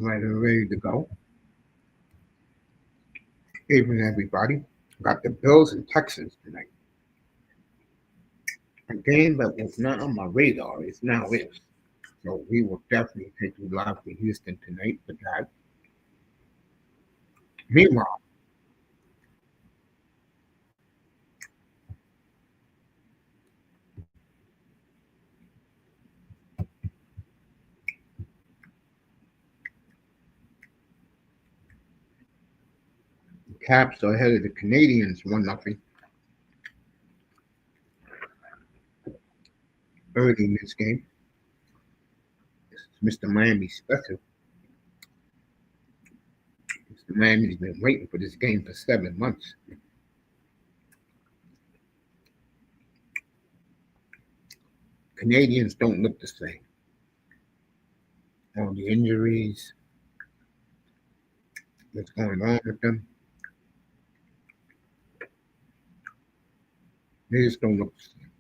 right and ready to go. Evening, everybody. Got the Bills and Texans tonight. A game that was not on my radar is now is. So we will definitely take you live to Houston tonight for that. Meanwhile, the Caps are ahead of the Canadiens 1-0 early in this game. This is Mr.Miami special. Miami's been waiting for this game for 7 months. Canadians don't look the same. All the injuries, what's going on with them, they just don't look the same.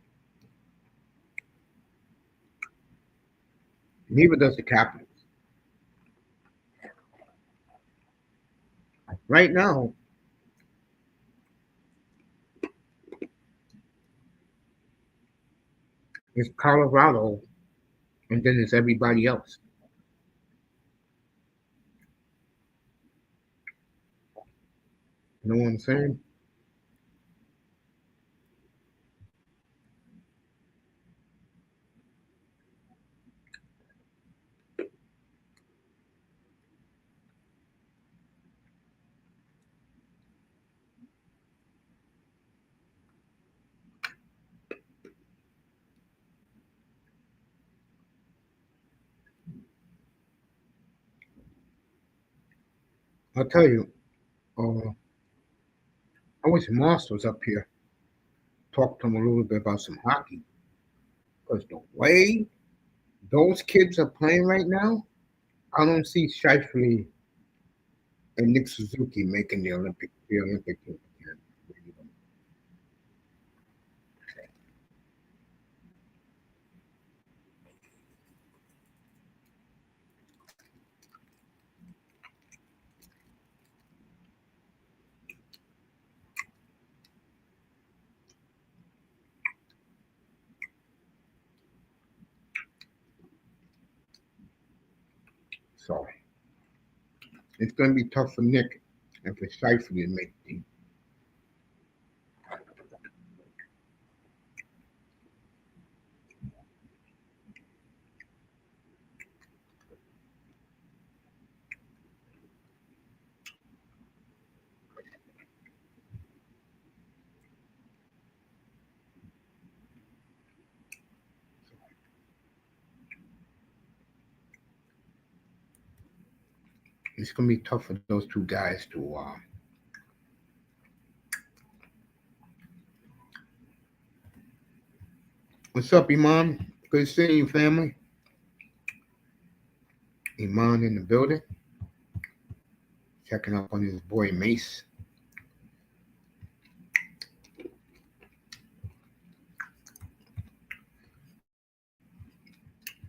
Neither does the Capitals. Right now, it's Colorado, and then it's everybody else. You know what I'm saying? I'll tell you, I wish Moss was up here. Talk to him a little bit about some hockey. Because the way those kids are playing right now, I don't see Shifley and Nick Suzuki making the Olympic team again. So it's going to be tough for Nick and for Shifley to make the team. It's going to be tough for those two guys to. What's up, Iman? Good seeing you, family. Iman in the building. Checking up on his boy Mace.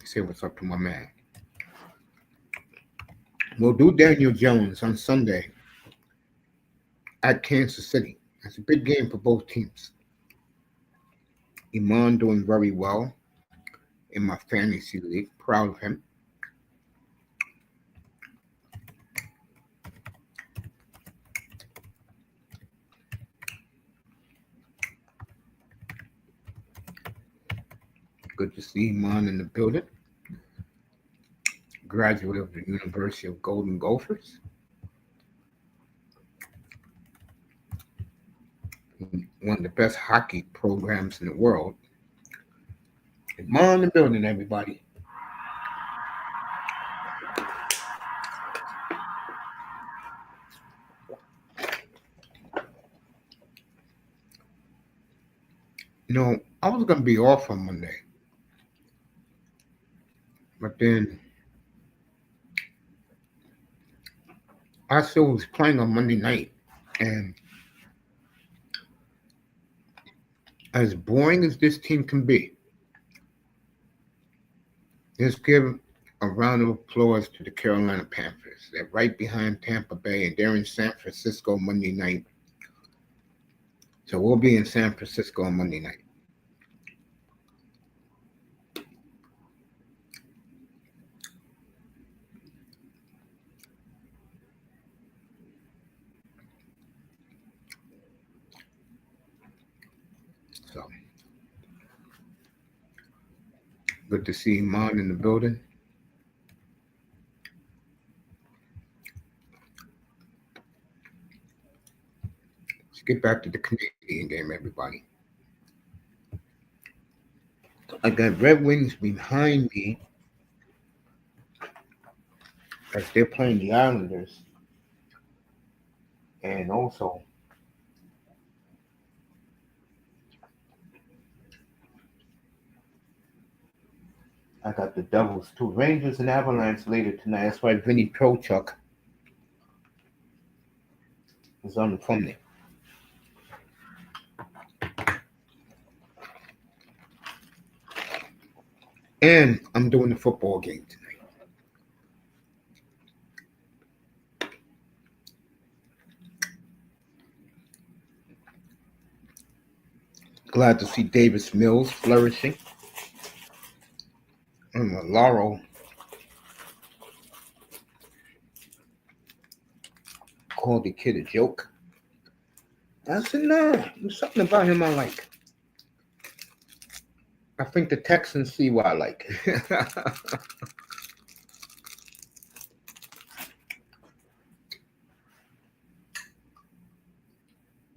Say what's up to my man. We'll do Daniel Jones on Sunday at Kansas City. That's a big game for both teams. Iman doing very well in my fantasy league. Proud of him. Good to see Iman in the building. Graduate of the University of Golden Gophers. One of the best hockey programs in the world. Iman in the building, everybody. You know, I was going to be off on Monday. But then I still was playing on Monday night. And as boring as this team can be, just give A round of applause to the Carolina Panthers. They're right behind Tampa Bay, and they're in San Francisco Monday night. So we'll be in San Francisco on Monday night. So good to see Iman in the building. Let's get back to the Canadian game, everybody. I got Red Wings behind me as they're playing the Islanders. And also, I got the Devils too. Rangers and Avalanche later tonight. That's why Vinny Trocheck is on the phone there. And I'm doing the football game tonight. Glad to see Davis Mills flourishing. And Laurel called the kid a joke. I said, no, there's something about him I like. I think the Texans see what I like.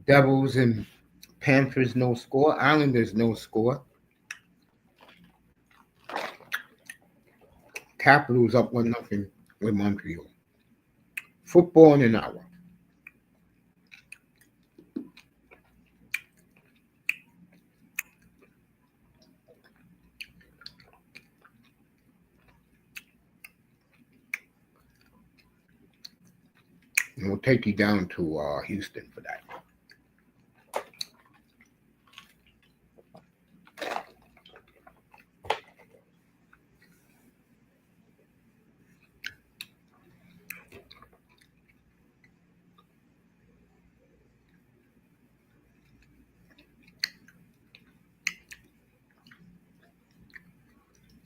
Devils and Panthers no score. Islanders no score. Capitals up 1-0 with Montreal. Football in an hour. And we'll take you down to Houston for that.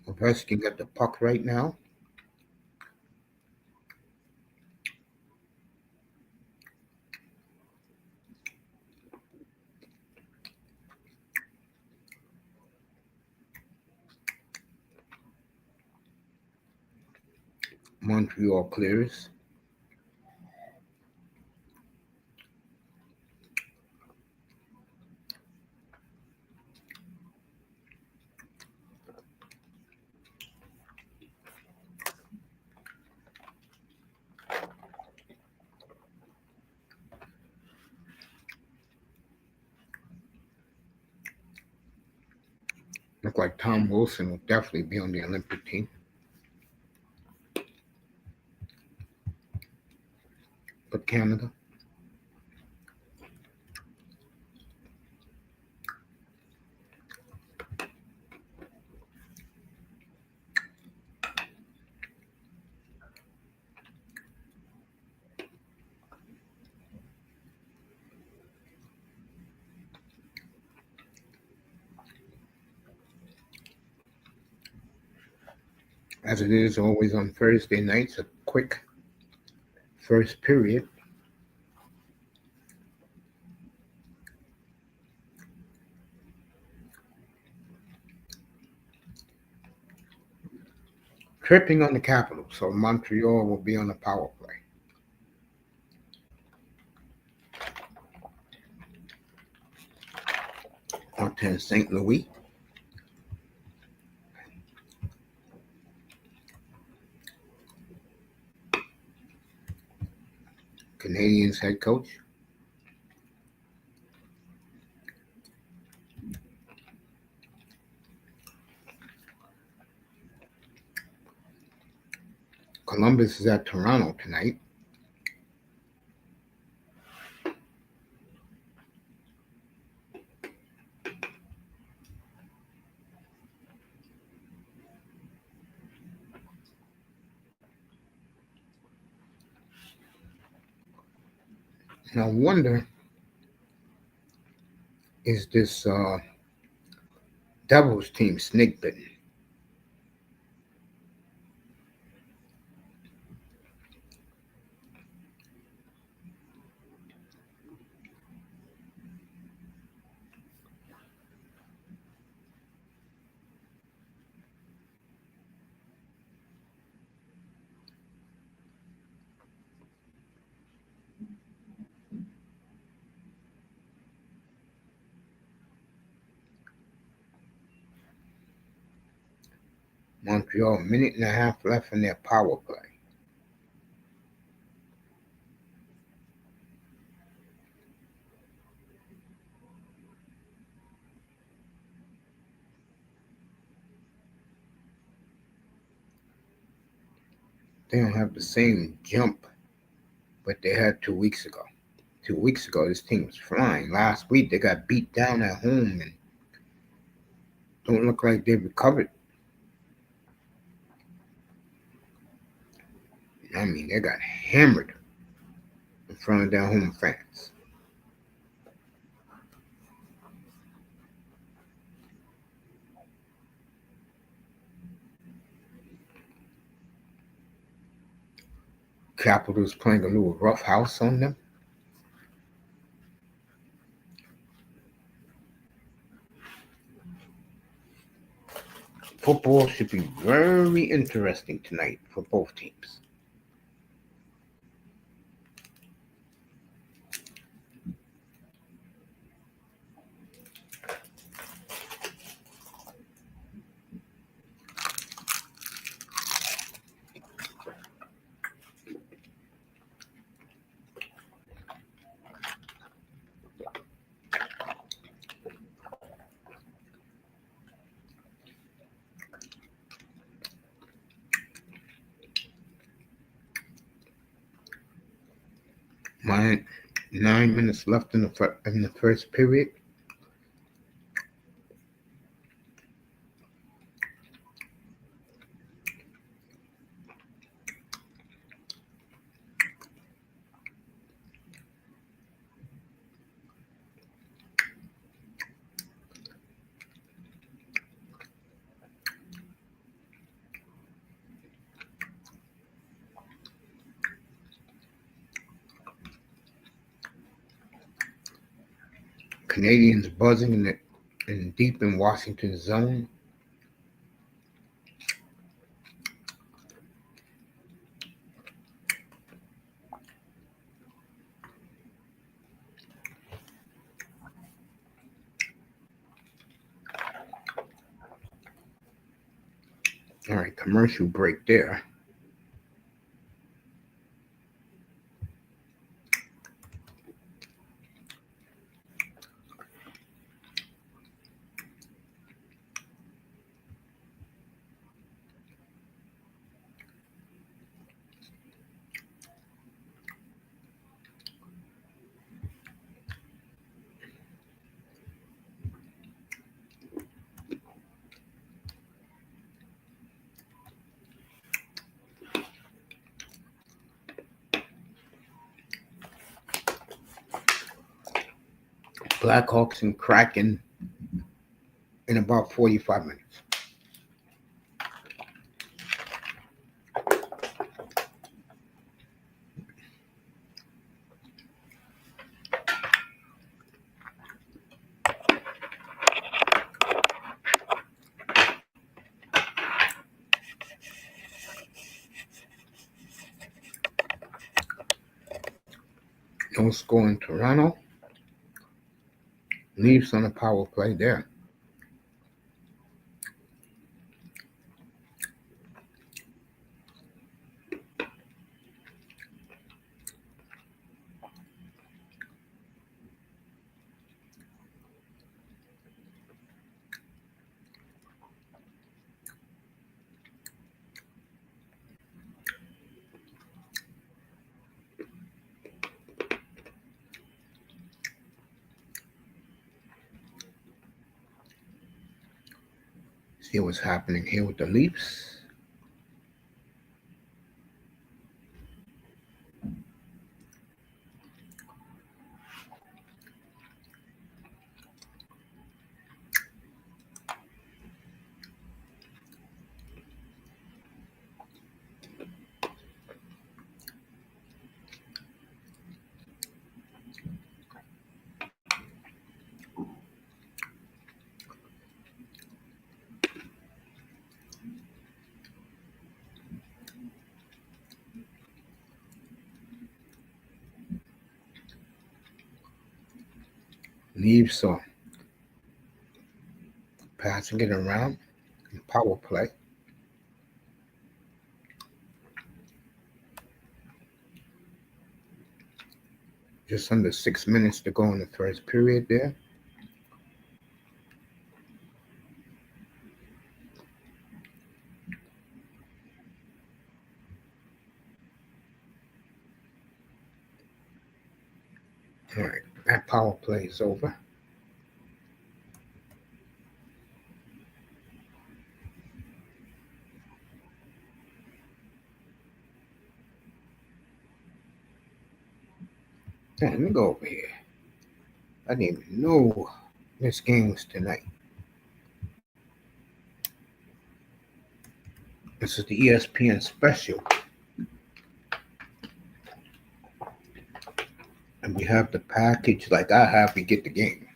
Ovechkin got the puck right now. Montreal clears. Look like Tom Wilson will definitely be on the Olympic team. But Canada. As it is always on Thursday nights, a quick first period. Tripping on the Capitals, so Montreal will be on the power play. On to St. Louis. Canadiens head coach. Columbus is at Toronto tonight. And I wonder, is this Devils team snake bitten? Montreal, a minute and a half left in their power play. They don't have the same jump but they had 2 weeks ago. 2 weeks ago, this team was flying. Last week, they got beat down at home and don't look like they recovered. I mean, they got hammered in front of their home fans. Capitals playing a little rough house on them. Football should be very interesting tonight for both teams. My 9 minutes left in the first period. Canadiens buzzing in deep in Washington zone. All right, commercial break there. Blackhawks and Kraken in about 45 minutes. No score in Toronto. Leafs on a power play there. See what's happening here with the Leafs. Leave so passing it around in power play. Just under 6 minutes to go in the first period there. All right, that power play is over. Yeah, let me go over here. I didn't even know this game was tonight. This is the ESPN special. And we have the package like I have to get the game.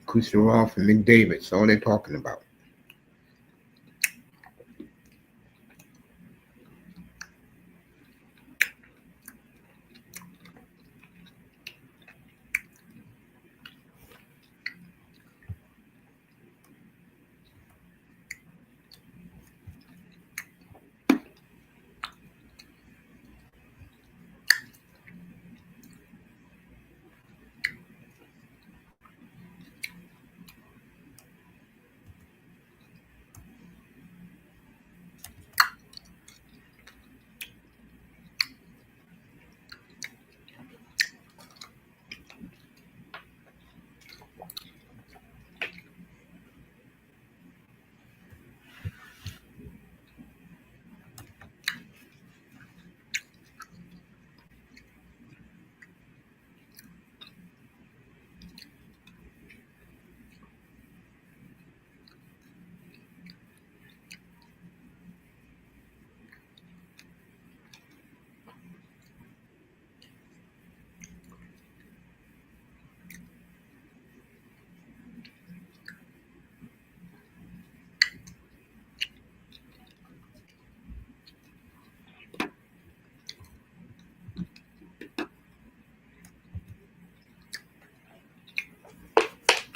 Kucherov and McDavid, that's all they're talking about.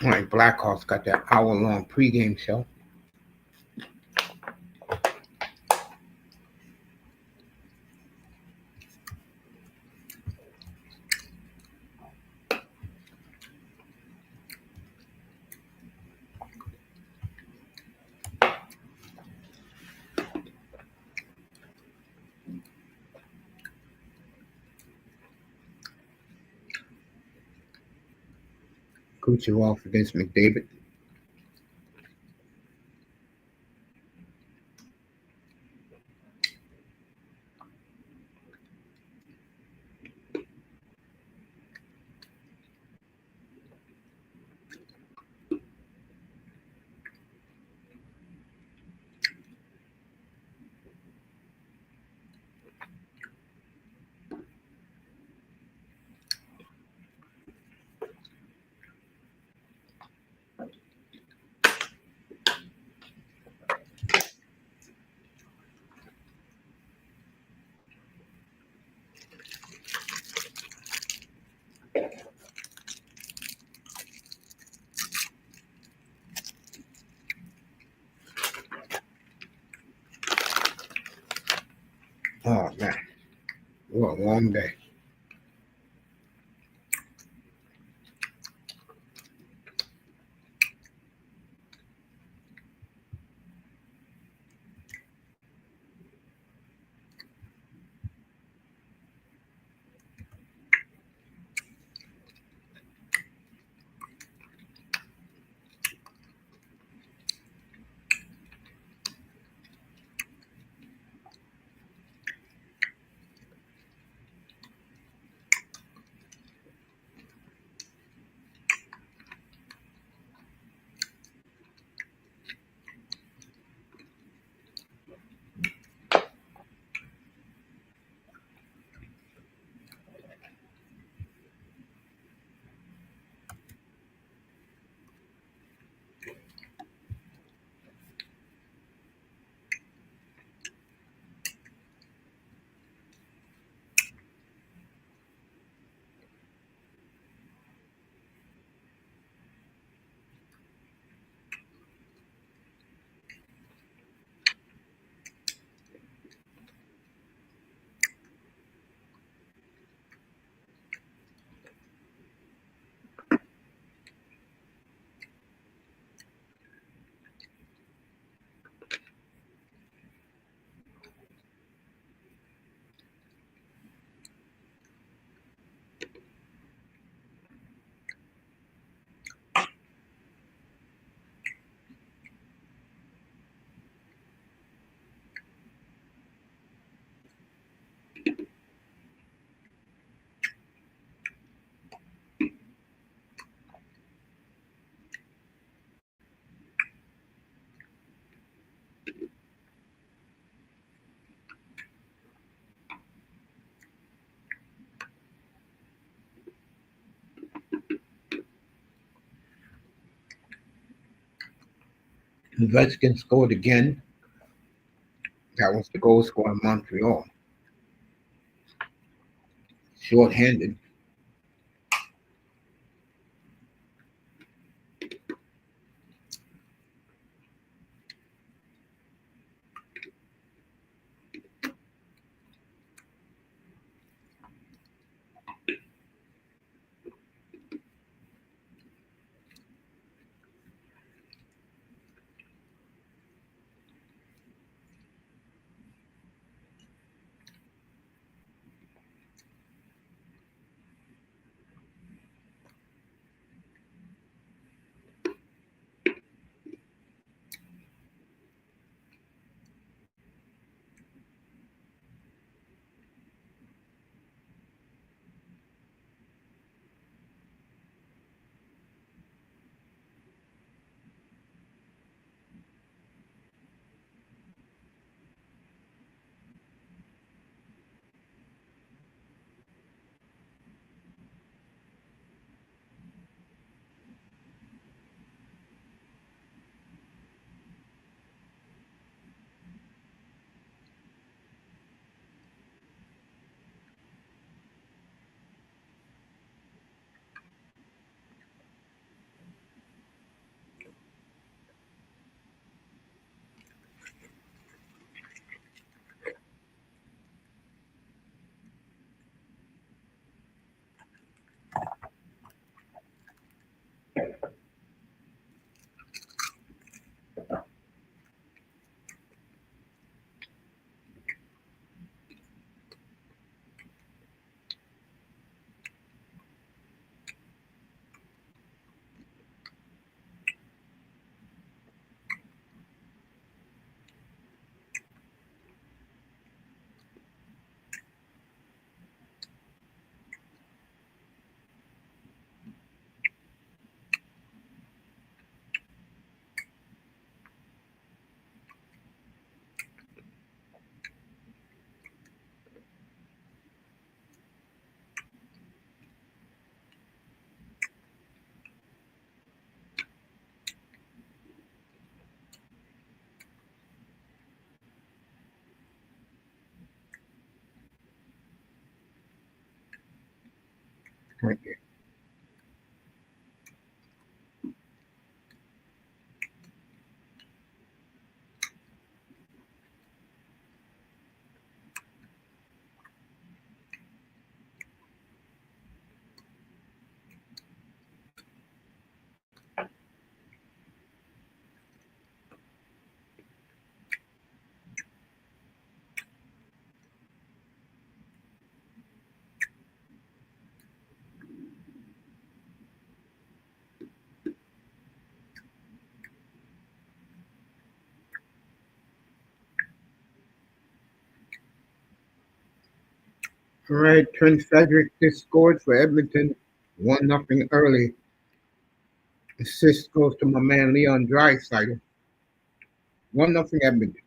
All right, Blackhawks got that hour-long pregame show. Kucherov against McDavid. Oh, man. What a long day. Ovechkin scored again. That was the goal scorer in Montreal. Short-handed. Right there. All right, Trent Frederick just scored for Edmonton. 1-0 early. Assist goes to my man Leon Draisaitl. 1-0 Edmonton.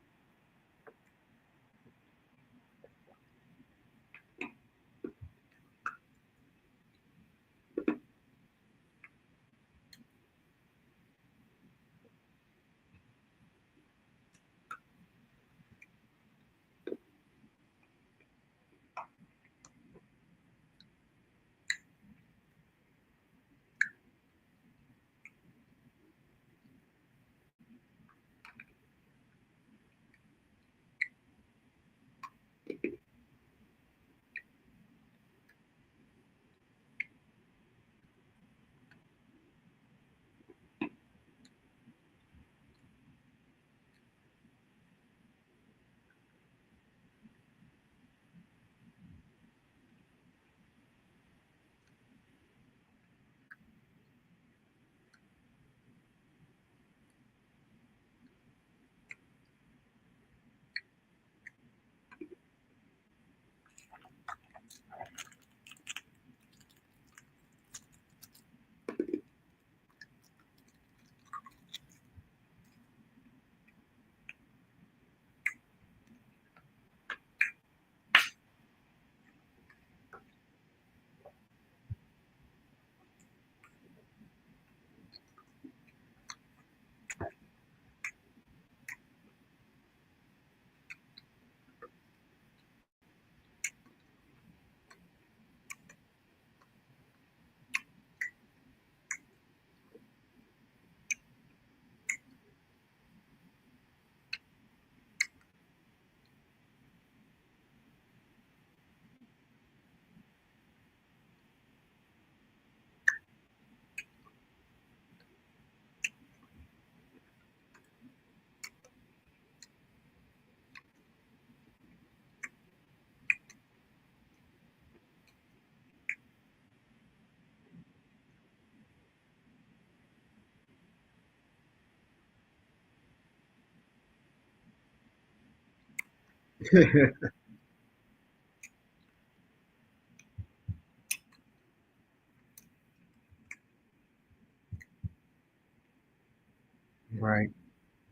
Right.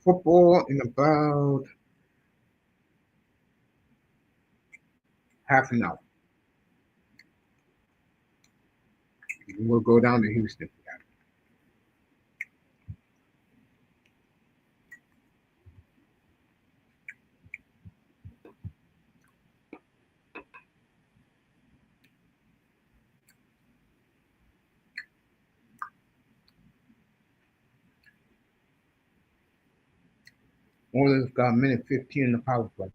Football in about half an hour. We'll go down to Houston. Oilers got a minute 15 in the power play.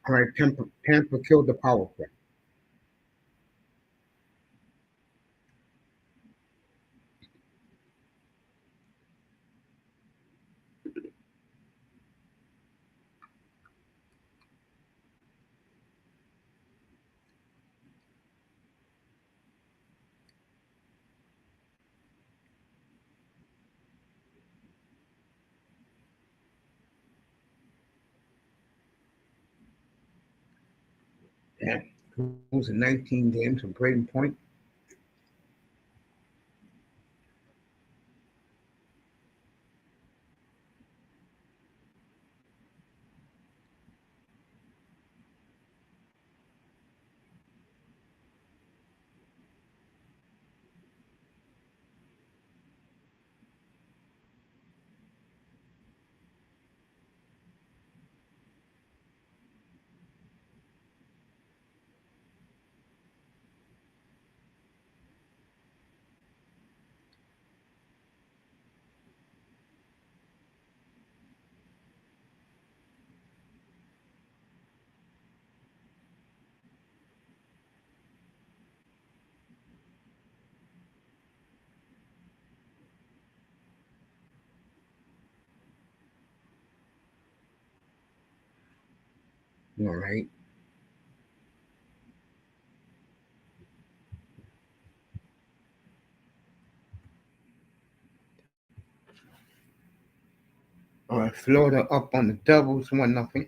All right, Tampa killed the power play. Yeah, losing 19 games from Braden Point. All right. All right, Florida up on the Devils 1-0.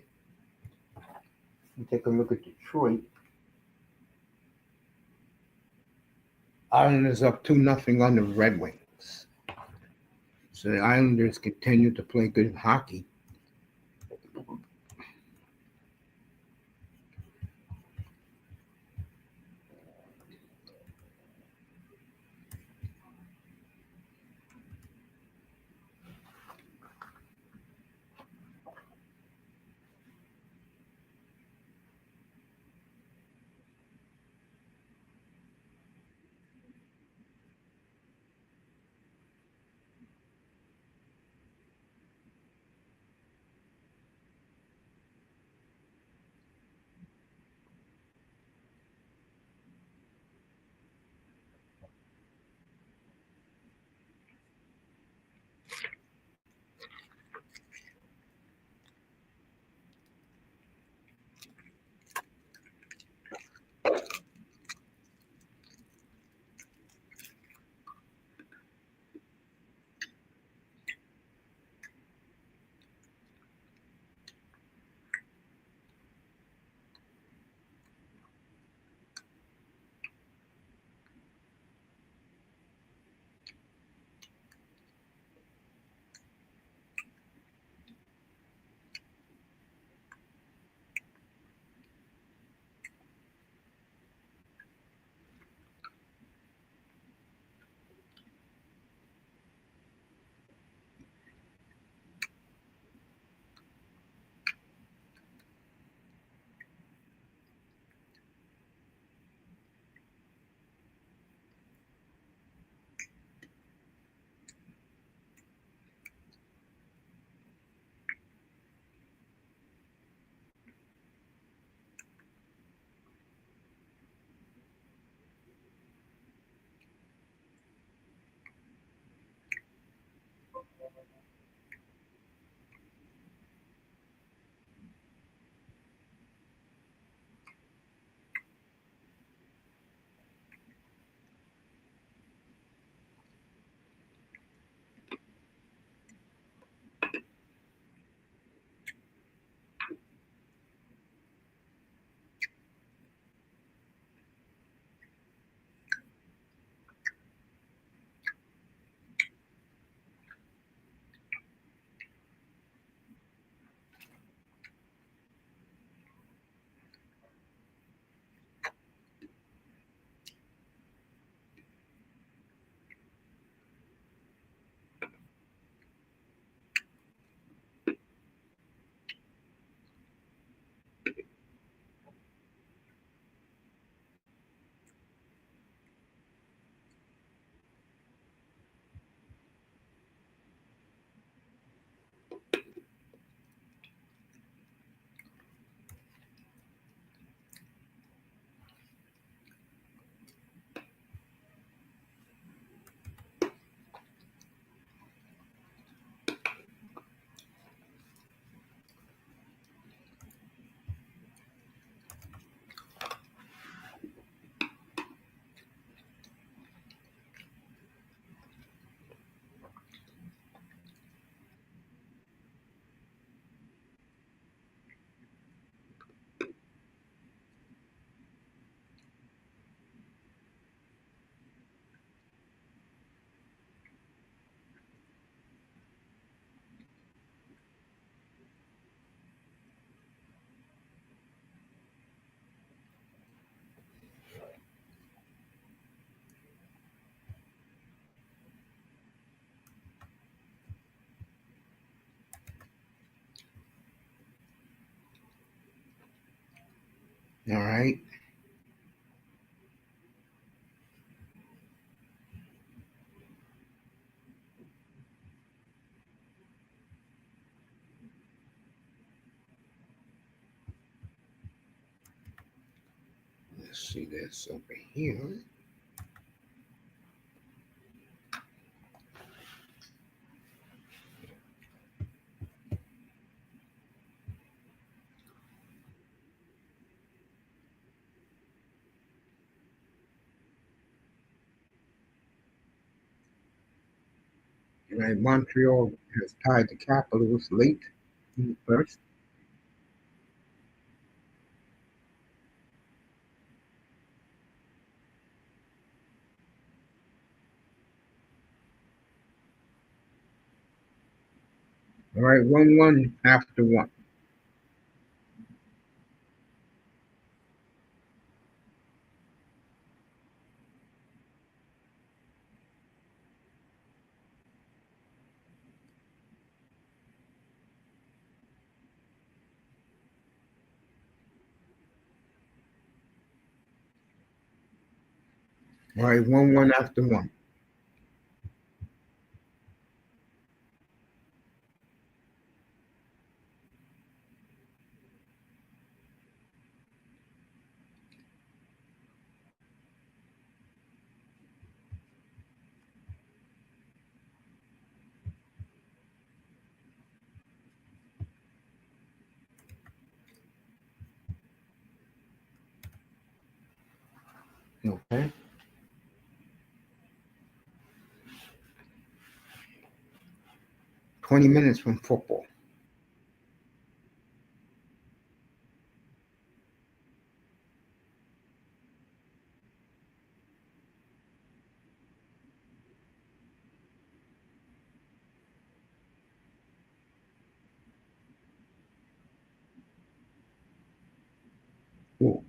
Take a look at Detroit. Islanders up 2-0 on the Red Wings. So the Islanders continue to play good hockey. All right. Let's see this over here. All right. Montreal has tied the Capitals late in the first. All right. 1-1 after one. All right. 1-1 after one. Okay. 20 minutes from football. Ooh.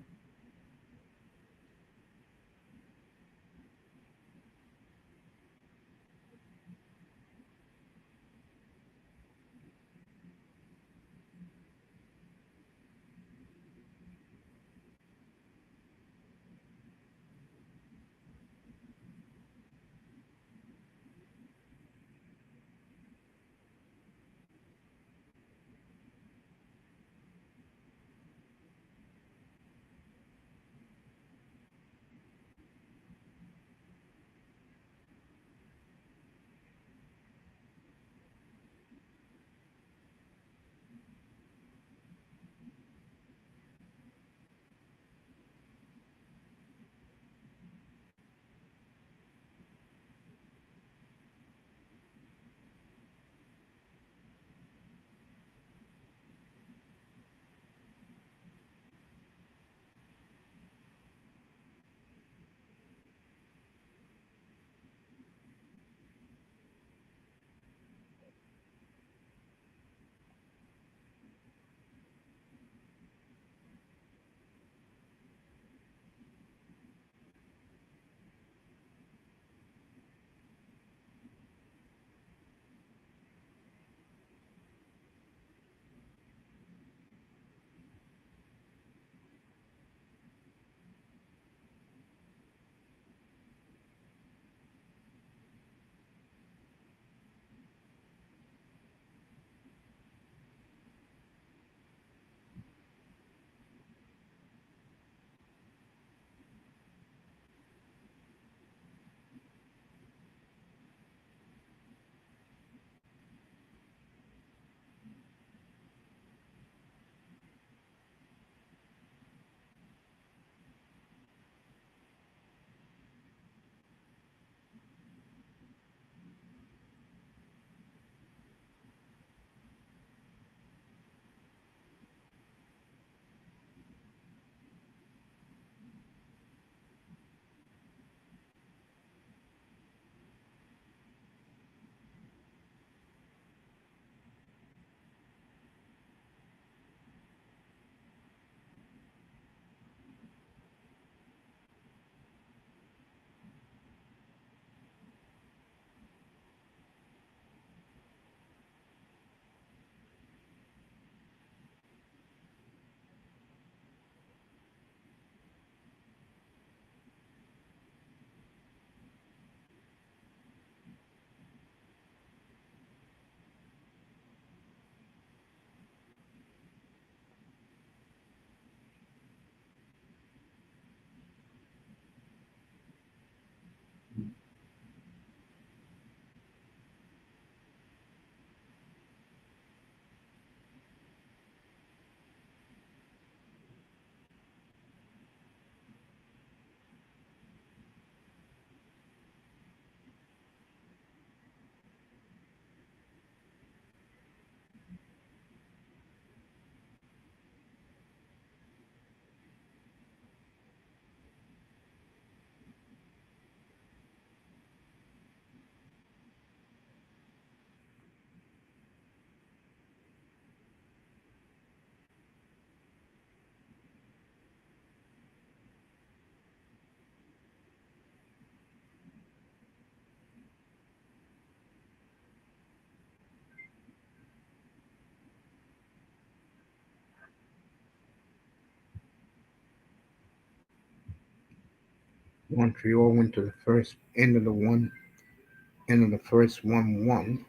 Montreal went to the first end of the first 1-1.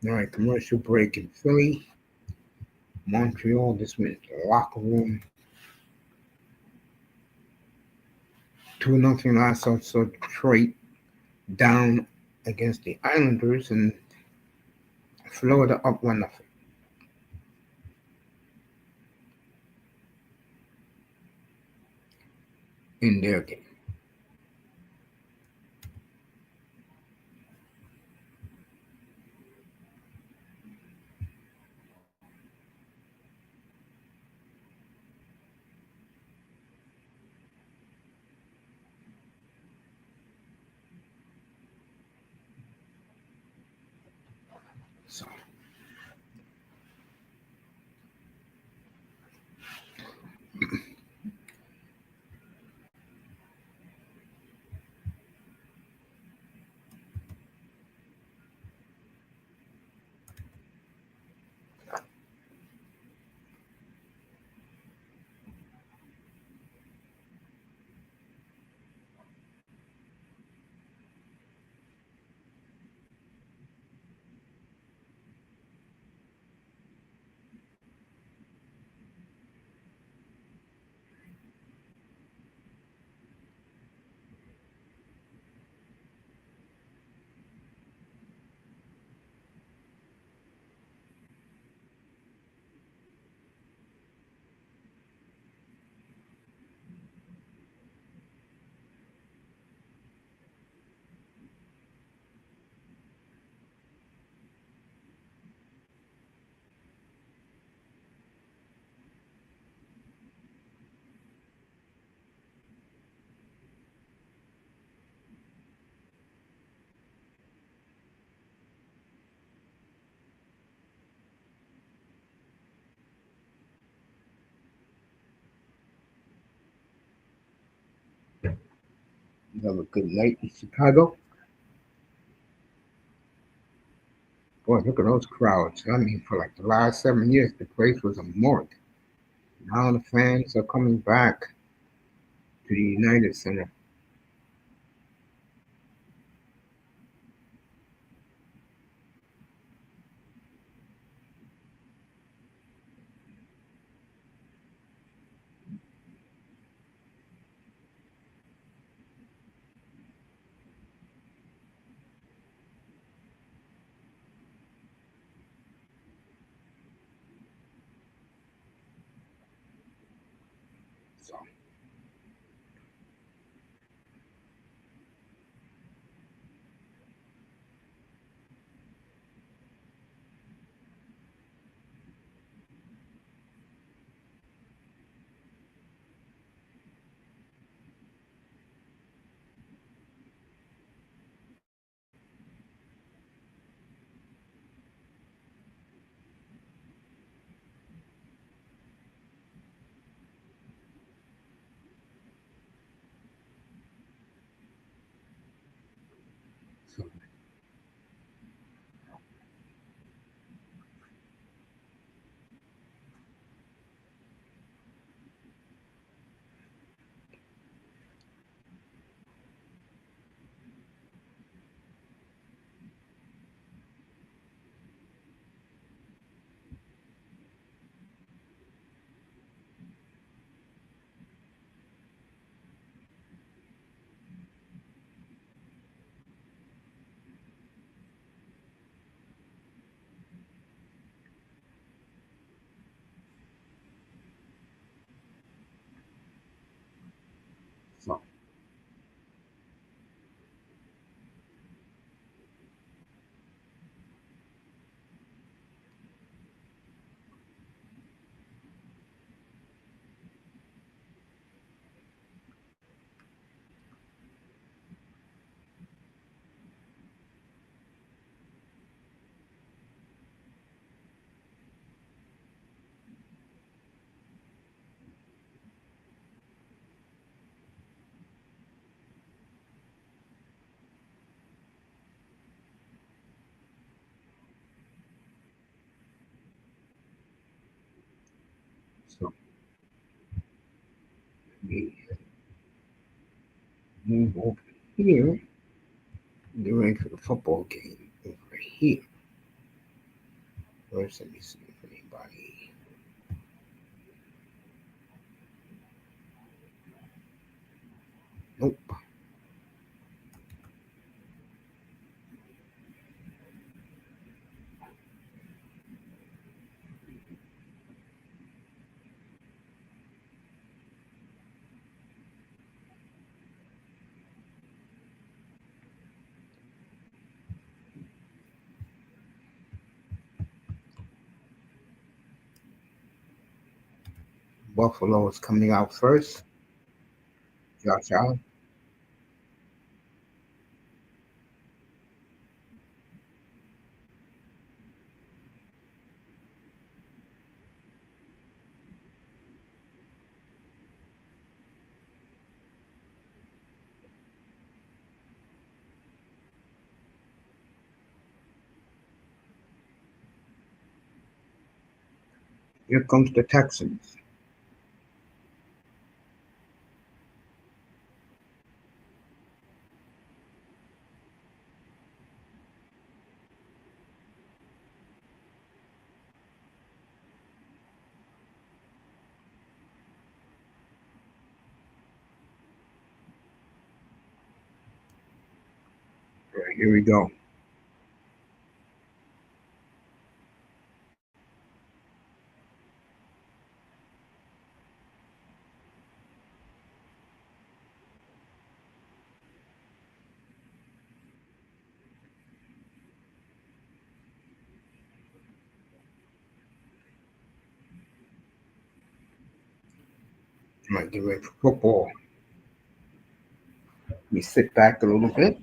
All right, commercial break in Philly. Montreal just went to the locker room. 2-0 last saw Detroit down against the Islanders, and Florida up 1-0 in their game. So you have a good night in Chicago. Boy, look at those crowds. I mean, for like the last 7 years, the place was a morgue. Now the fans are coming back to the United Center. So, move over here. They're ready for the football game over here. First, let me see if anybody. Nope. Buffalo is coming out first. Josh Allen. Here comes the Texans. Right, here we go. Might get ready for football. Let me sit back a little bit.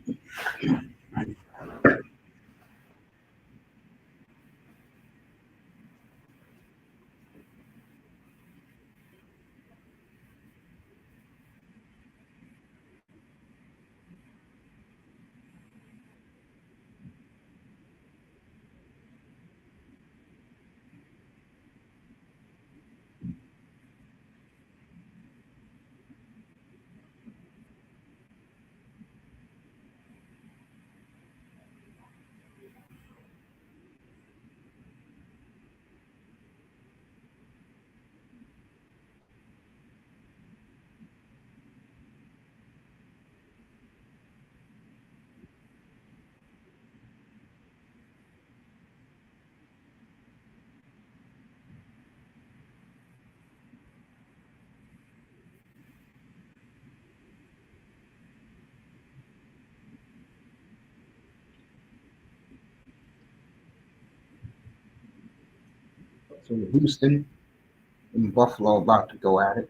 So Houston and Buffalo about to go at it.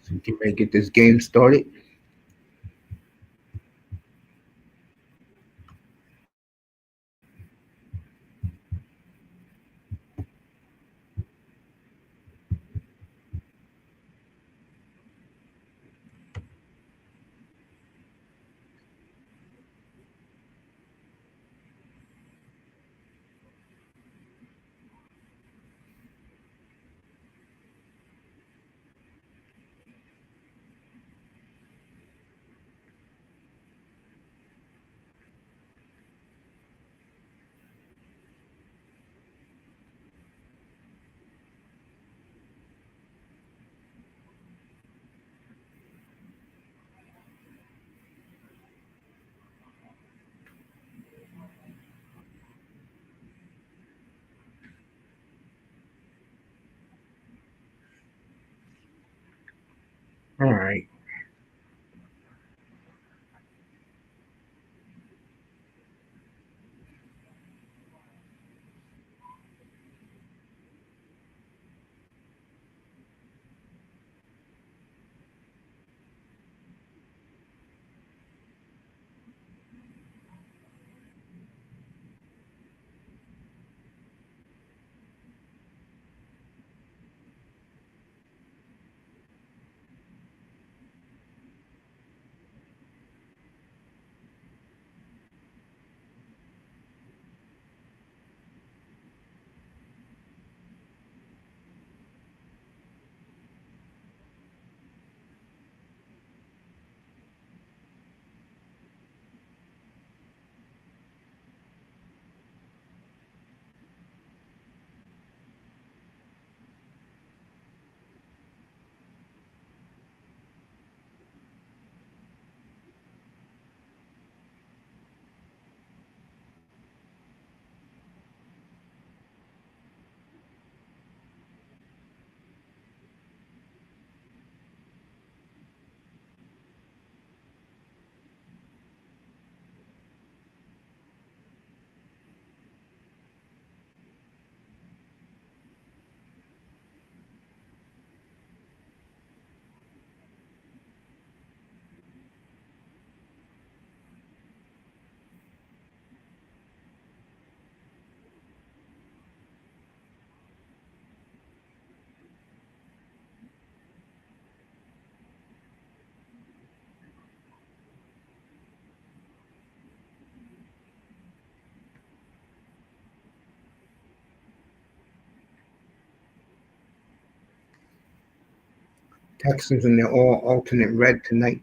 So can I get this game started? Texans, and they're all alternate red tonight.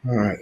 All right.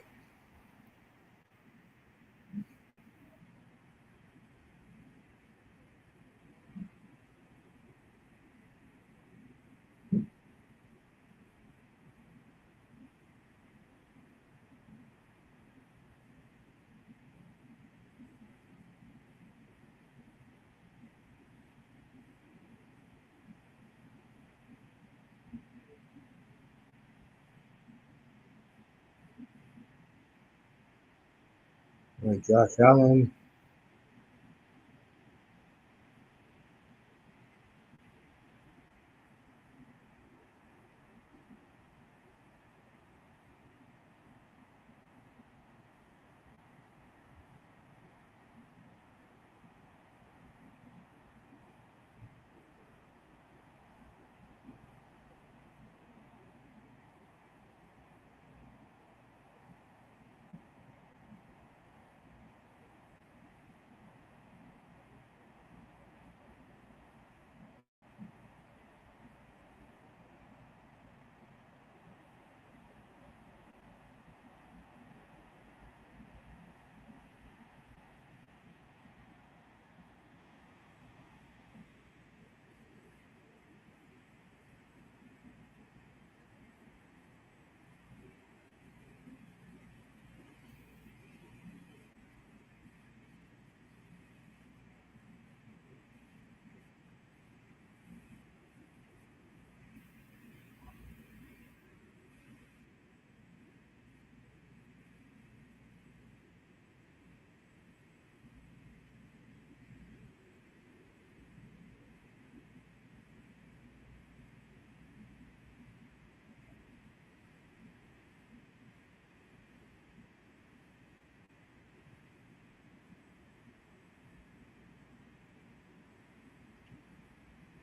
Josh Allen.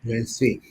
Let's see.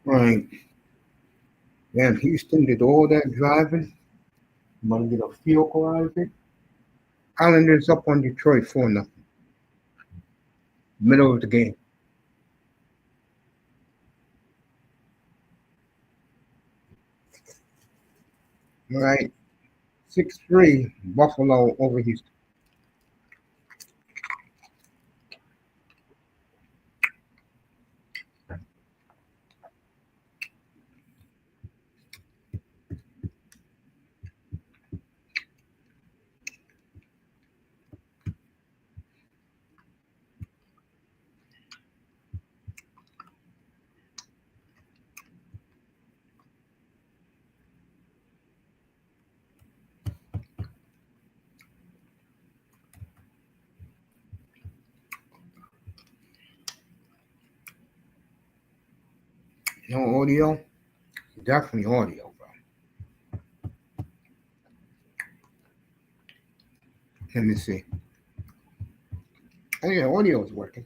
Right. Yeah, Houston did all that driving. Want to get a field goal out of it. Islanders up on Detroit 4-0. Middle of the game. All right. 6-3 Buffalo over Houston. No audio? Definitely audio, bro. Let me see. Oh yeah, audio is working.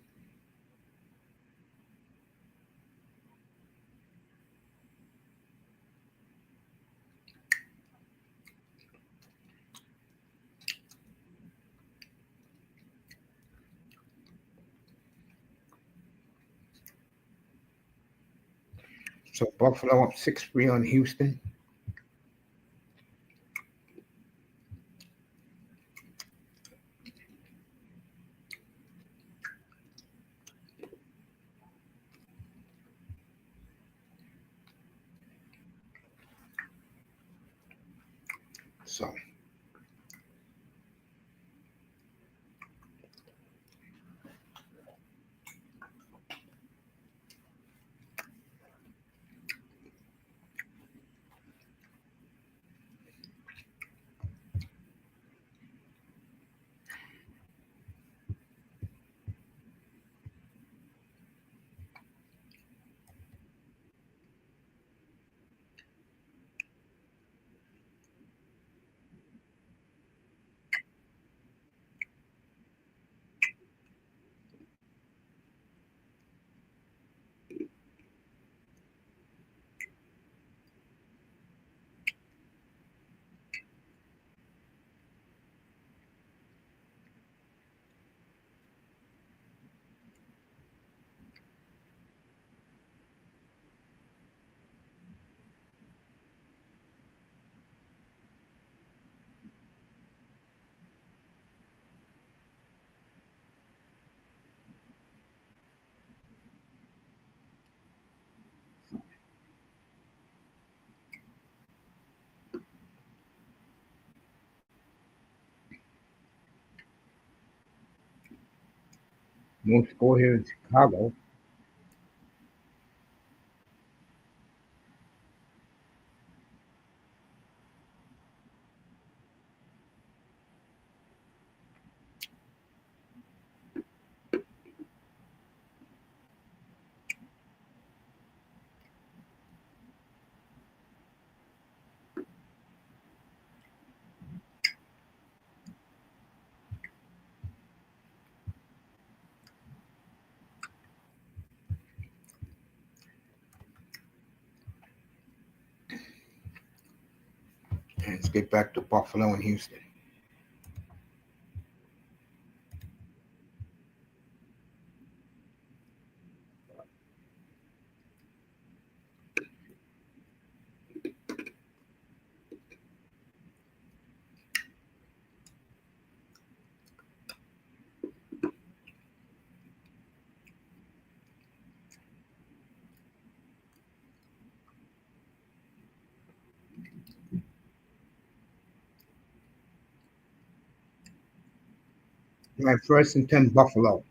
So Buffalo up 6-3 on Houston. So no score here in Chicago. And let's get back to Buffalo and Houston. All right, 1st and 10 Buffalo.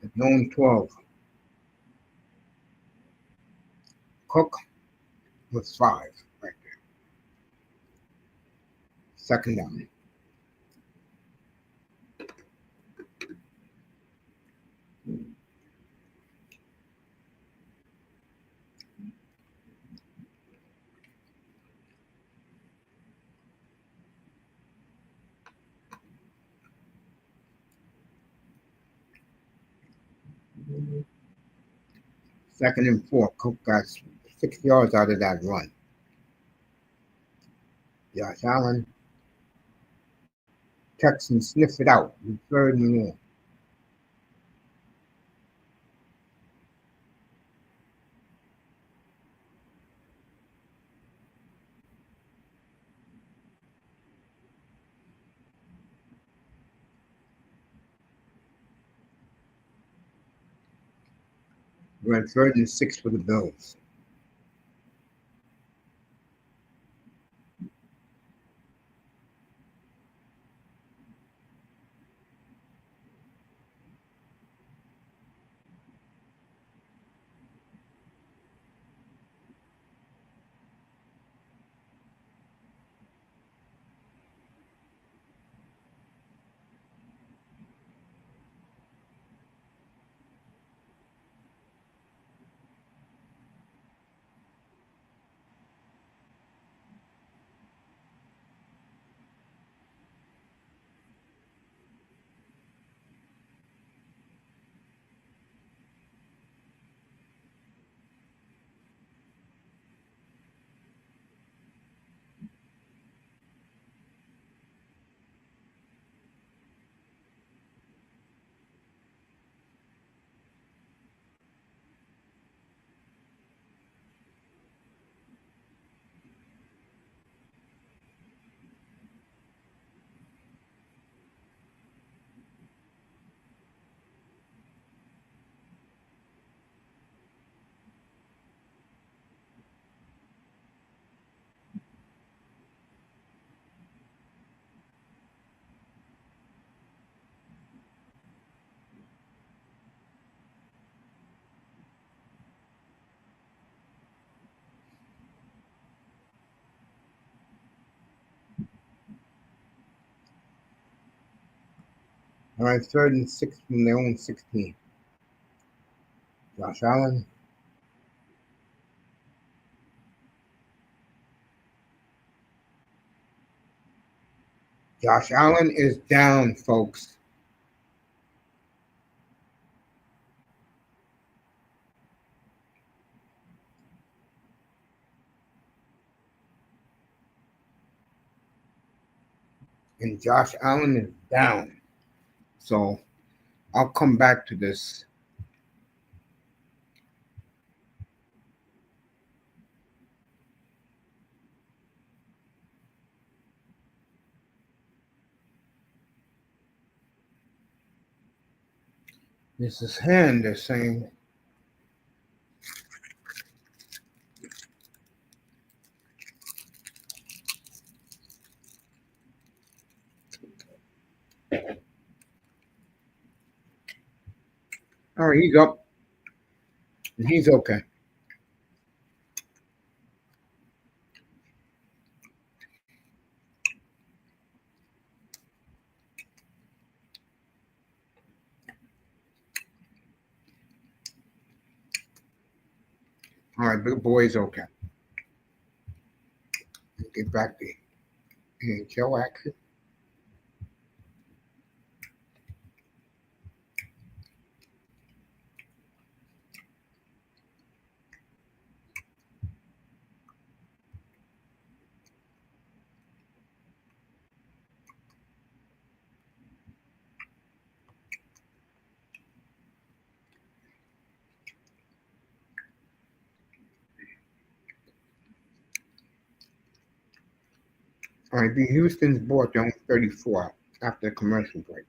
At 0-12. Cook with 5 right there. 2nd down. Second and 4. Cook got 6 yards out of that run. Josh Allen. Texans sniff it out. Third and 1. We're at 3rd and 6 for the Bills. All right, 3rd and 6 from their own 16. Josh Allen. Josh Allen is down, folks. And Josh Allen is down. So I'll come back to this. This is hand, they're saying. All right, he's up. And he's okay. All right, big boy's okay. Get back to N.H.L action. All right, the Houston's bought down 34 after the commercial break.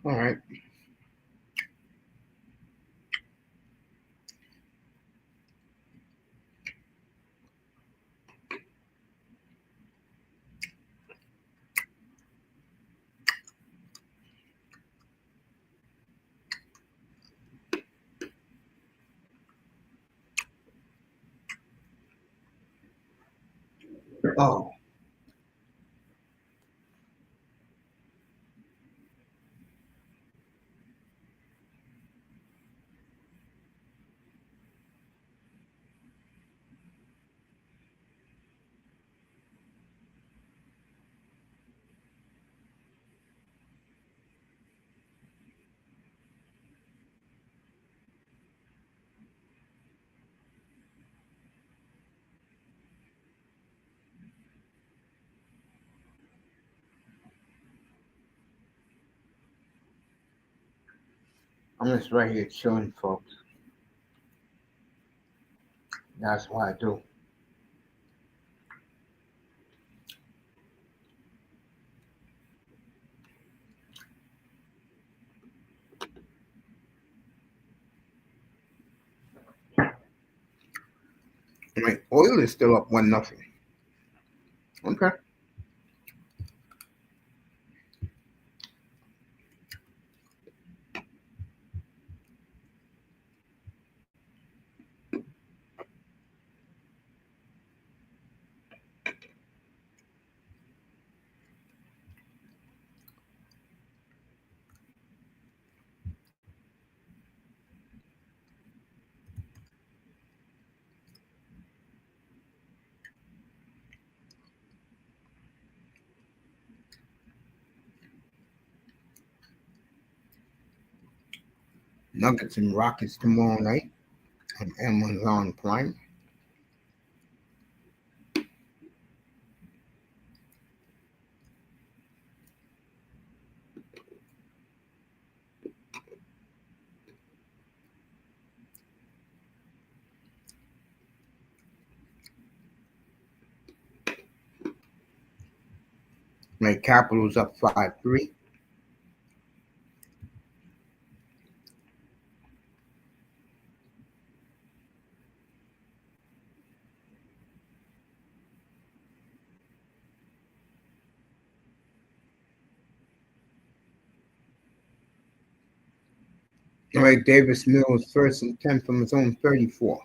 All right. Oh, I'm just right here chilling, folks. That's what I do. My oil is still up 1-0. Okay. Nuggets and Rockets tomorrow night on Amazon Prime. My Capitals up 5-3. All right, Davis Mills first and 10 from his own 34.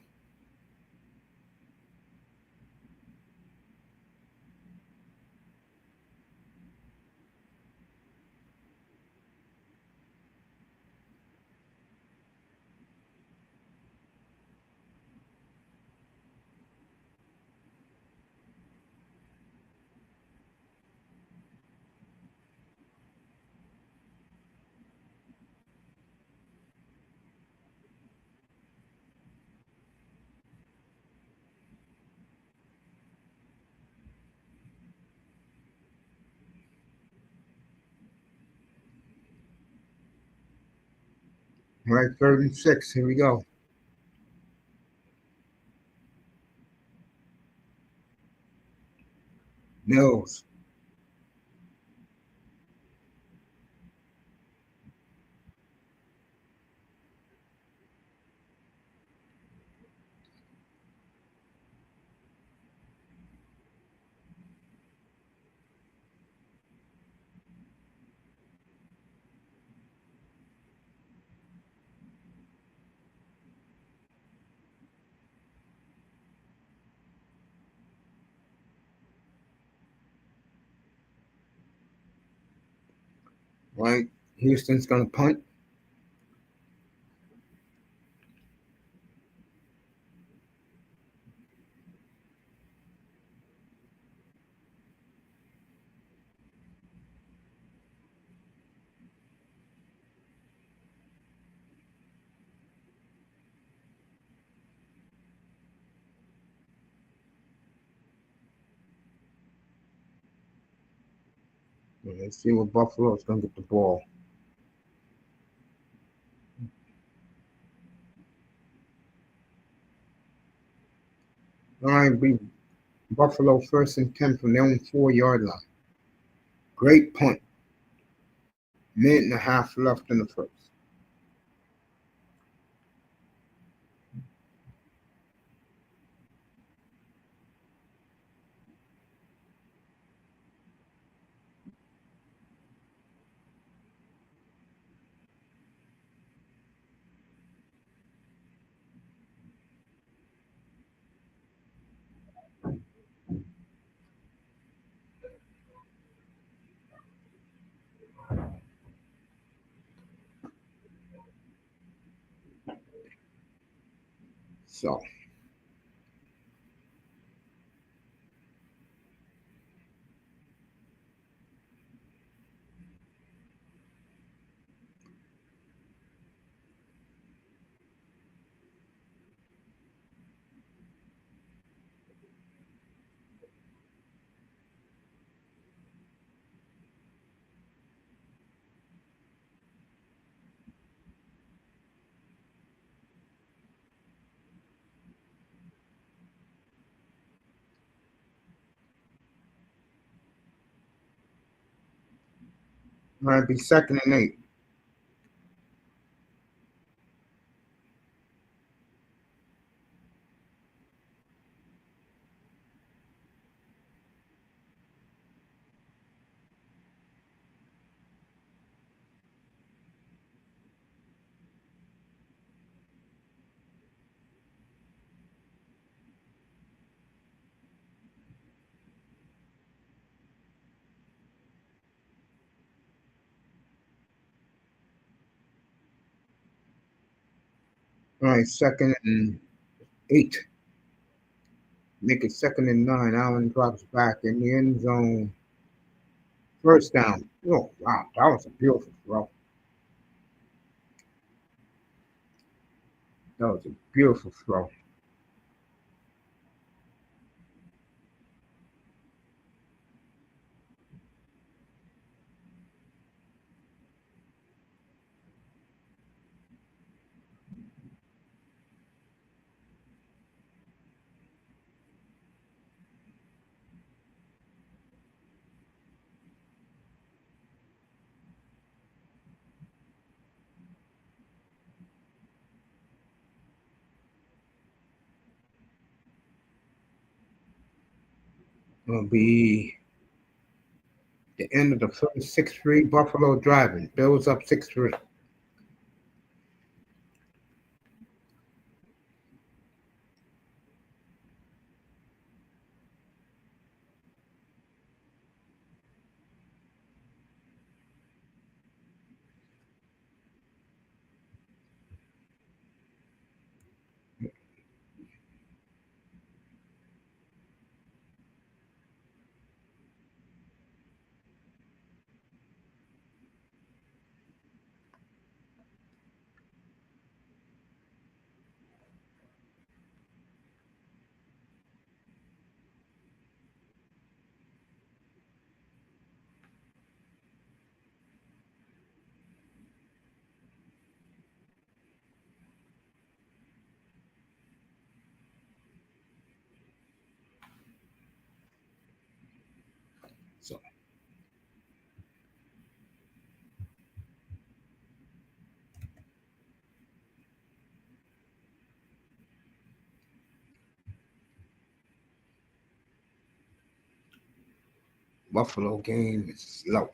All right, 3rd and 6. Here we go. Mills. All right, Houston's going to punt. Let's see what Buffalo's going to get the ball. All right, be Buffalo 1st and 10 from their own 4-yard line. Great punt. Minute and a half left in the first. So might be 2nd and 8. All right, 2nd and 8. Make it 2nd and 9. Allen drops back in the end zone. First down. Oh, wow. That was a beautiful throw. That was a beautiful throw. It'll be the end of the first 6-3. Buffalo driving. Bills up 6-3. So Buffalo game is slow.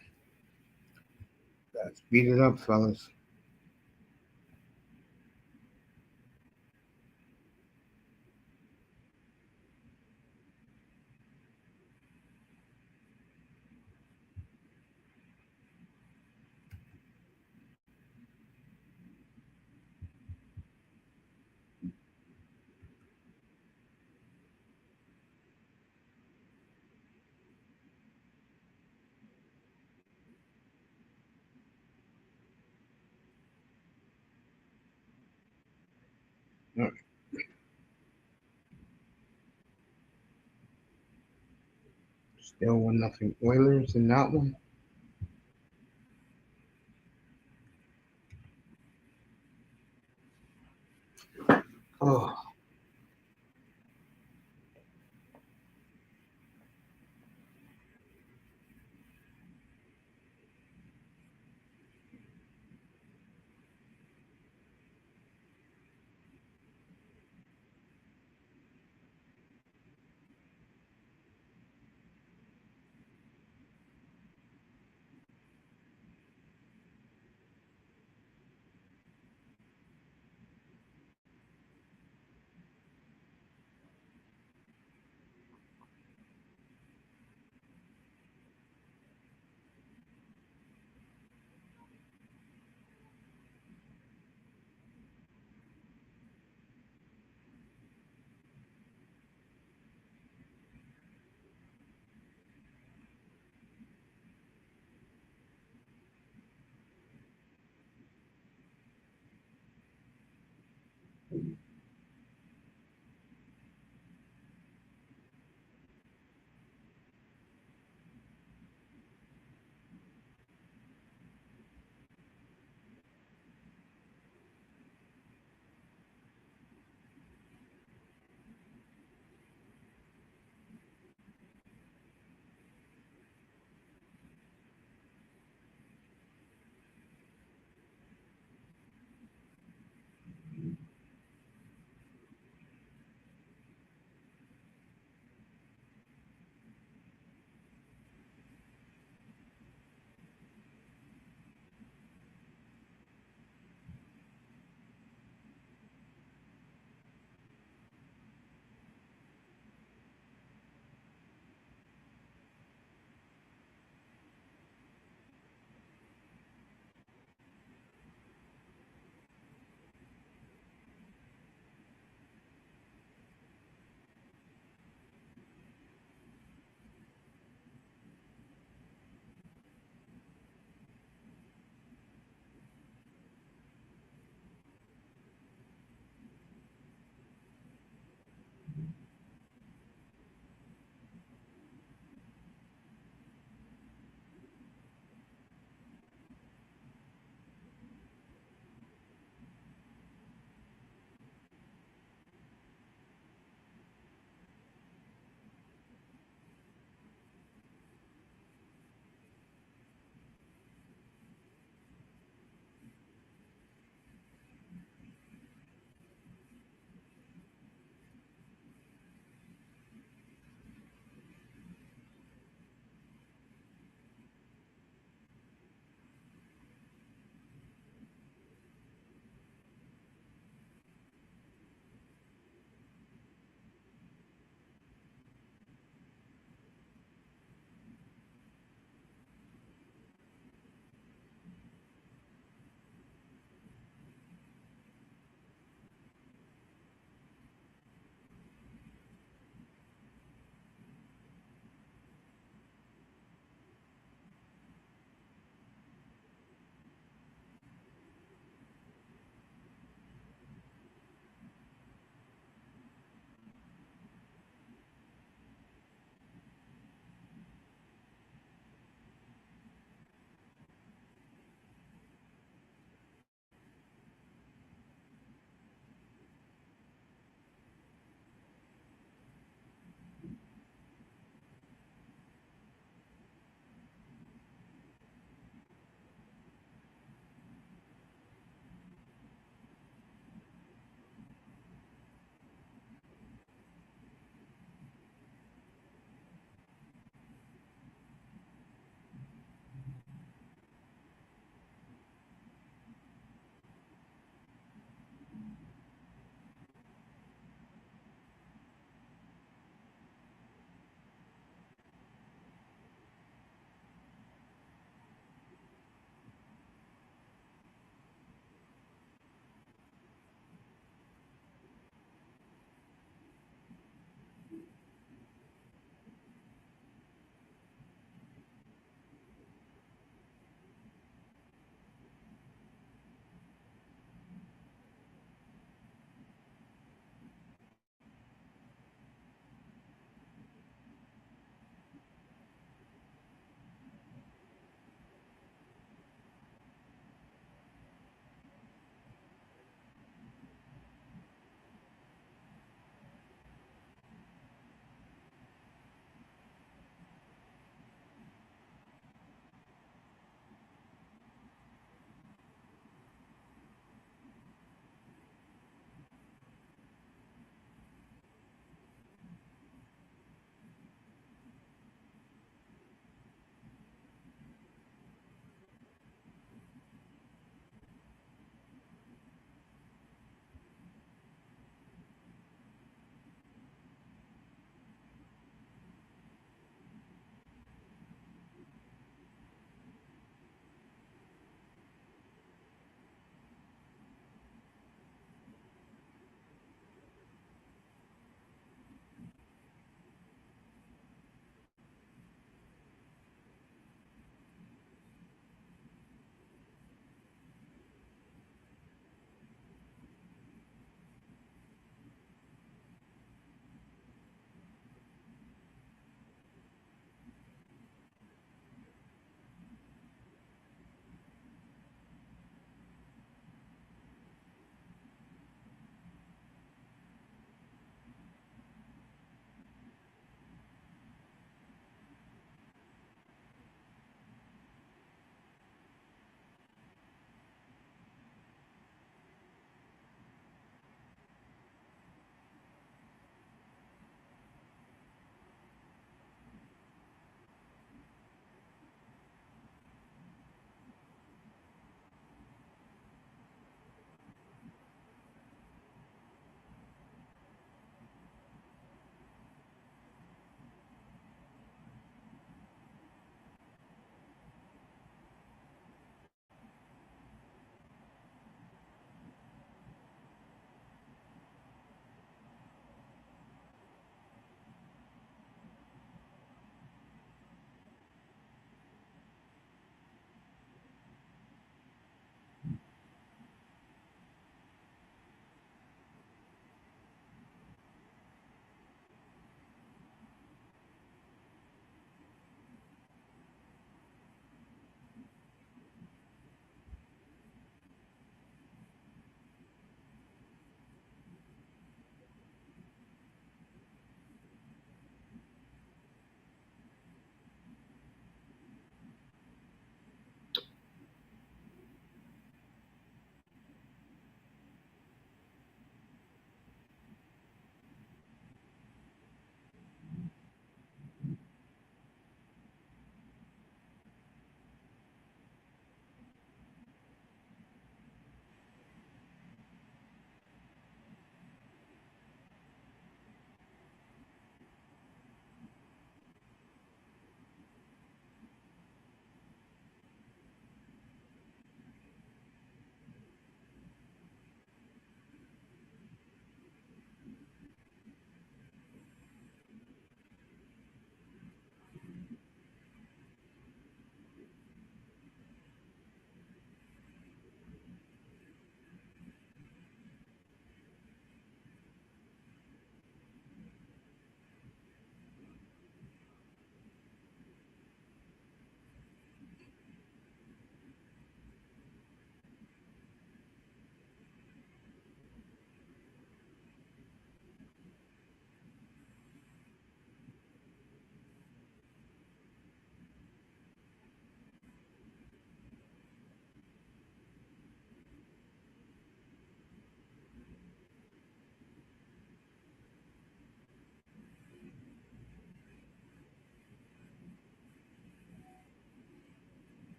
Let's speed it up, fellas. All right. Still 1-0 Oilers in that one. Oh,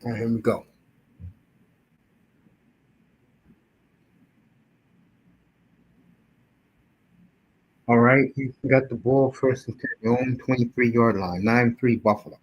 All right, here we go. All right, you got the ball first and 10, your own 23-yard line, 9-3 Buffalo.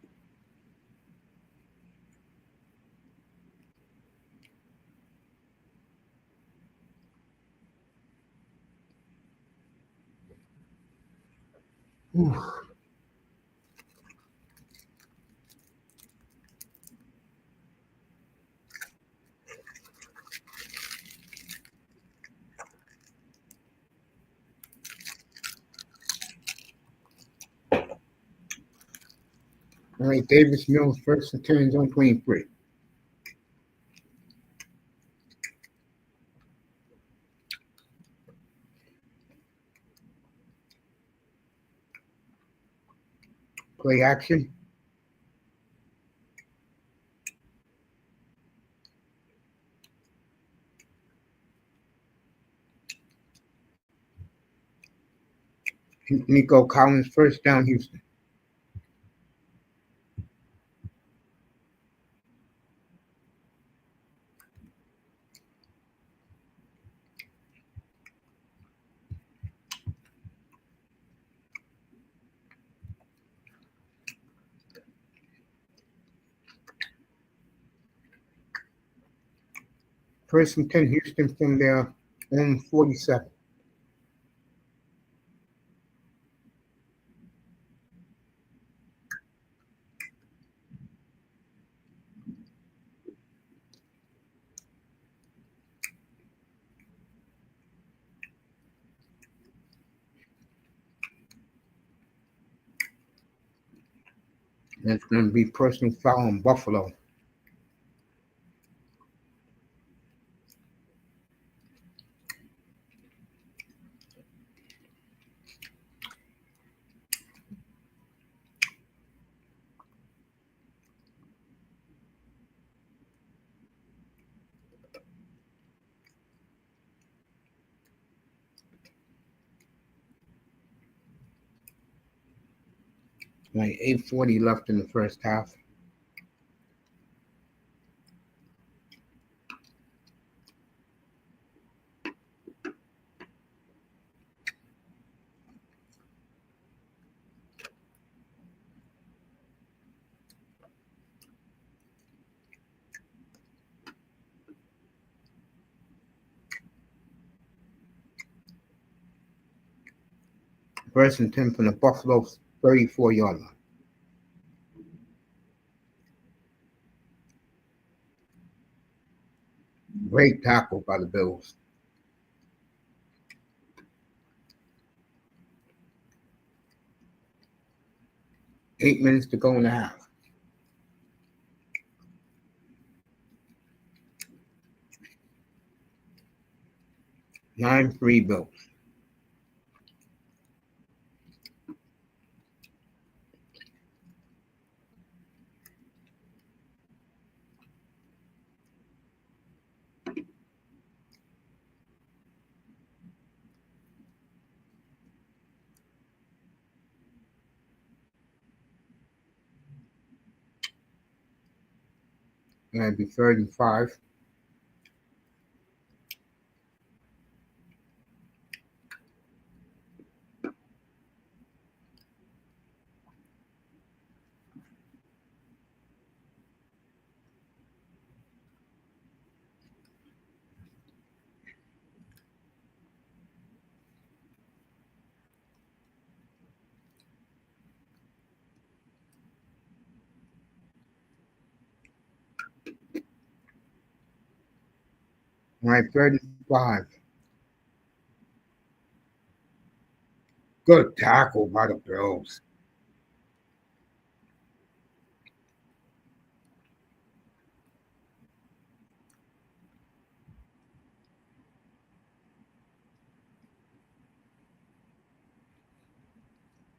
All right, Davis Mills first and 10, zone 23. Play action. Nico Collins first down, Houston. First and 10, Houston from their own 47. That's going to be personal foul on Buffalo. Like 8:40 left in the first half. First and 10 from the Buffalo 34-yard line. Great tackle by the Bills. 8 minutes to go in the half. 9-3 Bills. That'd be 35. All right, 35. Good tackle by the Bills.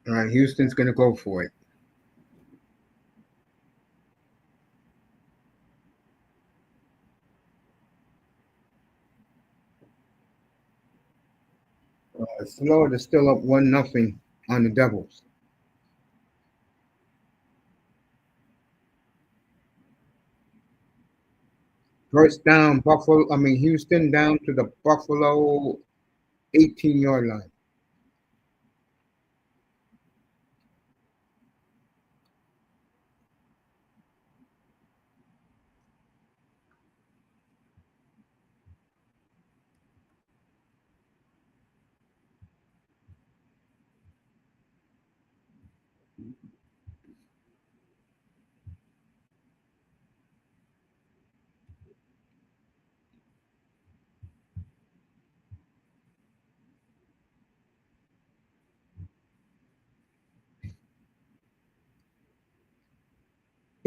All right, Houston's going to go for it. Florida's still up 1-0 on the Devils. First down, Buffalo. I mean Houston down to the Buffalo 18-yard line.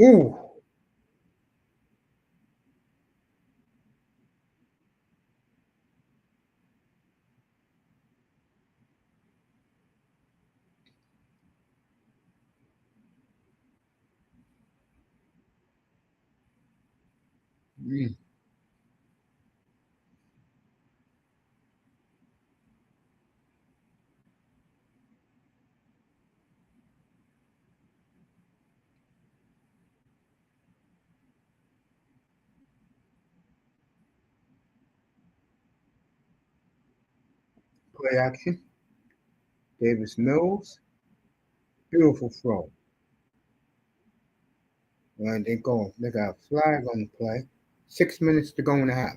Ooh. Mm. Play action. Davis Mills. Beautiful throw. And they go. They got a flag on the play. 6 minutes to go in the half.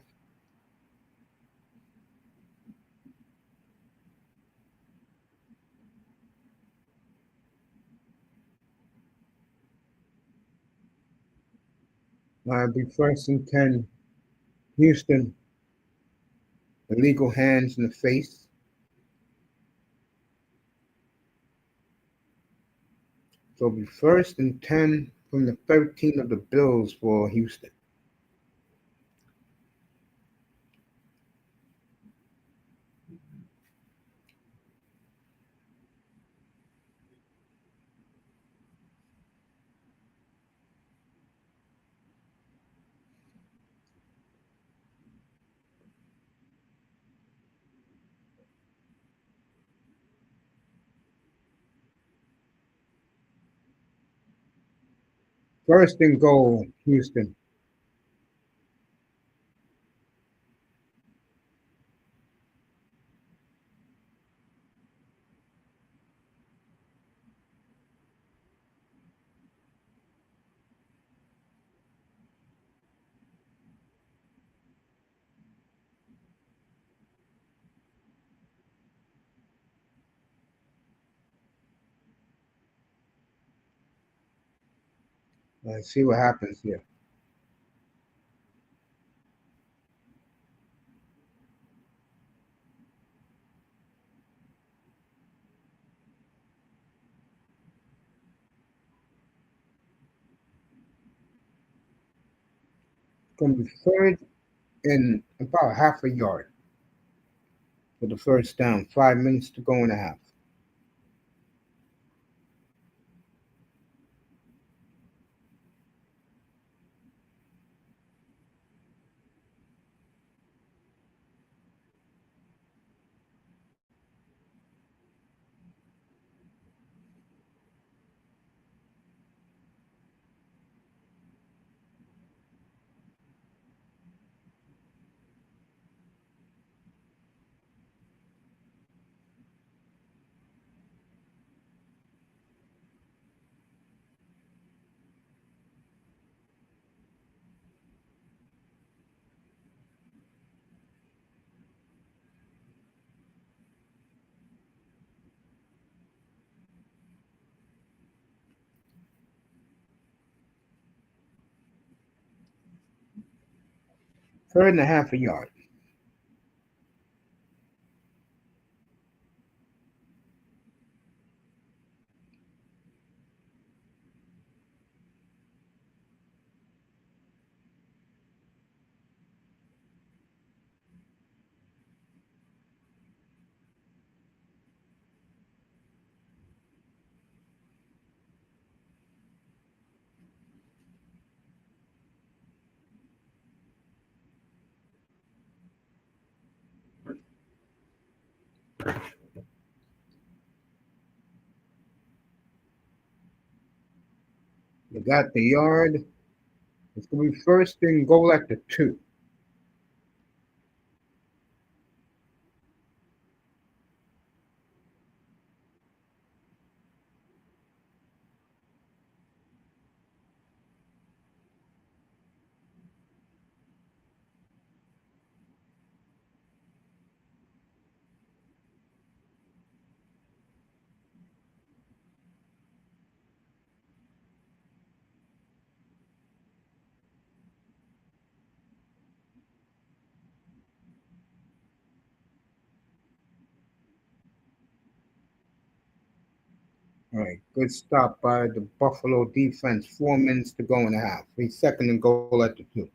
Be first and 10. Houston. Illegal hands in the face. So it'll be first and 10 from the 13 of the Bills for Houston. First and goal, Houston. Let's see what happens here. Going to be third and about half a yard for the first down. 5 minutes to go in the half. Third and a half a yard. You got the yard. It's going to be first and goal at the 2. All right, good stop by the Buffalo defense. 4 minutes to go in the half. He's second and goal at the 2.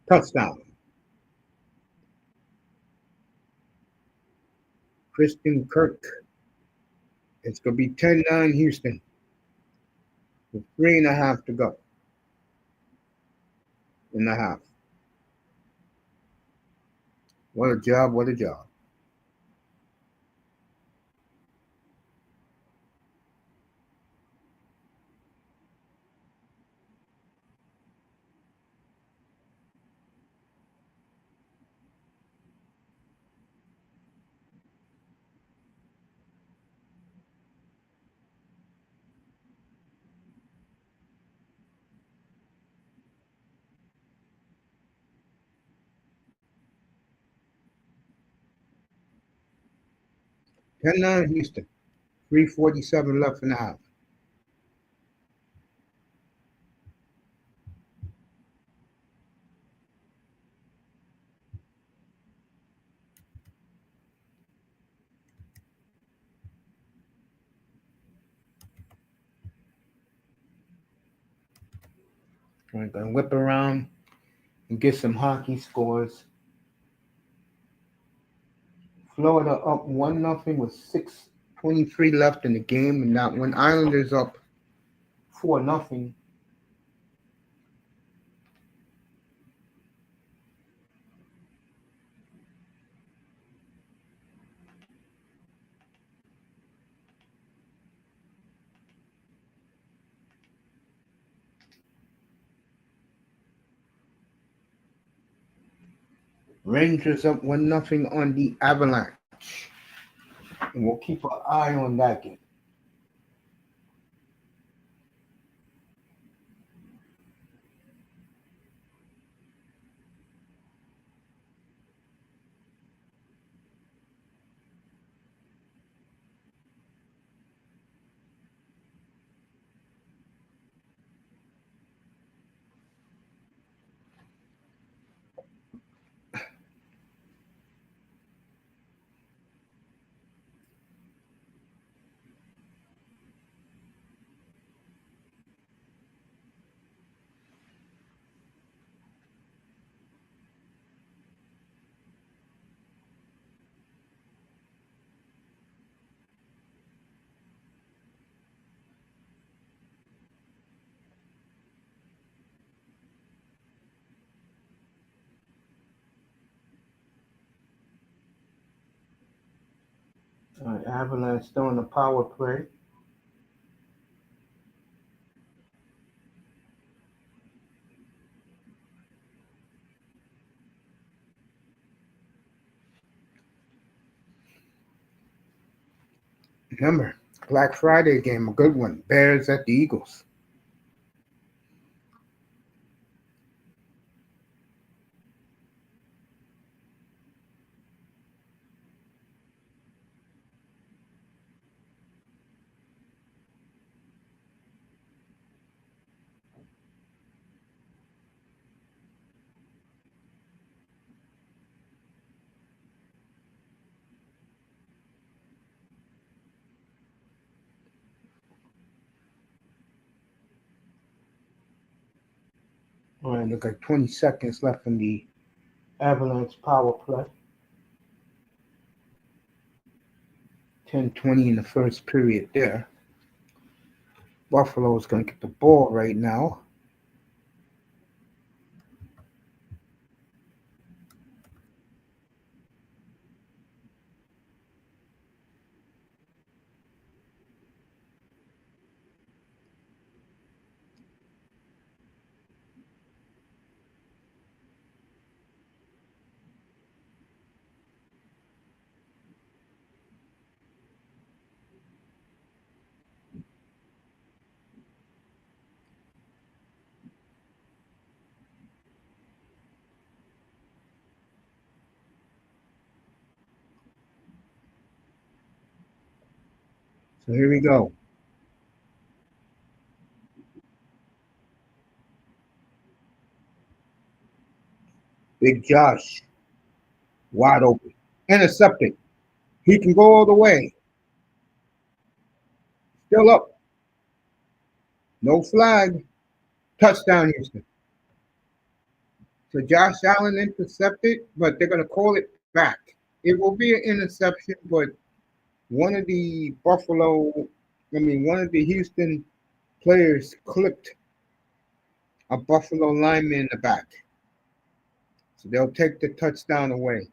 Touchdown. Christian Kirk. It's going to be 10-9 Houston with 3.5 to go in the half. What a job, what a job. Ten nine Houston. 3:47 left in the half. We're going to whip around and get some hockey scores. Florida up 1-0 with 6:23 left in the game, and that one Islanders up 4-0. Rangers up 1-0 on the Avalanche. And we'll keep an eye on that game. All right, Avalanche still on the power play. Remember, Black Friday game, a good one. Bears at the Eagles. All right, look like 20 seconds left in the Avalanche power play. 10:20 in the first period there. Buffalo's going to get the ball right now. So here we go. Big Josh, wide open. Intercepted. He can go all the way. Still up. No flag. Touchdown, Houston. So Josh Allen intercepted, but they're going to call it back. It will be an interception, but one of the one of the Houston players clipped a Buffalo lineman in the back. So they'll take the touchdown away.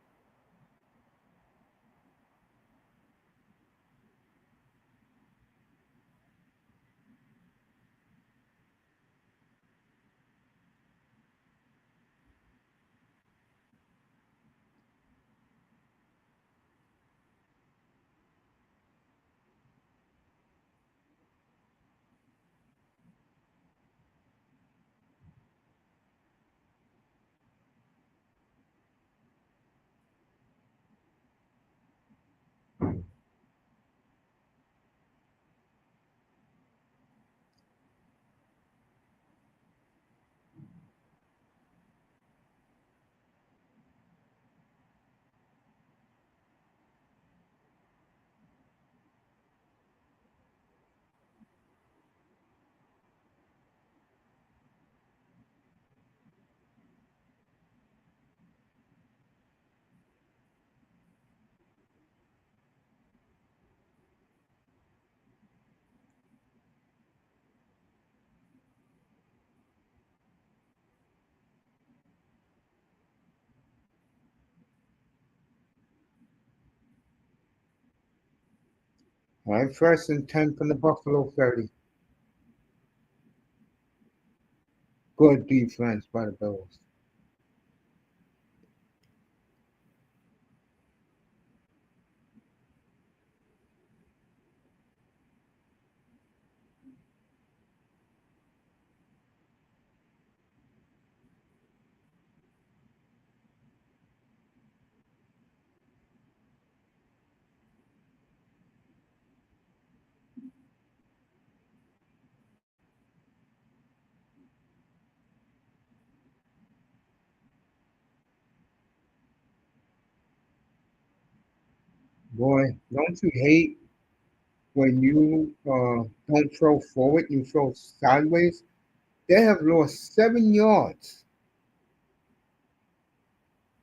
All right, 1st and 10 from the Buffalo 30. Good defense by the Bills. Boy, don't you hate when you don't throw forward, you throw sideways? They have lost 7 yards.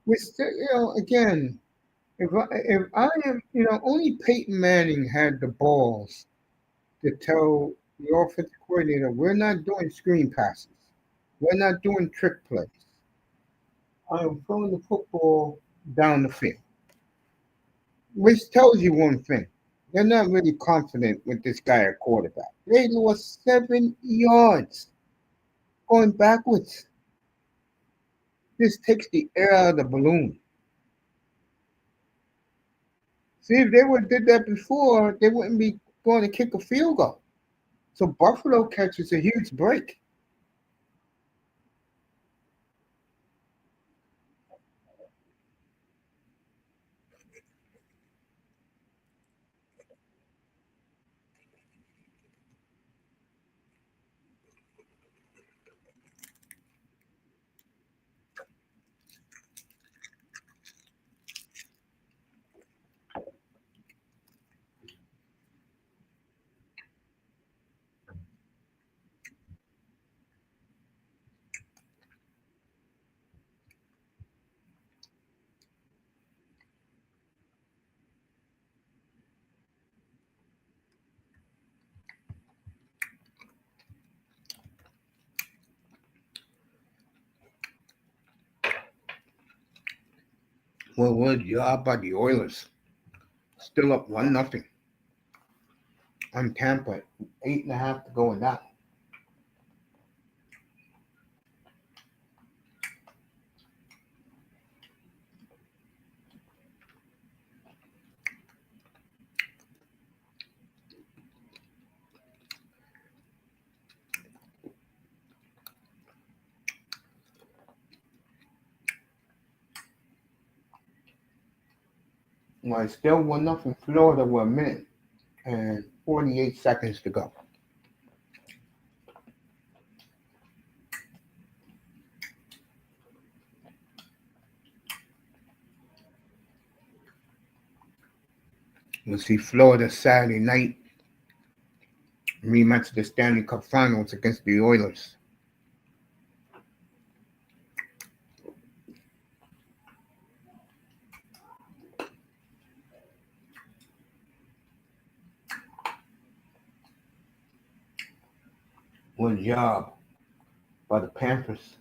We still, again, if I am, only Peyton Manning had the balls to tell the offensive coordinator, we're not doing screen passes. We're not doing trick plays. I am throwing the football down the field. Which tells you one thing. They're not really confident with this guy at quarterback. They lost 7 yards going backwards. This takes the air out of the balloon. See, if they would have did that before, they wouldn't be going to kick a field goal. So Buffalo catches a huge break. Well, what job by the Oilers? Still up 1-0. I'm Tampa, 8.5 to go in that. Well, it's still 1-0 Florida with a minute and 48 seconds to go. We'll see Florida Saturday night rematch the Stanley Cup Finals against the Oilers. Good job by the Panthers.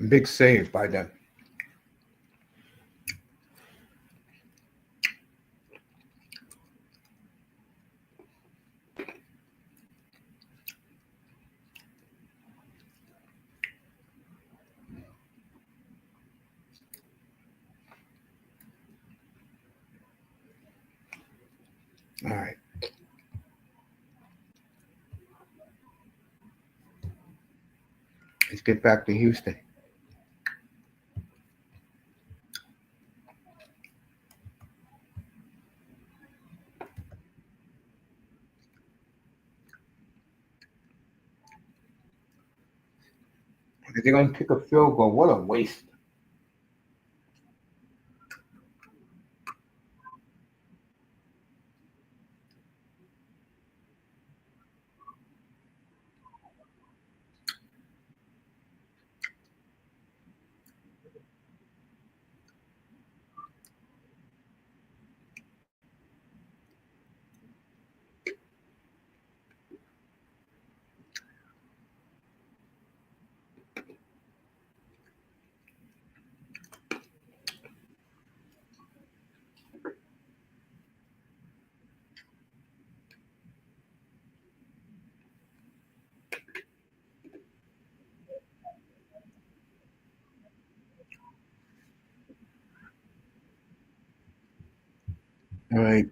Big save by them. All right. Let's get back to Houston. If they're going to kick a field goal, what a waste. All right.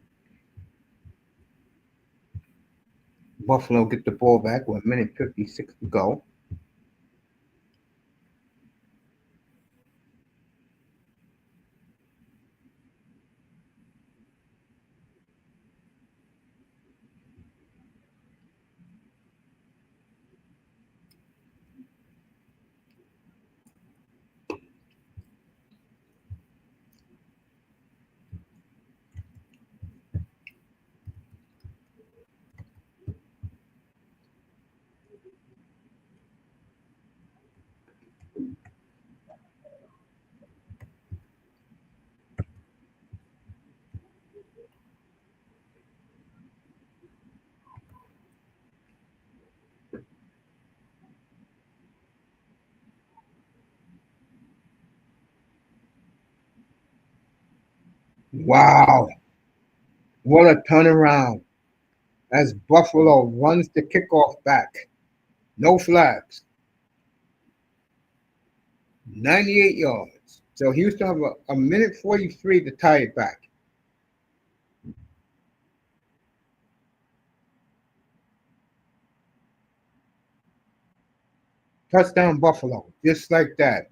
Buffalo get the ball back with a minute 56 to go. Wow. What a turnaround as Buffalo runs the kickoff back. No flags. 98 yards. So Houston have a minute 43 to tie it back. Touchdown Buffalo. Just like that.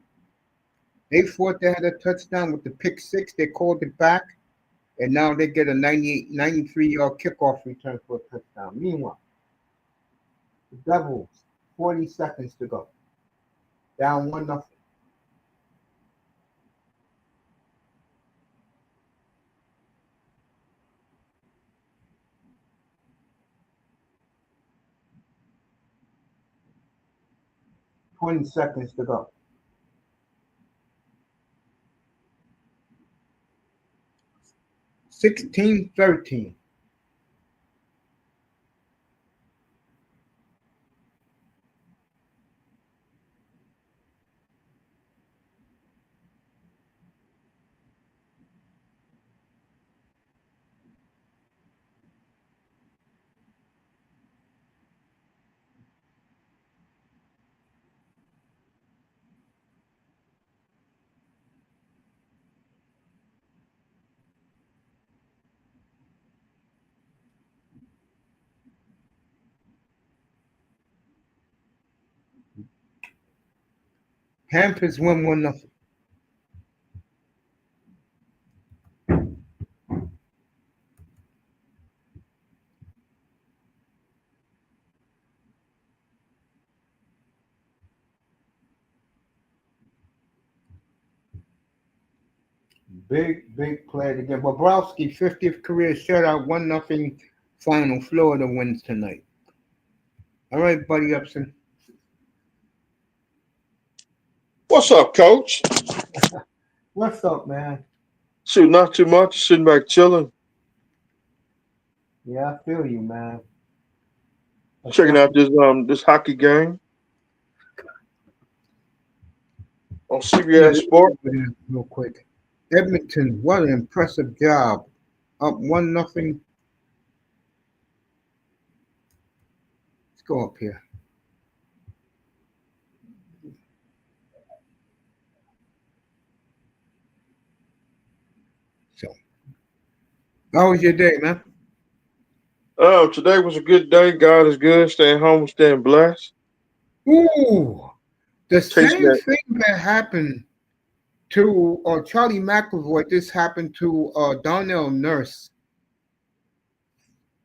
They thought they had a touchdown with the pick six. They called it back. And now they get a 93-yard kickoff return for a touchdown. Meanwhile, the Devils, 40 seconds to go. Down 1-0. 20 seconds to go. 16-13. Panthers win 1-0. Big play again. Bobrovsky, 50th career shutout, 1-0 final. Florida wins tonight. All right, buddy Upson. What's up, Coach? What's up, man? Shoot, not too much. Sitting back chilling. Yeah, I feel you, man. Checking out this hockey game on CBS Sports. Real quick. Edmonton, what an impressive job. Up 1-0. Let's go up here. So, how was your day, man? Oh, today was a good day. God is good. Staying home, staying blessed. Ooh, the Taste same that. thing that happened to Charlie McAvoy, this happened to Donnell Nurse.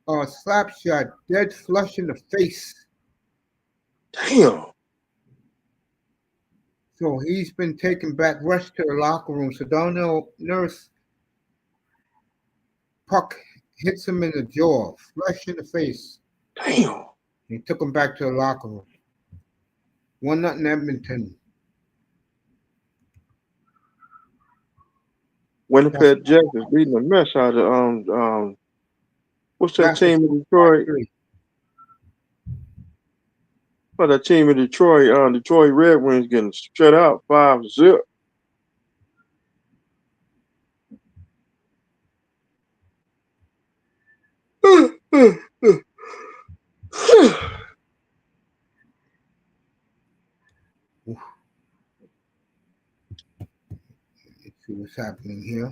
Slap shot, dead flush in the face. Damn. So he's been taken back, rushed to the locker room. So Donnell Nurse, puck hits him in the jaw, flush in the face. Damn. He took him back to the locker room. 1-0 Edmonton. Winnipeg Jets is beating the mess out of what's that team in Detroit? Oh, that team in Detroit, Detroit Red Wings getting shut out 5-0. Let's see what's happening here.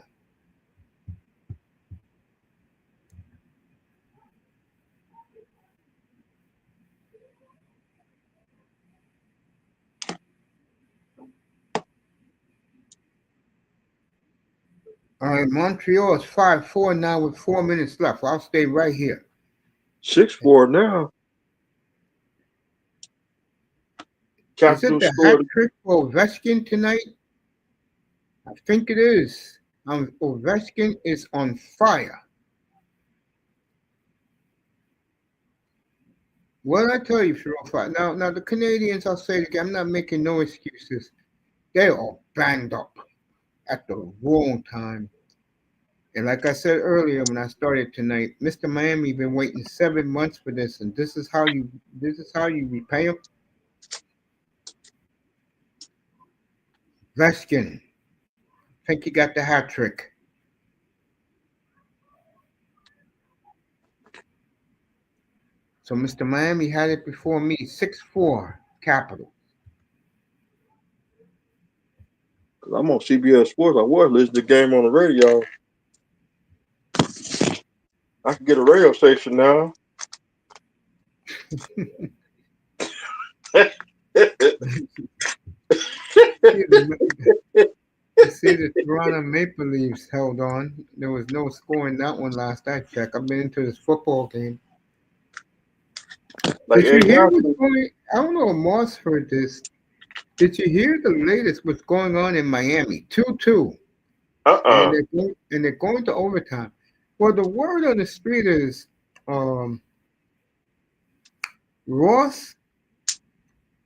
All right, Montreal is 5-4 now with 4 minutes left. I'll stay right here. 6-4 now. Is it the hat trick for Ovechkin tonight? I think it is. Ovechkin is on fire. What did I tell you, Sharofat? Now the Canadiens, I'll say it again, I'm not making no excuses. They're all banged up at the wrong time. And like I said earlier when I started tonight, Mr.Miami been waiting 7 months for this, and this is how you repay him. Ovechkin, I think he got the hat trick. So Mr. Miami had it before me, 6-4 Capital. I'm on CBS Sports. I was listening to the game on the radio. I can get a radio station now. See the Toronto Maple Leafs held on. There was no score in that one last I checked. I've been into this football game. Like Did you hear what's going? I don't know if Moss heard this. Did you hear the latest? What's going on in Miami? 2-2. And they're going to overtime. Well, the word on the street is Ross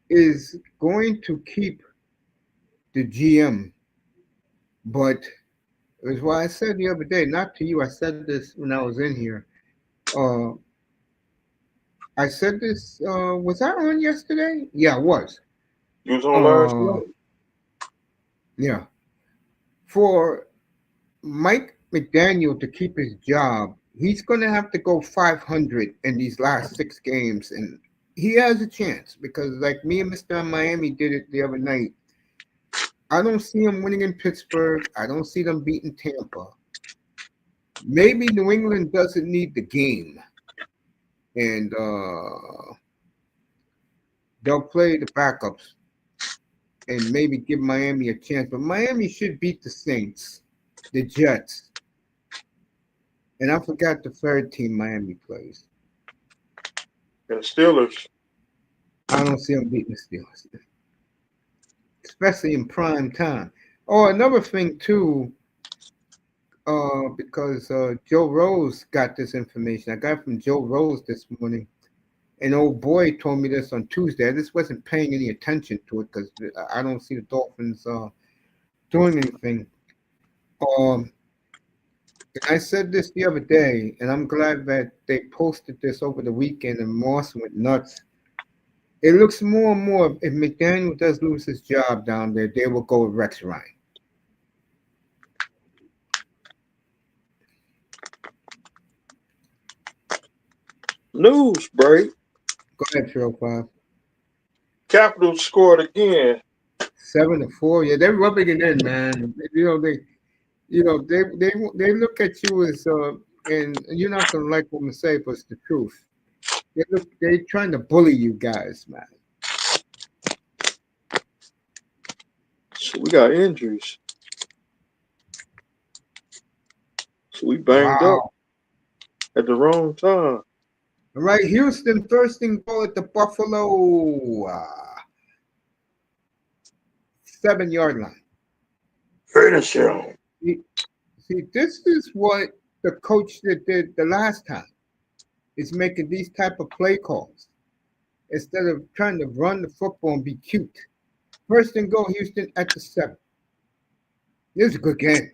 is going to keep the GM, but it was what I said the other day. Not to you. I said this when I was in here. I said this. Was I on yesterday? Yeah, I was. You was on last night. Yeah. For Mike McDaniel to keep his job, he's going to have to go 500 in these last 6 games, and he has a chance because, like me and Mr. Miami did it the other night. I don't see him winning in Pittsburgh. I don't see them beating Tampa. Maybe New England doesn't need the game, and they'll play the backups. and maybe give Miami a chance. But Miami should beat the Saints, the Jets, and I forgot the third team Miami plays. And the Steelers. I don't see them beating the Steelers, especially in prime time. Oh, another thing too, because Joe Rose got this information. I got it from Joe Rose this morning. An old boy told me this on Tuesday. I just wasn't paying any attention to it because I don't see the Dolphins doing anything. I said this the other day, and I'm glad that they posted this over the weekend and Moss went nuts. It looks more and more, if McDaniel does lose his job down there, they will go with Rex Ryan. News break. Go ahead, 305. Capitals scored again. 7-4. Yeah, they're rubbing it in, man. They look at you as and you're not gonna like what I'm gonna say, but it's the truth. They're trying to bully you guys, man. So we got injuries. So we banged up at the wrong time. All right, Houston first and goal at the Buffalo 7-yard line. Finish him. See, this is what the coach that did the last time is making these type of play calls instead of trying to run the football and be cute. First and goal, Houston at the 7. This is a good game.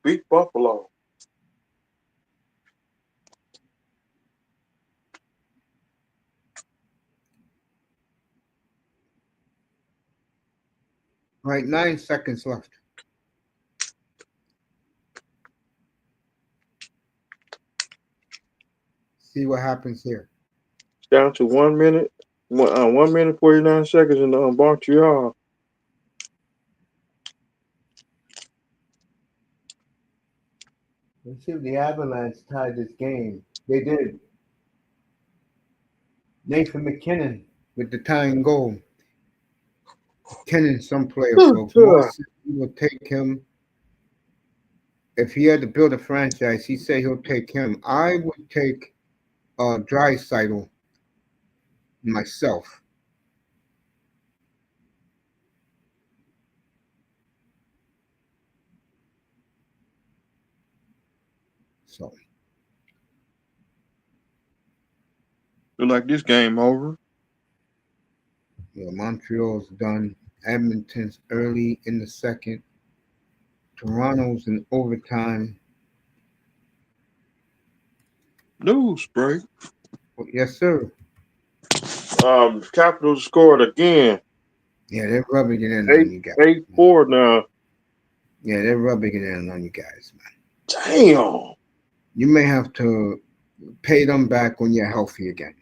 Beat Buffalo. All right, 9 seconds left. See what happens here. Down to 1 minute. 1 minute 49 seconds in Montreal. Let's see if the Avalanche tied this game. They did. Nathan McKinnon with the tying goal. McKinnon, some player, folks. Moss will take him. If he had to build a franchise, he said he'll take him. I would take Draisaitl myself. So Look like this game over. yeah, Montreal's done. Edmonton's early in the second. Toronto's in overtime. News break. Yes, sir. Capitals scored again. Yeah, they're rubbing it in on you guys. 8-4 now. Yeah, they're rubbing it in on you guys, man. Damn. You may have to pay them back when you're healthy again.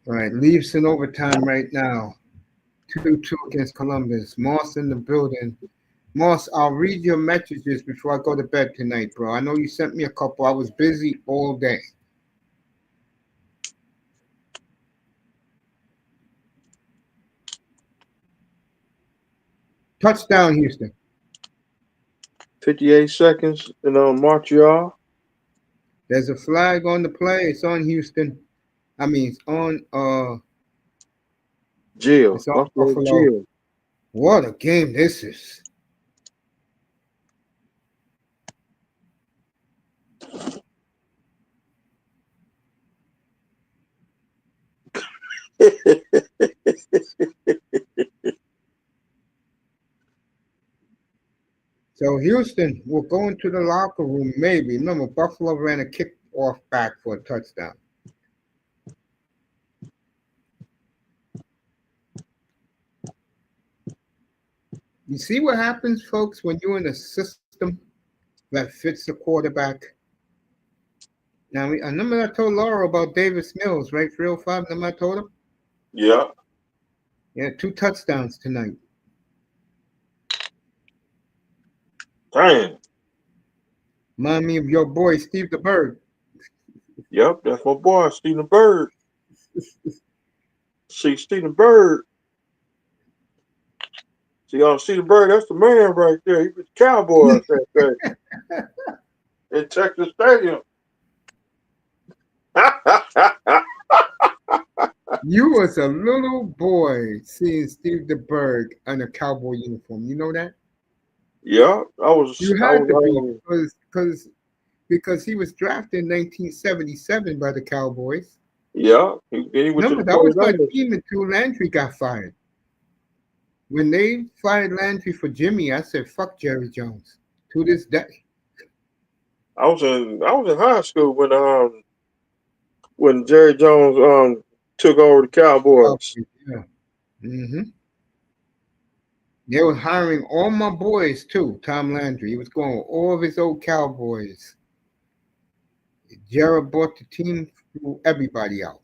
All right, Leafs in overtime right now. 2-2 against Columbus. Moss in the building. Moss, I'll read your messages before I go to bed tonight, bro. I know you sent me a couple. I was busy all day. Touchdown, Houston. 58 seconds in Montreal. There's a flag on the play. It's on Houston. I mean, it's on Jill. It's on Buffalo. Jill. What a game this is. So Houston will go into the locker room, maybe. Remember, Buffalo ran a kick off back for a touchdown. You see what happens, folks, when you're in a system that fits the quarterback? Now, I remember I told Laura about Davis Mills, right? 305, remember I told him? Yeah. Yeah, 2 touchdowns tonight. Damn. Remind me of your boy, Steve the Bird. Yep, that's my boy, Stephen Bird. See, Stephen Bird. See, Stephen Bird, that's the man right there. He was the Cowboys that day in Texas Stadium. You was a little boy seeing Steve the Bird in a cowboy uniform. You know that? Yeah, You I had to be was, because he was drafted in 1977 by the Cowboys. yeah. He went to Remember, the that was my 49ers. team until Landry got fired. When they fired Landry for Jimmy, I said, "Fuck Jerry Jones." To this day, I was in high school when Jerry Jones took over the Cowboys. Cowboys, yeah. They were hiring all my boys too. Tom Landry, he was going with all of his old Cowboys. Jared bought the team, threw everybody out.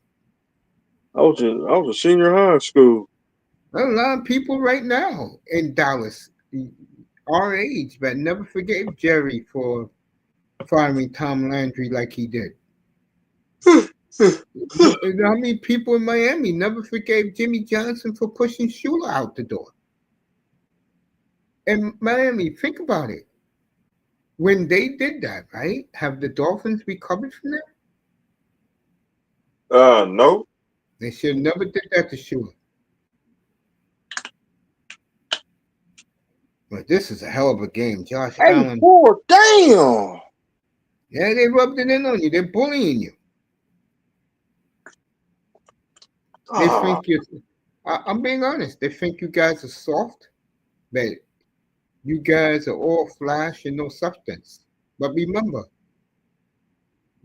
I was a senior high school. A lot of people right now in Dallas, our age, but never forgave Jerry for firing Tom Landry like he did. You know how many people in Miami never forgave Jimmy Johnson for pushing Shula out the door? And Miami, think about it. When they did that, right? Have the Dolphins recovered from that? No. They should never did that to Shula. But this is a hell of a game. Josh Hey, Allen. poor damn. Yeah, they rubbed it in on you. They're bullying you. They Ah, think you're. I'm being honest. They think you guys are soft, but you guys are all flash and no substance. But remember,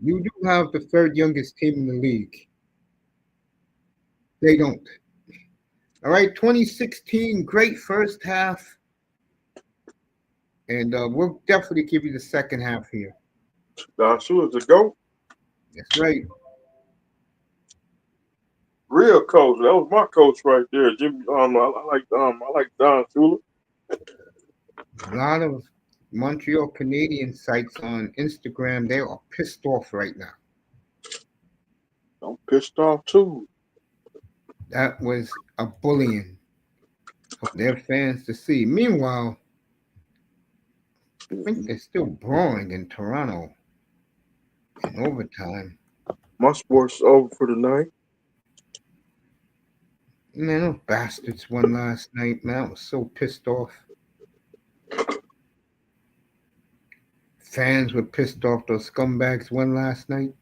you do have the third youngest team in the league. They don't. All right, 2016, great first half, and we'll definitely give you the second half here. she was a GOAT. That's right. Real coach. That was my coach right there. Jimmy. I like Don Shula. A lot of Montreal Canadian sites on Instagram, they are pissed off right now. I'm pissed off too. That was a bullying for their fans to see. Meanwhile, I think they're still brawling in Toronto in overtime. My sports over for the night. Man, those bastards won last night. Man, I was so pissed off. Fans were pissed off. Those scumbags won last night.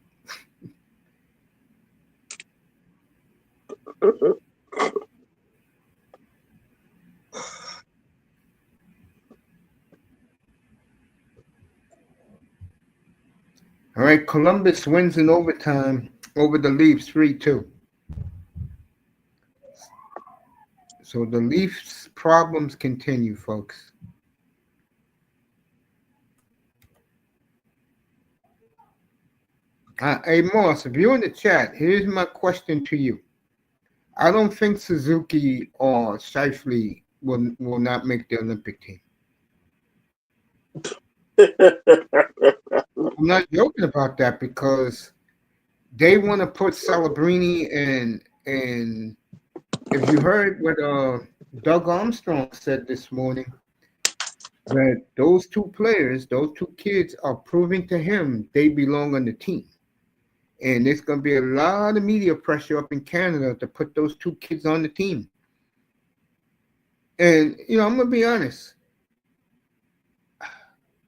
All right, Columbus wins in overtime over the Leafs 3-2. So the Leafs' problems continue, folks. Hey, Moss, if you're in the chat, here's my question to you. I don't think Suzuki or Shifley will not make the Olympic team. I'm not joking about that because they want to put Celebrini and if you heard what Doug Armstrong said this morning, that those two players, those two kids are proving to him they belong on the team. And there's going to be a lot of media pressure up in Canada to put those two kids on the team. And, I'm going to be honest.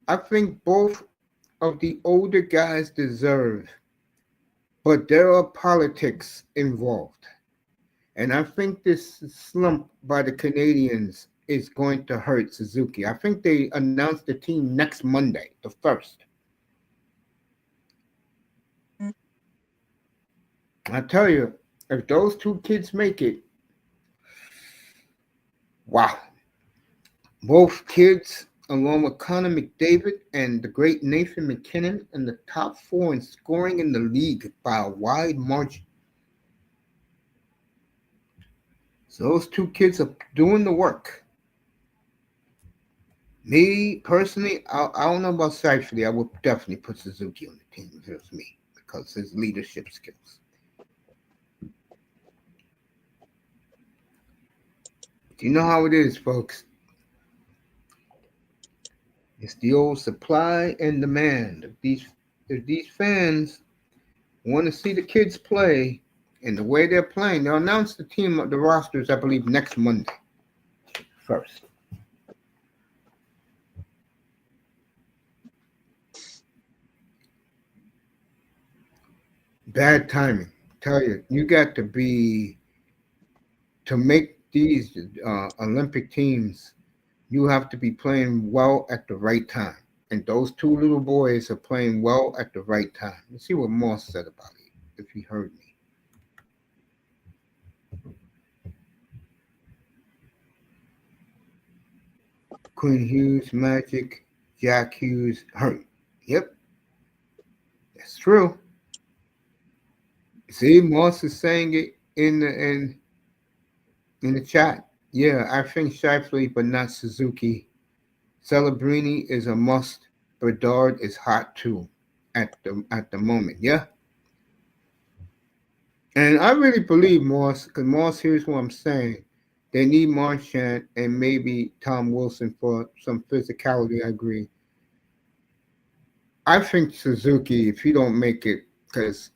I think both of the older guys deserve, but there are politics involved. And I think this slump by the Canadiens is going to hurt Suzuki. I think they announced the team next Monday, the 1st. I tell you, if those two kids make it, wow. Both kids, along with Connor McDavid and the great Nathan McKinnon, in the top 4 in scoring in the league by a wide margin. So those two kids are doing the work. Me personally, I don't know about Shifley. I would definitely put Suzuki on the team if it was me because his leadership skills. You know how it is, folks. It's the old supply and demand. If these fans want to see the kids play and the way they're playing, they'll announce the rosters, I believe, next Monday first. Bad timing. Tell you, you got to be to make these Olympic teams. You have to be playing well at the right time, and those two little boys are playing well at the right time. Let's see what Moss said about it, if he heard me. Quinn Hughes, Magic, Jack Hughes, hurt. Yep, that's true. See, Moss is saying it in the chat. Yeah, I think Shifley, but not Suzuki. Celebrini is a must. Bedard is hot too at the moment. Yeah, and I really believe Moss because Moss. Here's what I'm saying: they need Marchand and maybe Tom Wilson for some physicality. I agree. I think Suzuki, if he don't make it, because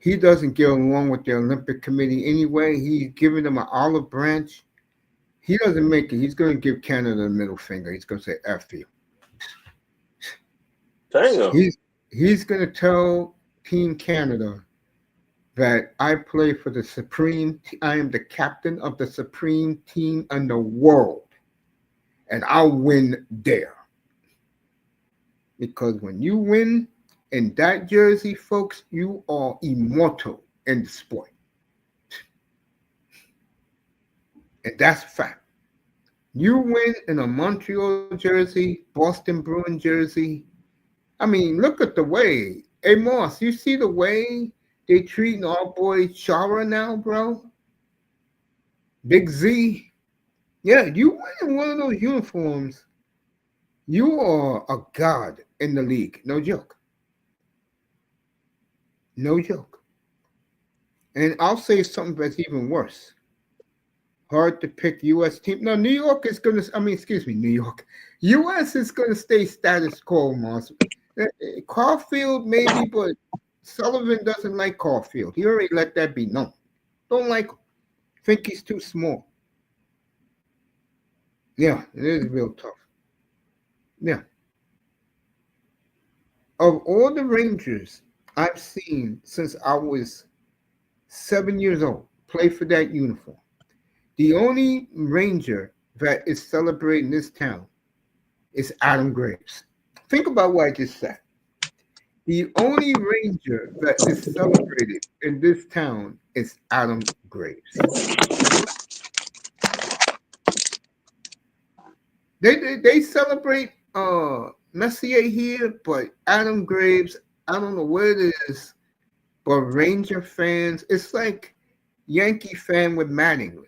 he doesn't get along with the Olympic Committee anyway. He's giving them an olive branch. He doesn't make it. He's going to give Canada the middle finger. He's going to say "F you." Damn. He's going to tell Team Canada that I play for the supreme. I am the captain of the supreme team in the world, and I'll win there. Because when you win in that jersey, folks, you are immortal in the sport, and that's a fact. You win in a Montreal jersey, Boston Bruin jersey. I mean, look at the way. Hey, Moss, you see the way they treating our boy Chara now, bro? Big Z. Yeah, you win in one of those uniforms. You are a god in the league. No joke. No joke. And I'll say something that's even worse. Hard to pick U.S. team. No, New York is going to, I mean, excuse me, New York. U.S. is going to stay status quo, Moss. Caulfield, maybe, but Sullivan doesn't like Caulfield. He already let that be known. Don't like him. Think he's too small. Yeah, it is real tough. Yeah. Of all the Rangers I've seen since I was 7 years old, play for that uniform, the only Ranger that is celebrating this town is Adam Graves. Think about what I just said. The only Ranger that is celebrated in this town is Adam Graves. They celebrate Messier here, but Adam Graves, I don't know what it is, but Ranger fans, it's like Yankee fan with Mattingly,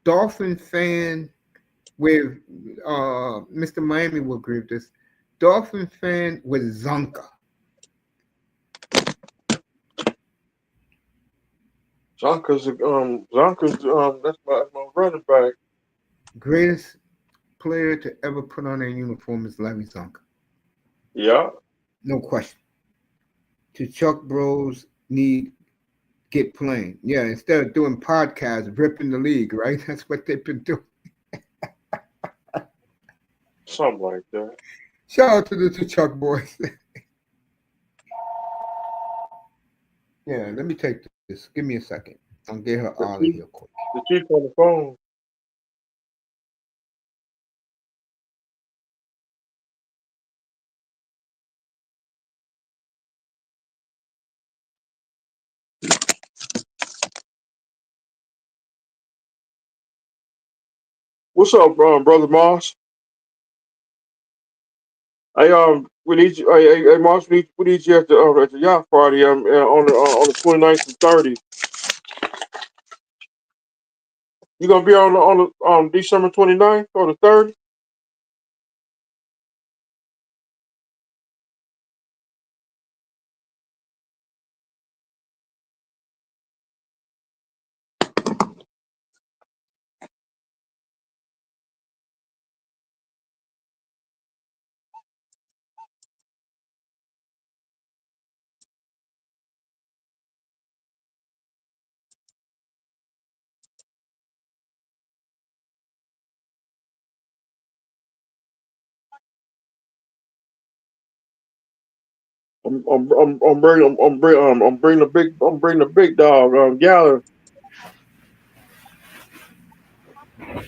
Dolphin fan with Mr.Miami will agree with this. Dolphin fan with Zonka. Zonka's that's my running back. Greatest player to ever put on a uniform is Larry Zonka. Yeah. No question. To Chuck Bros need get playing. Yeah, instead of doing podcasts, ripping the league, right? That's what they've been doing. Something like that. Shout out to the Chuck boys. Yeah, let me take this. Give me a second. I'll get her The out of chief, here quick. the chief on the phone. What's up, brother Moss? We need you. Hey, Moss, we need you at the yacht party on the 29th and 30th. You gonna be on December 29th or the 30th? I'm bringing the big dog, Gallon.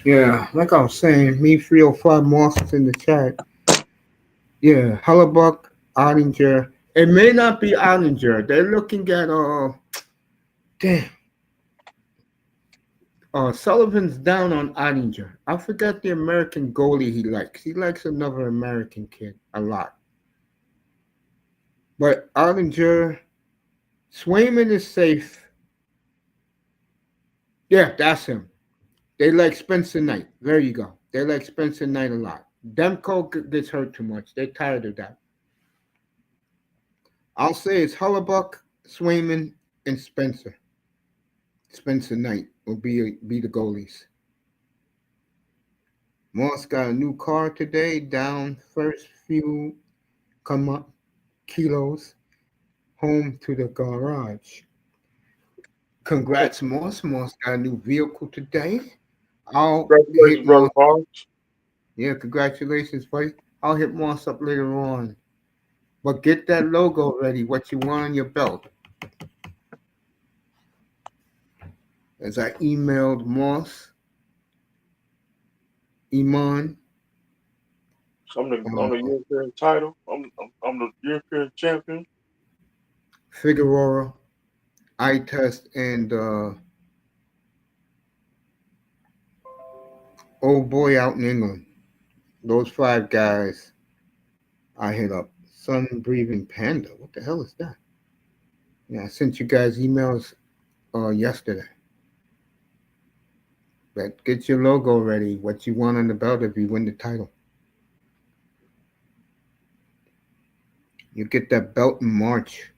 Yeah, like I was saying, me 305 Moss is in the chat. Yeah, Hellebuck, Ottinger. It may not be Ottinger. They're looking at damn. Sullivan's down on Ottinger. I forgot the American goalie he likes. He likes another American kid a lot. But Ottinger, Swayman is safe. Yeah, that's him. They like Spencer Knight. There you go. They like Spencer Knight a lot. Demko gets hurt too much. They're tired of that. I'll say it's Hellebuck, Swayman, and Spencer. Spencer Knight will be the goalies. Moss got a new car today, down first few come up kilos home to the garage. Congrats, Moss. Moss got a new vehicle today. I'll hit Congratulations, brother Moss. Barnes. Yeah, congratulations, buddy. I'll hit Moss up later on. But get that logo ready, what you want on your belt. As I emailed Moss, Iman, I'm the European title. I'm the European champion. Figueroa, eye test, and old boy out in England. Those five guys I hit up. Sun breathing panda. What the hell is that? Yeah, I sent you guys emails yesterday. But get your logo ready. What you want on the belt if you win the title. You get that belt in March,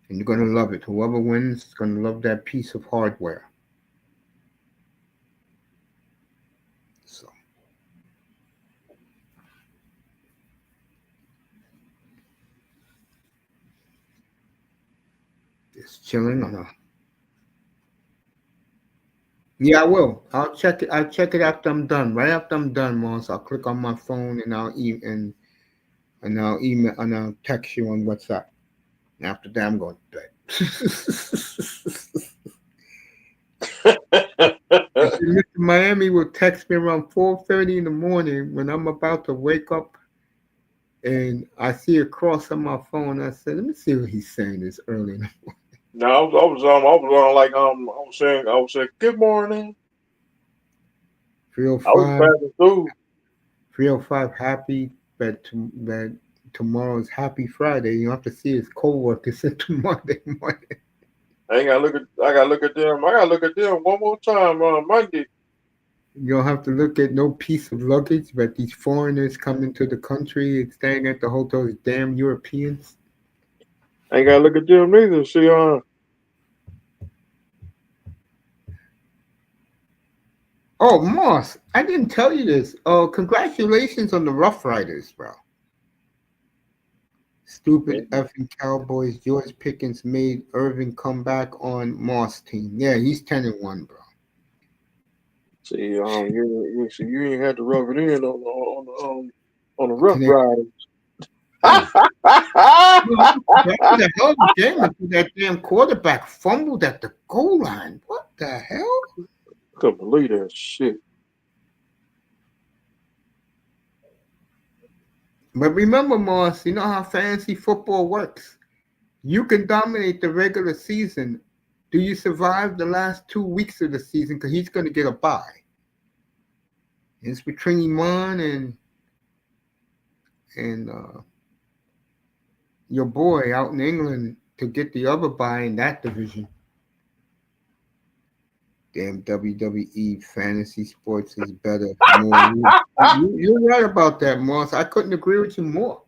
and you're gonna love it. Whoever wins is gonna love that piece of hardware. So just chilling on a. Yeah, I will. I'll check it. I'll check it after I'm done. Right after I'm done, Moss, I'll click on my phone and I'll email and I'll text you on WhatsApp. And after that, I'm going to bed. You see, Mr.Miami will text me around 4:30 in the morning when I'm about to wake up, and I see a cross on my phone. I said, "Let me see what he's saying this early." No, I was saying, good morning. I was 305, passing through. 305, happy that tomorrow's Happy Friday. You don't have to see his coworkers until Monday morning. I gotta look at them. I gotta look at them one more time on Monday. You don't have to look at no piece of luggage, but these foreigners coming to the country and staying at the hotels, damn Europeans. I ain't gotta look at them neither. See, Oh, Moss, I didn't tell you this. Oh, congratulations on the Rough Riders, bro. Stupid effing Cowboys. George Pickens made Irving come back on Moss team. Yeah, he's 10-1, bro. see, you ain't had to rub it in on the The Rough Canadiens. Riders. Yeah. No, that was a hell of a game until that damn quarterback fumbled at the goal line. What the hell? Couldn't believe that shit. But remember, Moss, you know how fantasy football works. You can dominate the regular season. Do you survive the last 2 weeks of the season? Because he's going to get a bye. It's between Iman and your boy out in England to get the other bye in that division. Damn WWE fantasy sports is better. More. You're right about that, Moss. I couldn't agree with you more.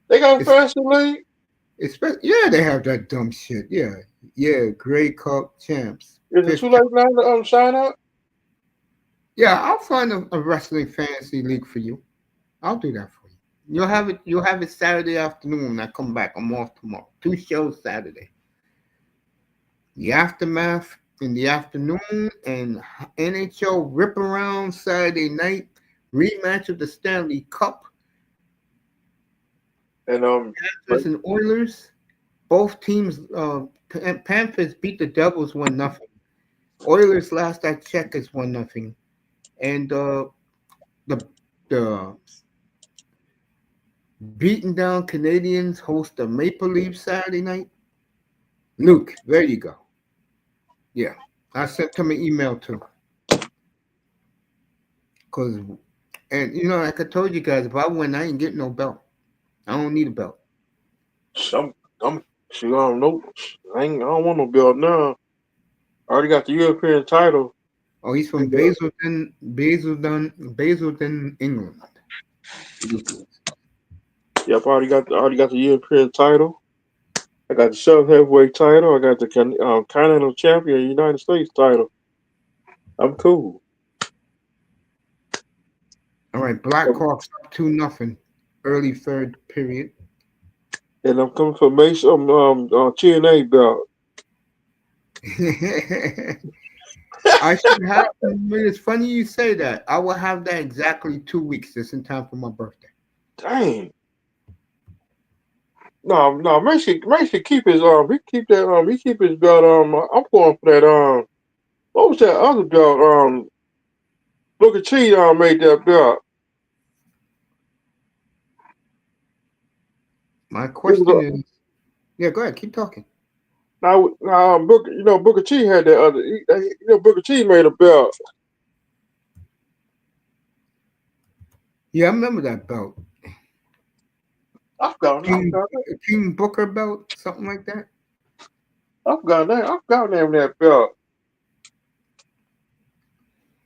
They got a It's, fantasy league. yeah, they have that dumb shit. Yeah, Grey Cup champs. Is it too late now to sign up? Yeah, I'll find a wrestling fantasy league for you. I'll do that for you. You'll have it. You'll have it Saturday afternoon when I come back. I'm off tomorrow. 2 shows Saturday. The aftermath in the afternoon and N.H.L. Riparound Saturday night rematch of the Stanley Cup. And Panthers and Oilers. Both teams. Panthers beat the Devils 1-0. Oilers last I checked is 1-0. And the the beaten down Canadians host the Maple Leafs Saturday night. Luke, there you go. Yeah, I sent him an email too. Cause, and like I told you guys, if I win, I ain't getting no belt. I don't need a belt. I'm shoot, I don't know. I don't want no belt now. I already got the European title. Oh, he's from Basildon, England. Yep, I already got the European title. I got the sub heavyweight title. I got the Continental Champion United States title. I'm cool. All right, Blackhawks up 2-0, early third period. And I'm coming for Mason TNA belt. I should have. It's funny you say that. I will have that exactly 2 weeks, just in time for my birthday. Dang. No, Mason keep his he keep his belt. I'm going for that. What was that other belt? Booker T made that belt. My It was question is, yeah, go ahead, keep talking. now Booker T had that other. Booker T made a belt. Yeah, I remember that belt. I forgot King Booker belt, something like that. I forgot that belt.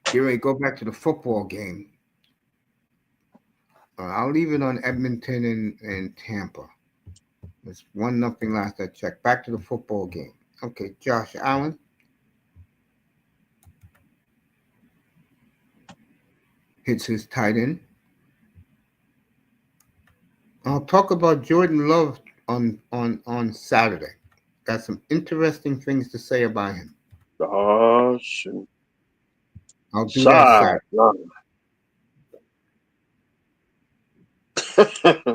Get ready, go back to the football game. I'll leave it on Edmonton and Tampa. It's 1-0 last I checked. Back to the football game. Okay, Josh Allen. Hits his tight end. I'll talk about Jordan Love on Saturday. Got some interesting things to say about him. Oh shoot! I'll do that Saturday.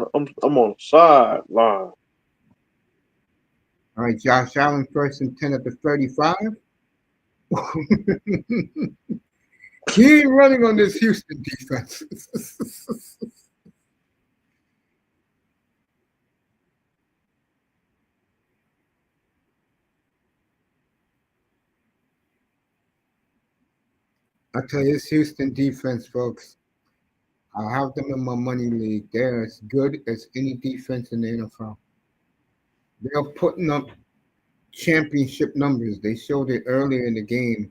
I'm on the sideline. All right, Josh Allen, 1st and 10 at the 35. He ain't running on this Houston defense. I tell you, this Houston defense, folks, I have them in my money league. They're as good as any defense in the NFL. They're putting up championship numbers. They showed it earlier in the game.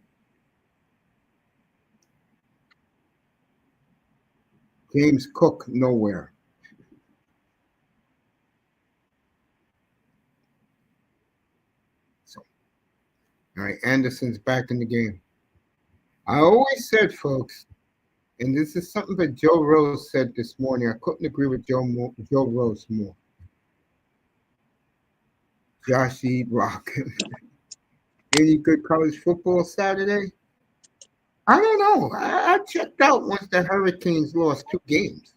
James Cook, nowhere. So, all right, Anderson's back in the game. I always said, folks, and this is something that Joe Rose said this morning. I couldn't agree with Joe Rose more. Josh E. Rock. Any good college football Saturday? I don't know. I checked out once the Hurricanes lost 2 games.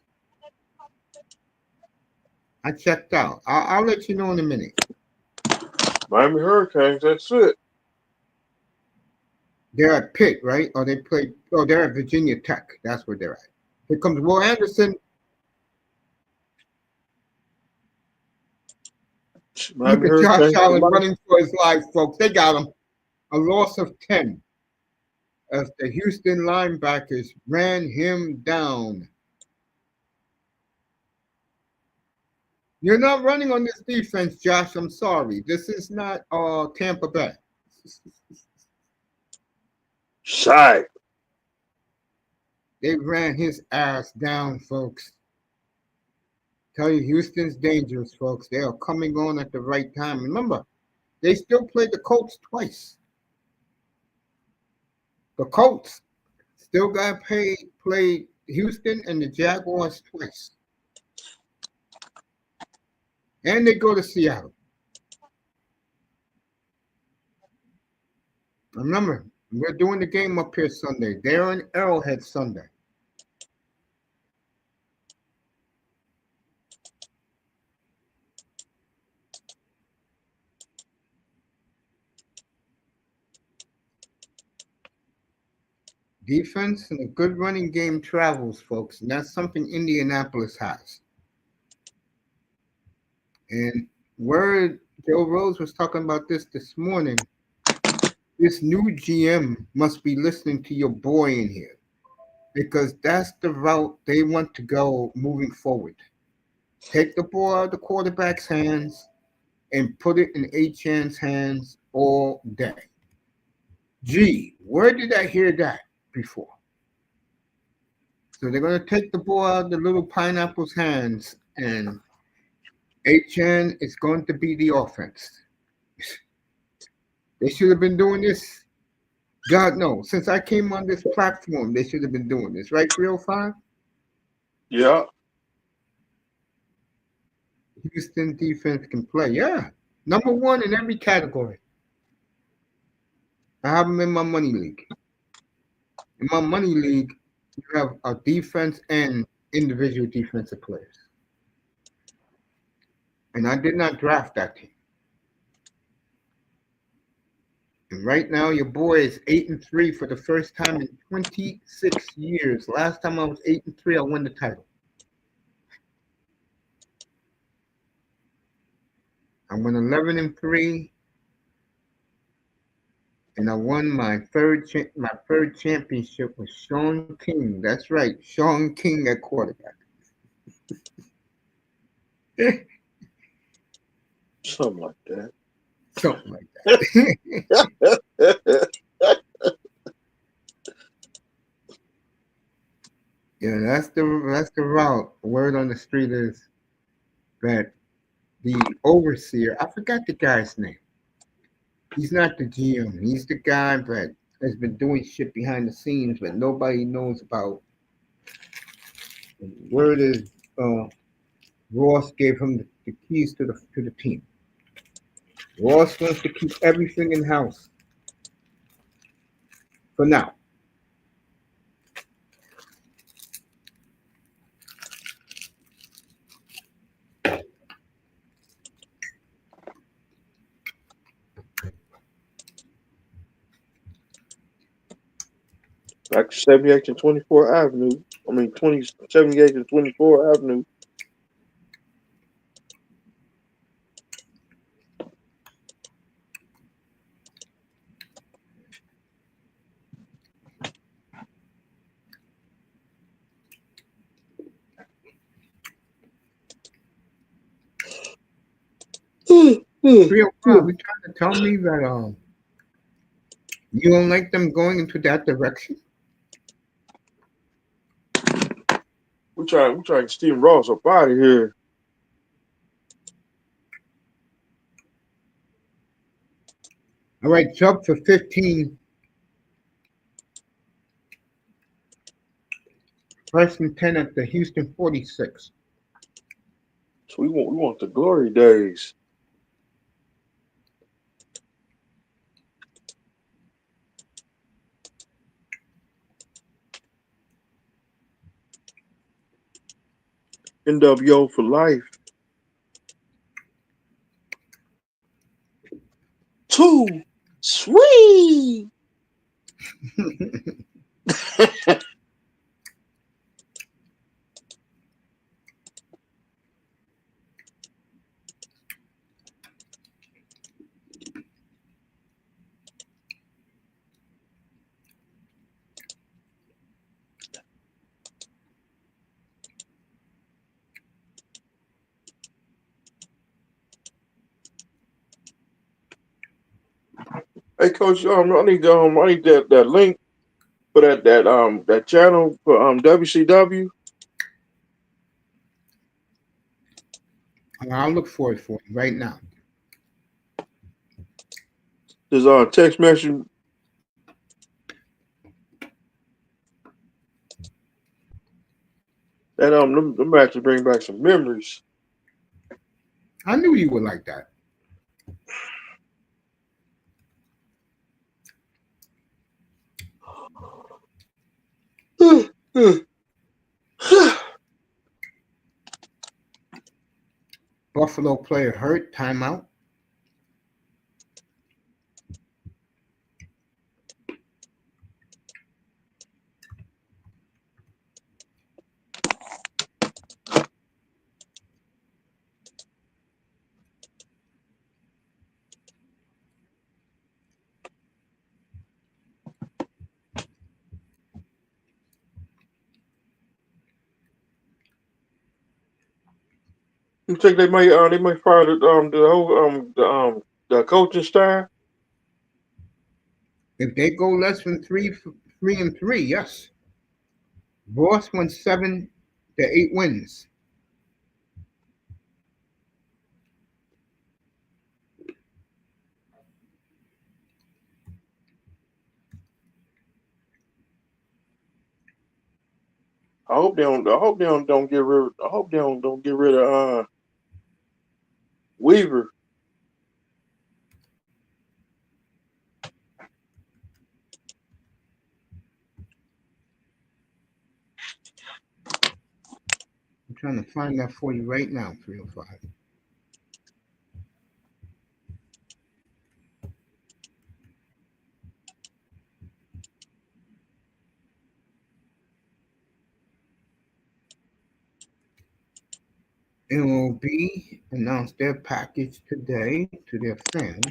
I checked out. I'll let you know in a minute. Miami Hurricanes. That's it. They're at Pitt, right? Or they played. Oh, they're at Virginia Tech. That's where they're at. Here comes Will Anderson. Look at Josh Allen running for his life, folks. They got him. A loss of 10 as the Houston linebackers ran him down. You're not running on this defense, Josh. I'm sorry. This is not Tampa Bay. Shy. They ran his ass down, folks. Tell you, Houston's dangerous, folks. They are coming on at the right time. Remember, they still played the Colts twice. The Colts still got played Houston and the Jaguars twice. And they go to Seattle. Remember, we're doing the game up here Sunday. They're in Arrowhead Sunday. Defense and a good running game travels, folks, and that's something Indianapolis has. And where Joe Rose was talking about this morning, this new GM must be listening to your boy in here because that's the route they want to go moving forward. Take the ball out of the quarterback's hands and put it in H.N.'s hands all day. Gee, where did I hear that before? So they're going to take the ball out of the little pineapple's hands, and H.N. is going to be the offense. They should have been doing this. God knows. Since I came on this platform, they should have been doing this. Right, 305? Yeah. Houston defense can play. Yeah. Number one in every category. I have them in my money league. In my money league, you have a defense and individual defensive players. And I did not draft that team. And right now, your boy is 8-3 for the first time in 26 years. Last time I was 8-3, I won the title. I won 11-3, and I won my third championship with Sean King. That's right, Sean King at quarterback. Something like that. Something like that. Yeah, that's the route. Word on the street is that the overseer, I forgot the guy's name. He's not the GM. He's the guy that has been doing shit behind the scenes that nobody knows about. Word is Ross gave him the keys to the team. Ross wants to keep everything in house for now. Like 78th and 24 Avenue. 78th and 24 Avenue. You trying to tell me that you don't like them going into that direction? We trying to get Steve Ross up out of here. All right, Chubb for 15. First and 10 at the Houston 46. So we want the glory days. NWO for life. 2 sweet. Hey, Coach, I need that link for that channel for WCW. I'll look for it for you right now. There's a text message. That the matches bring back some memories. I knew you would like that. Buffalo player hurt, timeout. You think they might fire the coaching staff? If they go less than 3-3, yes. Ross won 7 to 8 wins. I hope they don't. I hope they don't get rid. I hope they don't get rid of Weaver. I'm trying to find that for you right now, 305. MLB announced their package today to their fans.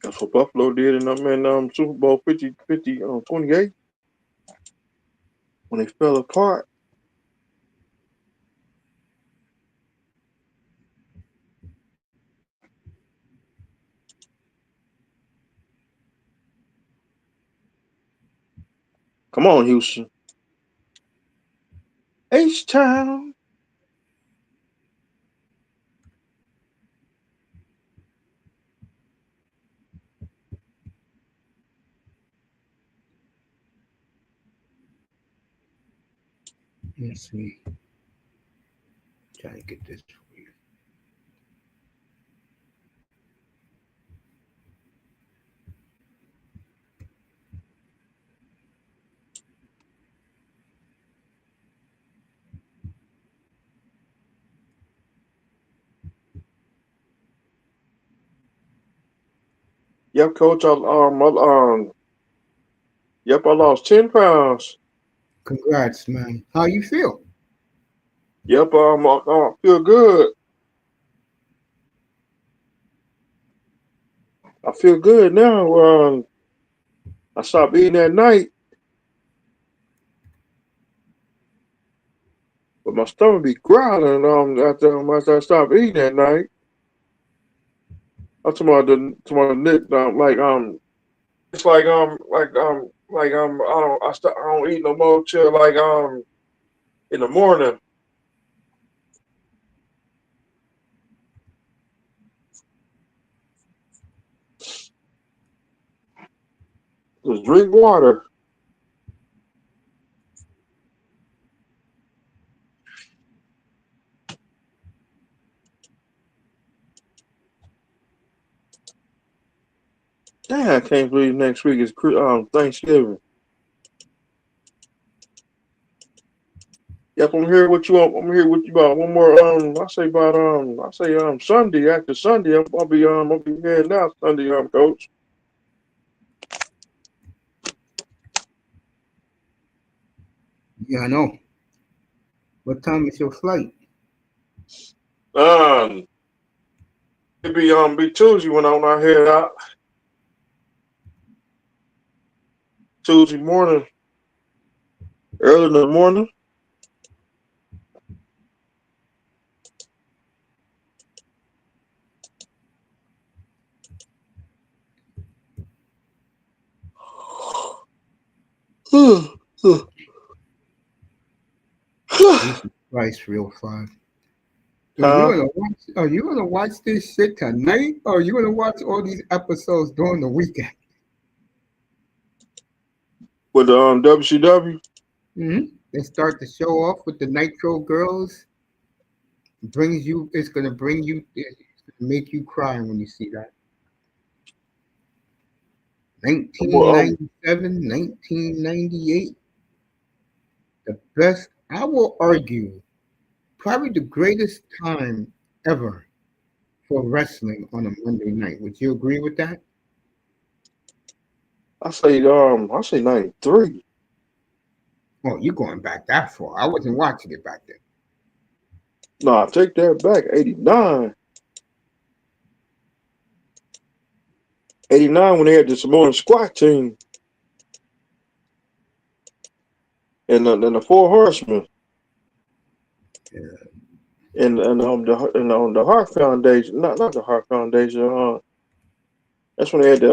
That's what Buffalo did in Super Bowl 28 when they fell apart. Come on, Houston. H-Town. Let's see. Trying to get this for you. Yep, coach. Yep, I lost 10 pounds. Congrats, man. How you feel? Yep, I feel good. I feel good now. I stopped eating at night, but my stomach be growling after I stop eating at night. I'm talking about it's I don't eat no more till in the morning. Just drink water. Damn, I can't believe next week is Thanksgiving. Yep, I'm here with you. I'm here with you about one more. I say Sunday. After Sunday, I'll be heading out Sunday. Coach. Yeah, I know. What time is your flight? It be Tuesday when I head out. Tuesday morning, early in the morning. Jesus Christ, real fun. Huh? Are you gonna watch this shit tonight? Or are you gonna watch all these episodes during the weekend? With the WCW. They start the show off with the Nitro girls. It's gonna bring you. It's gonna make you cry when you see that. Well, 1997, 1998, the best. I will argue, probably the greatest time ever for wrestling on a Monday night. Would you agree with that? I say 93. Oh, you're going back that far. I wasn't watching it back then. No, I take that back. 89. 89 when they had the Samoan squat team. and the Four Horsemen, Yeah. and the Heart Foundation, not the Heart Foundation. That's when they had the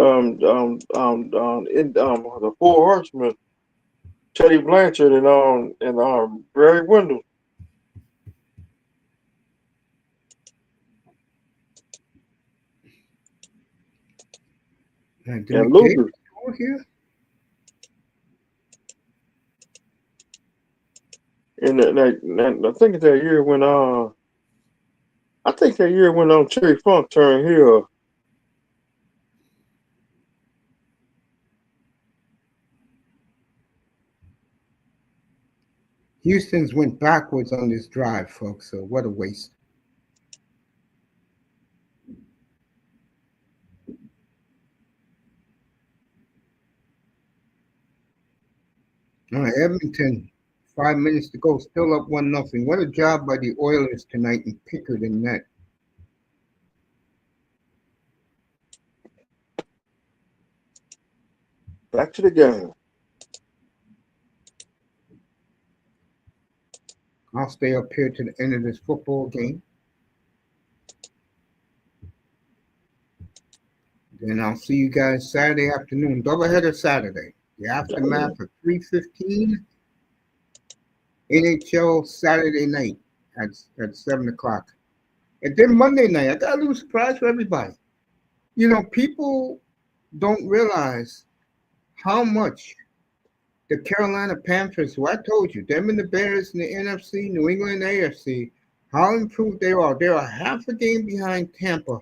Four Horsemen, Teddy Blanchard and Barry Windham Did and McDavid Lucas. go here? And I think that year when Terry Funk turned heel. Houston's went backwards on this drive, folks. So what a waste. All right, Edmonton, 5 minutes to go, still up 1-0. What a job by the Oilers tonight and Pickard in net. Back to the game. I'll stay up here to the end of this football game. Then I'll see you guys Saturday afternoon. Doubleheader Saturday. The aftermath of 3:15. N.H.L. Saturday night at 7 o'clock. And then Monday night, I got a little surprise for everybody. You know, people don't realize how much the Carolina Panthers, who I told you, them and the Bears in the NFC, New England AFC, how improved they are. They are half a game behind Tampa.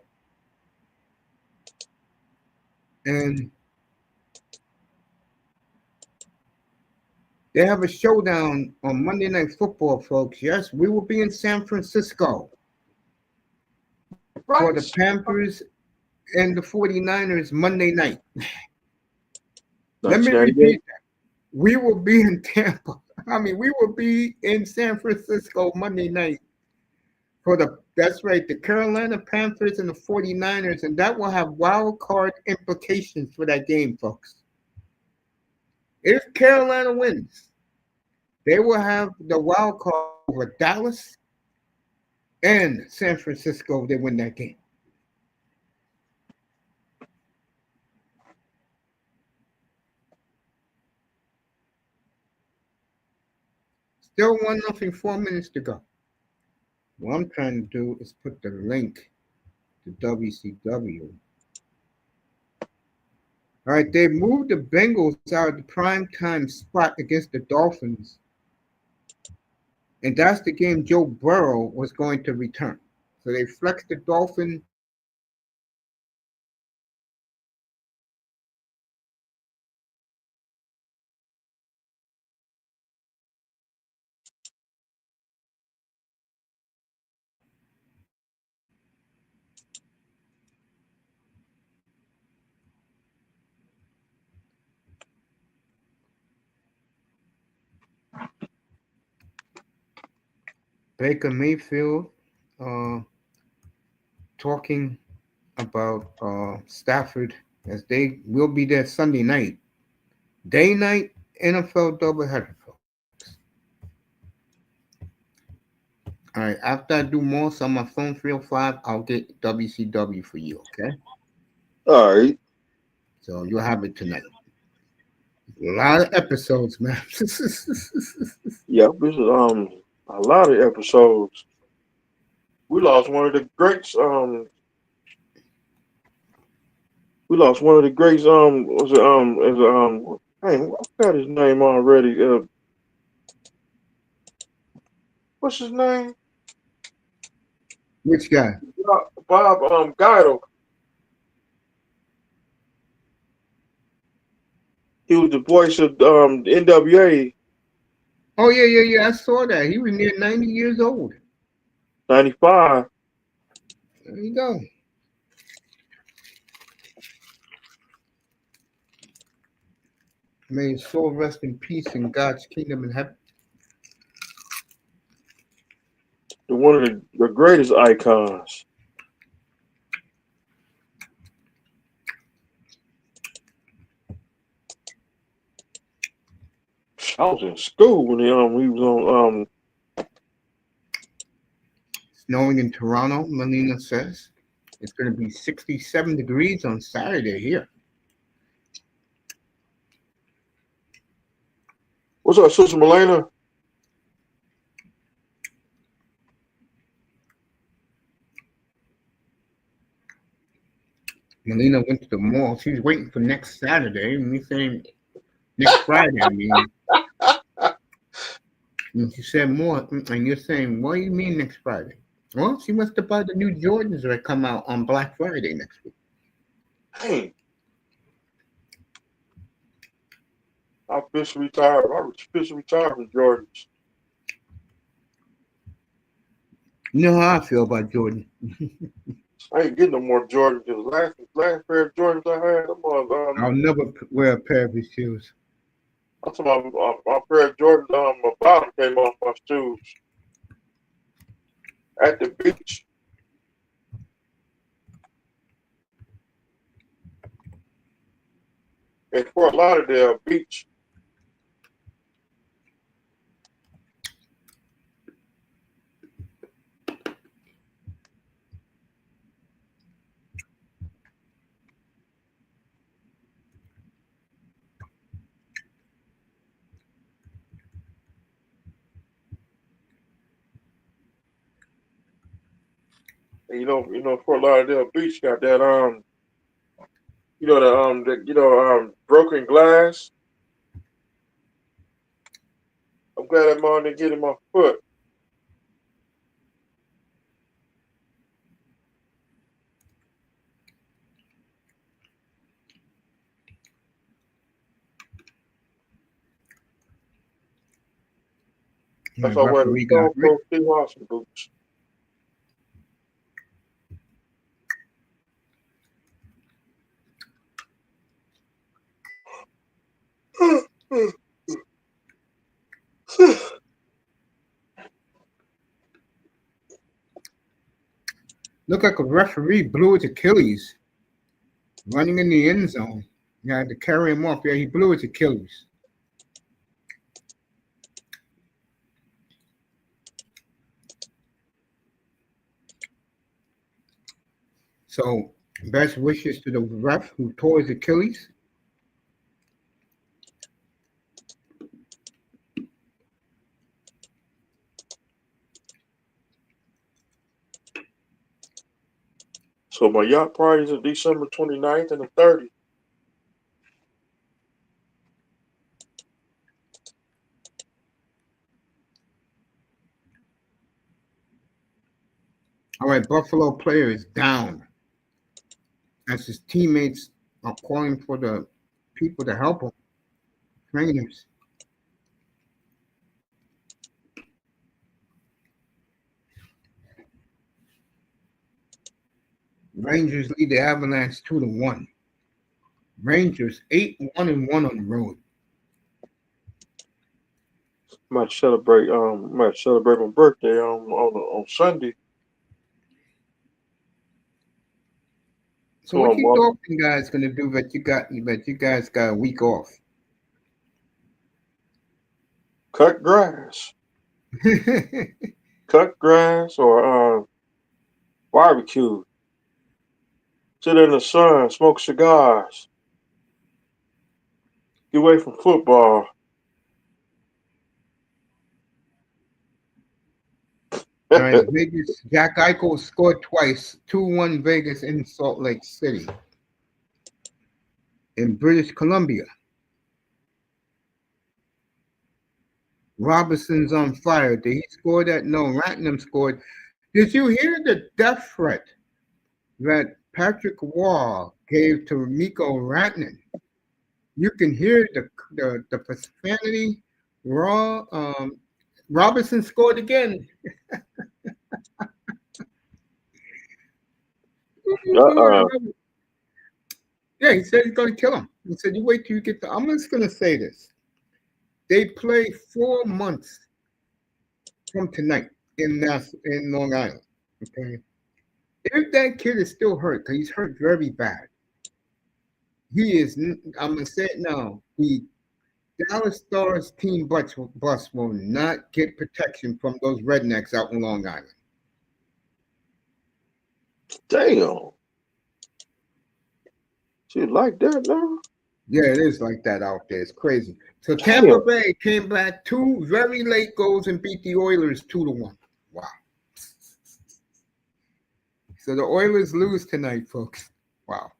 And they have a showdown on Monday Night Football, folks. Yes, we will be in San Francisco for the Panthers and the 49ers Monday night. Let me repeat that. We will be in Tampa. We will be in San Francisco Monday night that's right, the Carolina Panthers and the 49ers, and that will have wild card implications for that game, folks. If Carolina wins, they will have the wild card over Dallas and San Francisco if they win that game. Still 1-0, 4 minutes to go. What I'm trying to do is put the link to WCW. All right, they moved the Bengals out of the prime time spot against the Dolphins. And that's the game Joe Burrow was going to return. So they flexed the Dolphin. Baker Mayfield talking about Stafford as they will be there Sunday night. Day night NFL doubleheader, folks. All right, after I do more on my phone 305, I'll get WCW for you, okay? All right. So you'll have it tonight. A lot of episodes, man. Yeah, this is a lot of episodes. We lost one of the greats. We lost one of the greats. Was it Hey, I forgot his name already. What's his name? Which guy? Bob Geidel. He was the voice of the NWA. Oh, yeah. I saw that. He was near 90 years old. 95. There you go. May his soul rest in peace in God's kingdom in heaven. One of the greatest icons. I was in school when we was on Snowing in Toronto, Melina says. It's going to be 67 degrees on Saturday here. What's up, Sister Melina? Melina went to the mall. She's waiting for next Saturday. And we're saying next Friday, I mean. And she said more. And you're saying, what do you mean next Friday? Well, she must have bought the new Jordans that come out on Black Friday next week. Hey. I officially retired. I officially retired from Jordans. You know how I feel about Jordan. I ain't getting no more Jordans. The last pair of Jordans I had, I'll never wear a pair of his shoes. I'm talking about my pair of Jordans. My bottom came off my shoes at the beach. And for a lot of the beach. And for a lot of the beach got that broken glass. I'm glad that mom didn't get in my foot. That's why I wear the Stone Cold Steve Austin boots. Look like a referee blew his Achilles running in the end zone. You had to carry him off. Yeah, he blew his Achilles. So, best wishes to the ref who tore his Achilles. So my yacht party is December 29th and the 30th. All right, Buffalo player is down as his teammates are calling for the people to help him. Trainers. Rangers lead the Avalanche 2-1. Rangers 8-1-1 on the road. Might celebrate my birthday on Sunday. So what you Dolphin guys gonna do that you guys got a week off? Cut grass. Cut grass or barbecue. Sit in the sun, smoke cigars. Get away from football. All right, Vegas. Jack Eichel scored twice. 2-1 Vegas in Salt Lake City. In British Columbia. Robinson's on fire. Did he score that? No, Ratnam scored. Did you hear the death threat that Patrick Wall gave to Mikko Ratnan? You can hear the profanity. Robinson scored again. Yeah, he said he's going to kill him. He said, you wait till you get the. I'm just going to say this. They play 4 months from tonight in Long Island. Okay. If that kid is still hurt, because he's hurt very bad, he is. I'm going to say it now. Dallas Stars team bus will not get protection from those rednecks out in Long Island. Damn. Shit like that now? Yeah, it is like that out there. It's crazy. So Damn. Tampa Bay came back 2 very late goals and beat the Oilers 2-1. Wow. So the Oilers lose tonight, folks. Wow.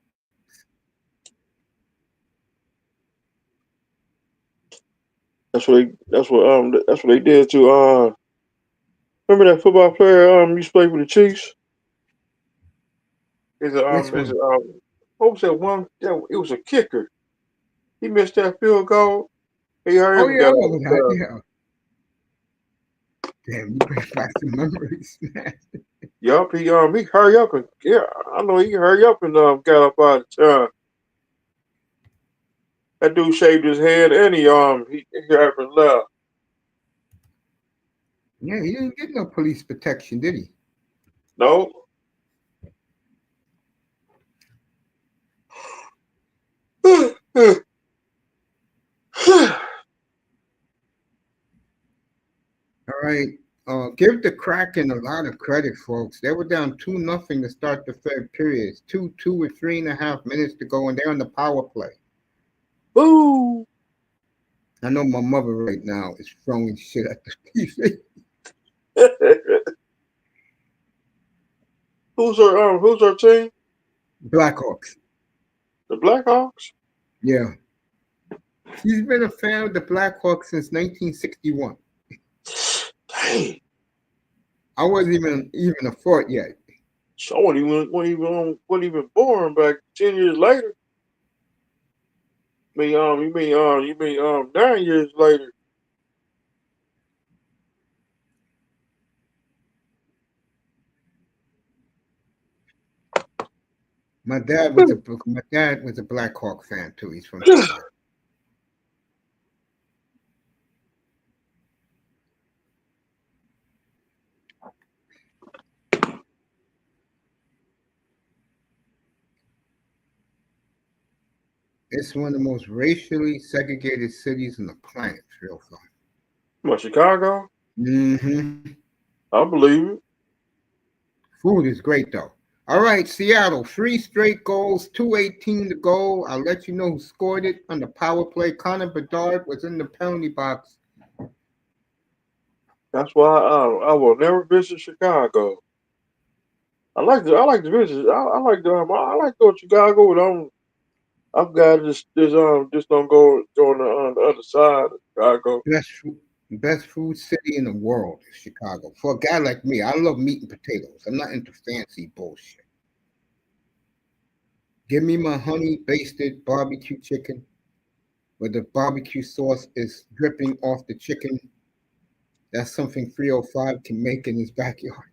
That's what they did to remember that football player used to play for the Chiefs? Which one? What was that one? It was a kicker. He missed that field goal. He hurry Oh up and yeah, I got remember that. out. Yeah. Damn, you bring back some memories, man. Yup, he hurry up and I know he hurry up and got up out of town. That dude shaved his head and he got up and left. Yeah, he didn't get no police protection, did he? No. All right. Give the Kraken a lot of credit, folks. They were down 2-0 to start the third period. It's 2 with 3.5 minutes to go, and they're on the power play. Boo! I know my mother right now is throwing shit at the TV. Who's our team? Blackhawks. The Blackhawks? Yeah. She's been a fan of the Blackhawks since 1961. Dang. I wasn't even a thought yet. So wasn't even born back 10 years later. You mean 9 years later. My dad was a Blackhawk fan too. He's from Chicago. It's one of the most racially segregated cities on the planet. It's real fun. What, Chicago? Mm-hmm. I believe it. Food is great though. All right, Seattle, 3 straight goals, 2:18 to go. I'll let you know who scored it on the power play. Connor Bedard was in the penalty box. That's why I will never visit Chicago. I like to visit. I like I like to go to Chicago, but I've got just don't go on the other side of Chicago. Best food city in the world is Chicago. For a guy like me, I love meat and potatoes. I'm not into fancy bullshit. Give me my honey basted barbecue chicken where the barbecue sauce is dripping off the chicken. That's something 305 can make in his backyard.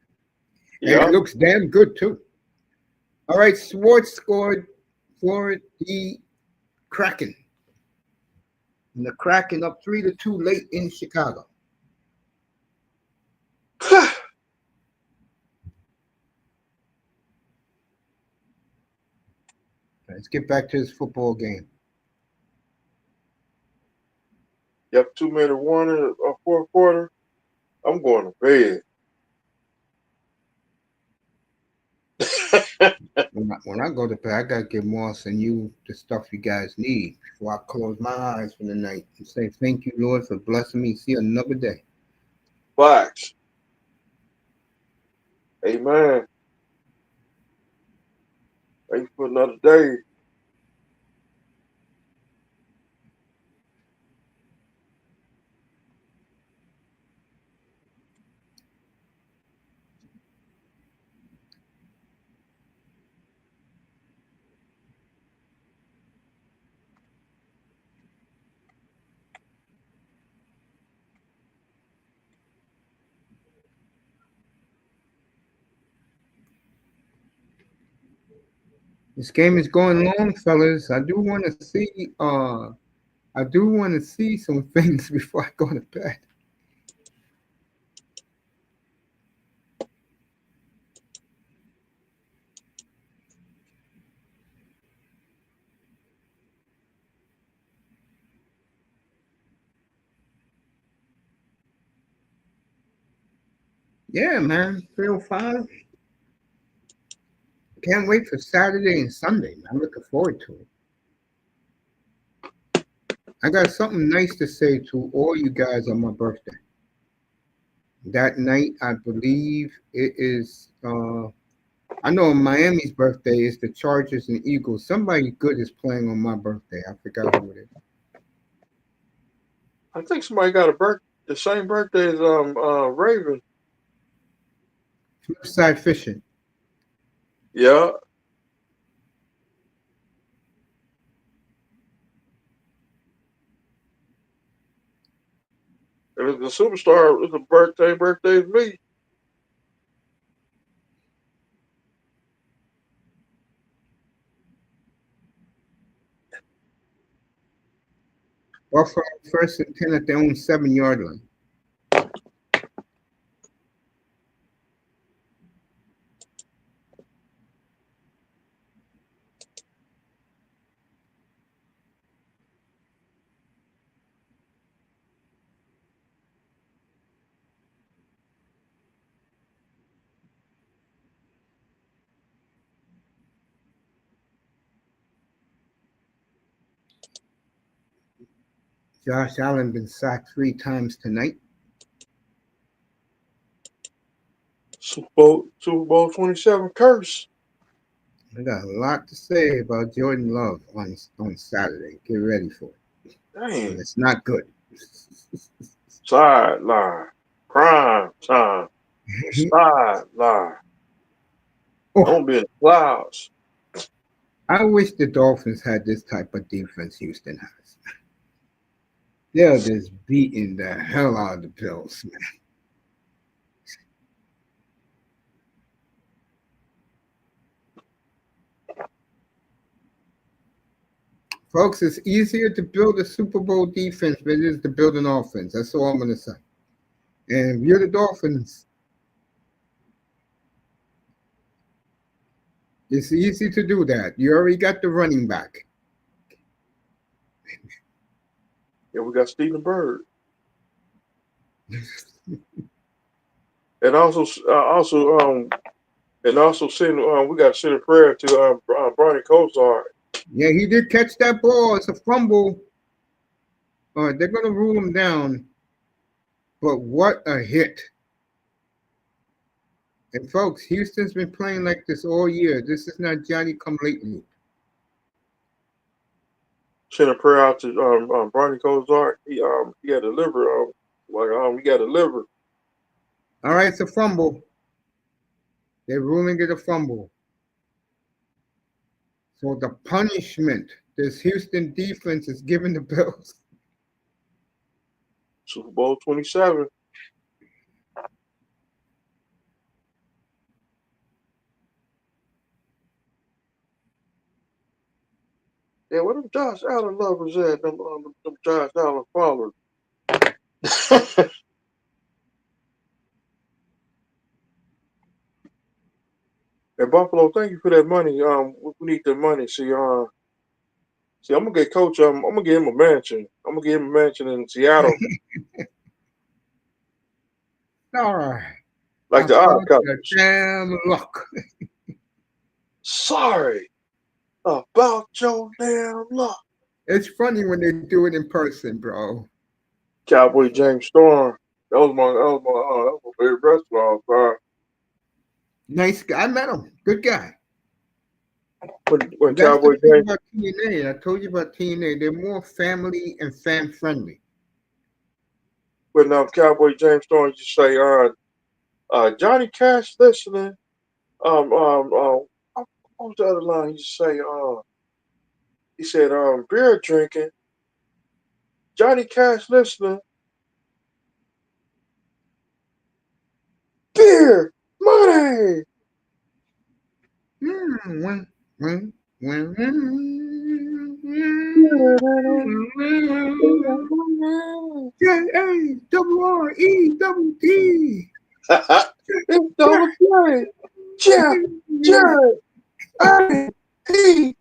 And it Yeah. looks damn good too. All right, Swartz scored for the Kraken. And the Kraken up 3-2 late in Chicago. Let's get back to this football game. Yep, 2 minute warning or fourth quarter. I'm going to bed. When I go to bed, I gotta give Moss and you the stuff you guys need before I close my eyes for the night and say thank you, Lord, for blessing me. See another day. Facts. Amen. Thanks for another day. This game is going long, fellas. I do want to see some things before I go to bed. Yeah, man. 305. Can't wait for Saturday and Sunday. Man. I'm looking forward to it. I got something nice to say to all you guys on my birthday. That night, I believe it is. I know Miami's birthday is the Chargers and Eagles. Somebody good is playing on my birthday. I forgot who it is. I think somebody got the same birthday as Raven. Flipside Fishing. Yeah. And it's the superstar. It's a birthday is me. Buffalo first and 10 at their own 7-yard line. Josh Allen been sacked 3 times tonight. Super Bowl 27 curse. I got a lot to say about Jordan Love on Saturday. Get ready for it. And Dang. it's not good. Sideline. Prime time. Sideline. Oh, Don't be in the clouds. I wish the Dolphins had this type of defense Houston has. They're just beating the hell out of the Bills, man. Folks, it's easier to build a Super Bowl defense than it is to build an offense. That's all I'm going to say. And if you're the Dolphins, it's easy to do that. You already got the running back. Yeah, we got Stephen Bird. And also send we got to send a prayer to Brian Cozart. Yeah, he did catch that ball. It's a fumble. They're going to rule him down. But what a hit. And folks, Houston's been playing like this all year. This is not Johnny come lately. Send a prayer out to Brian Cozart. He had a liver he got a liver. All right, it's a fumble. They're ruling it a fumble. So the punishment this Houston defense is giving the Bills. Super Bowl 27. Yeah, where them Josh Allen lovers at? Them Josh Allen followers. And Buffalo, thank you for that money. We need the money. See, I'm gonna get Coach. I'm gonna get him a mansion. I'm gonna get him a mansion in Seattle, Sorry like the Odd about the Couples. damn luck. Sorry about your damn luck. It's funny when they do it in person, bro. Cowboy James Storm. That was my favorite wrestler all time. Nice guy. I met him. Good guy. When That's the Cowboy thing James, about TNA. I told you about TNA. They're more family and fan friendly. when Cowboy James Storm used to say, Johnny Cash listening. What was the other line he used to say? He said, beer drinking. Johnny Cash listening. Beer money. When, when, when, JARREWD. It's double J. Jeff, Jared, Ernie, P.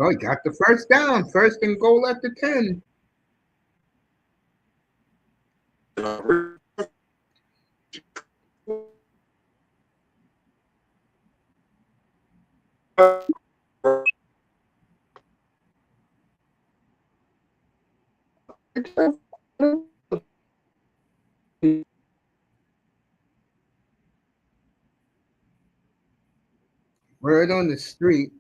Oh, he got the first down. First and goal at the 10. Word on the street,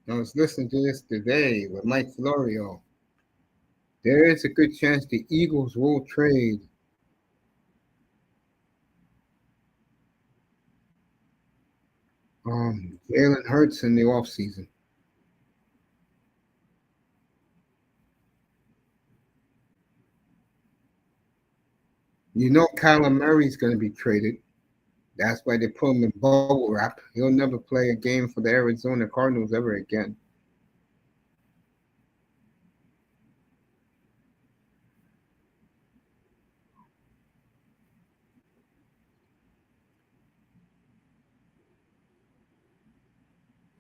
I was listening to this today with Mike Florio. There is a good chance the Eagles will trade Jalen Hurts in the offseason. You know Kyler Murray's going to be traded. That's why they put him in bubble wrap. He'll never play a game for the Arizona Cardinals ever again.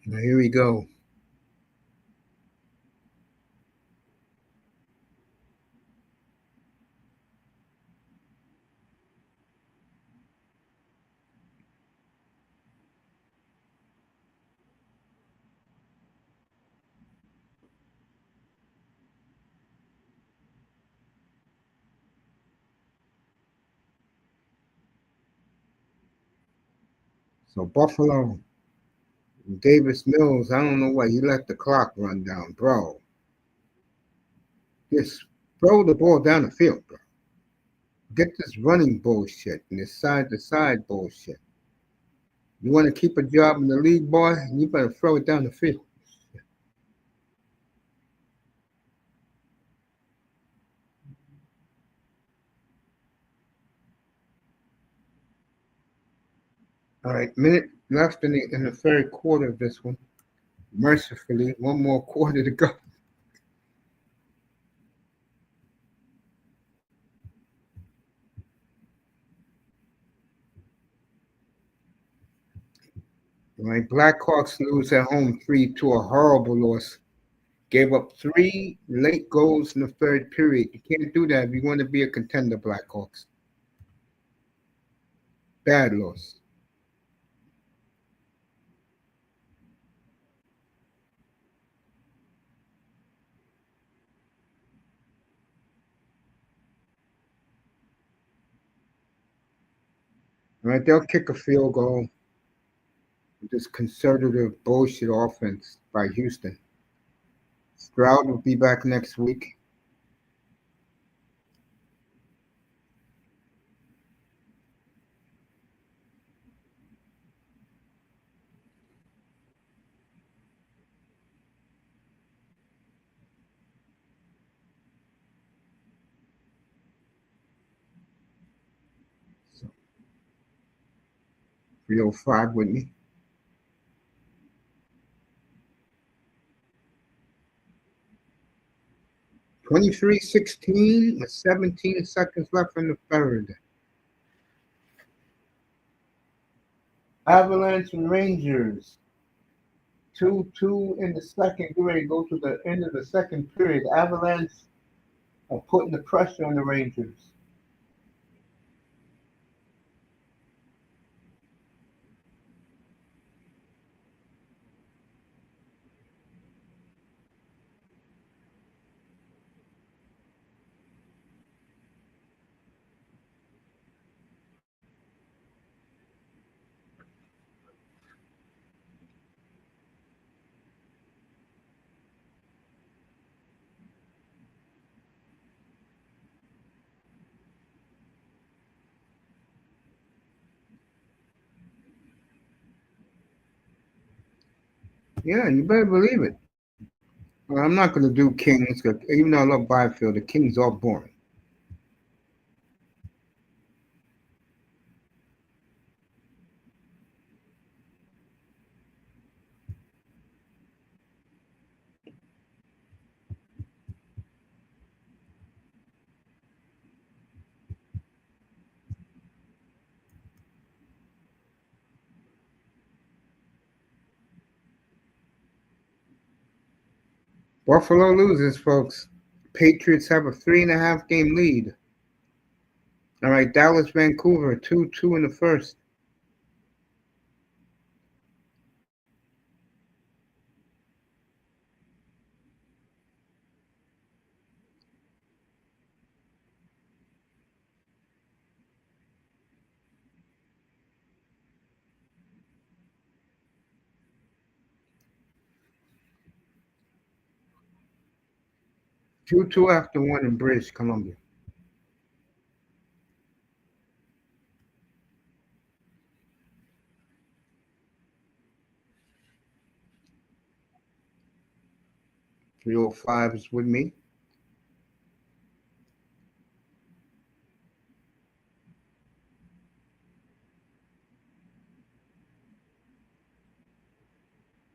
Now here we go. So Buffalo, Davis Mills, I don't know why he let the clock run down, bro. Just throw the ball down the field, bro. Get this running bullshit and this side to side bullshit. You want to keep a job in the league, boy? You better throw it down the field. All right, minute left in the third quarter of this one. Mercifully, one more quarter to go. All right, Blackhawks lose at home 3-2, a horrible loss. Gave up 3 late goals in the third period. You can't do that if you want to be a contender, Blackhawks. Bad loss. All right, they'll kick a field goal with this conservative bullshit offense by Houston. Stroud will be back next week. So 305 with me. 23-16 with 17 seconds left in the third. Avalanche and Rangers. 2-2 in the second. Get ready to go to the end of the second period. Avalanche are putting the pressure on the Rangers. Yeah, you better believe it. Well, I'm not going to do Kings, 'cause even though I love Byfield, the Kings are boring. Buffalo loses, folks. Patriots have a 3.5 game lead. All right, Dallas, Vancouver, 2-2 in the first. Two after one in British Columbia. Three oh five is with me.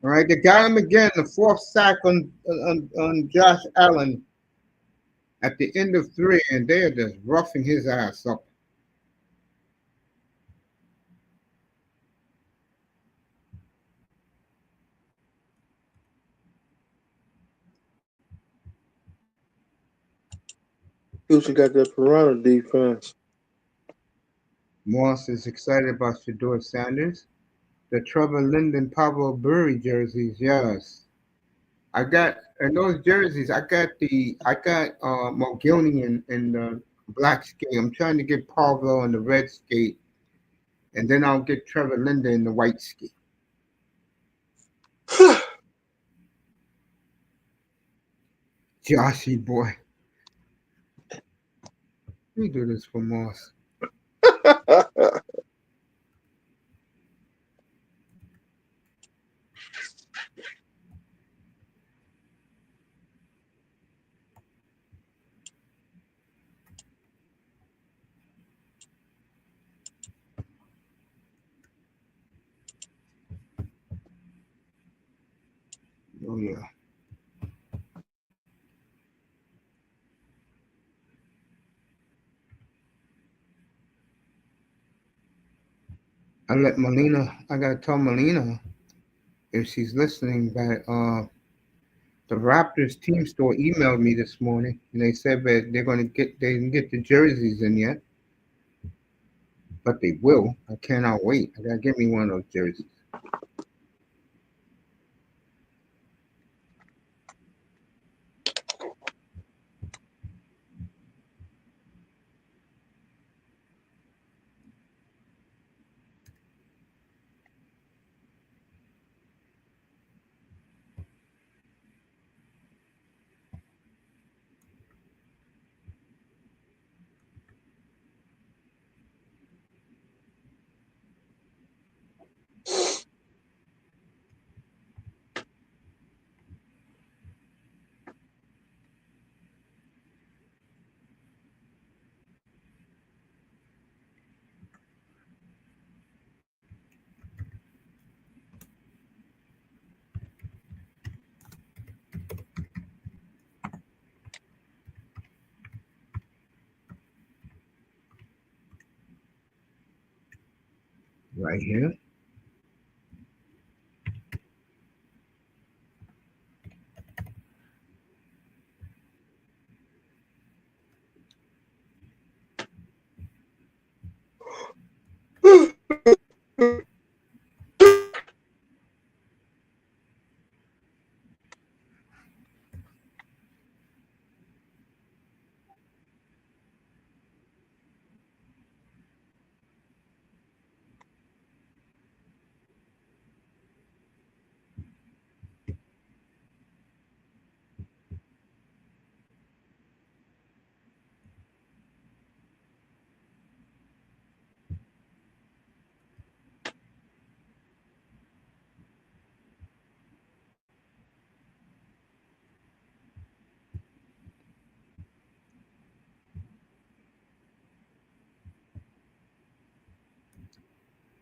All right, they got him again. The fourth sack on Josh Allen at the end of three, and they're just roughing his ass up. Houston got that piranha defense. Moss is excited about Shedeur Sanders. The Trevor Linden Pablo Burry jerseys, yes. I got in those jerseys. I got Mogilny in the black skate. I'm trying to get Pablo in the red skate, and then I'll get Trevor Linden in the white skate. Joshy boy, we do this for Moss. Oh yeah. I gotta tell Melina if she's listening that the Raptors team store emailed me this morning and they said that they didn't get the jerseys in yet, but they will. I cannot wait. I gotta get me one of those jerseys. Right here.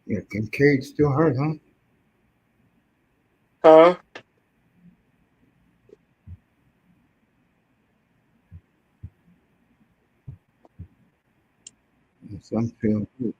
Yeah, Kincaid still hurt, huh? Huh? Some feel good.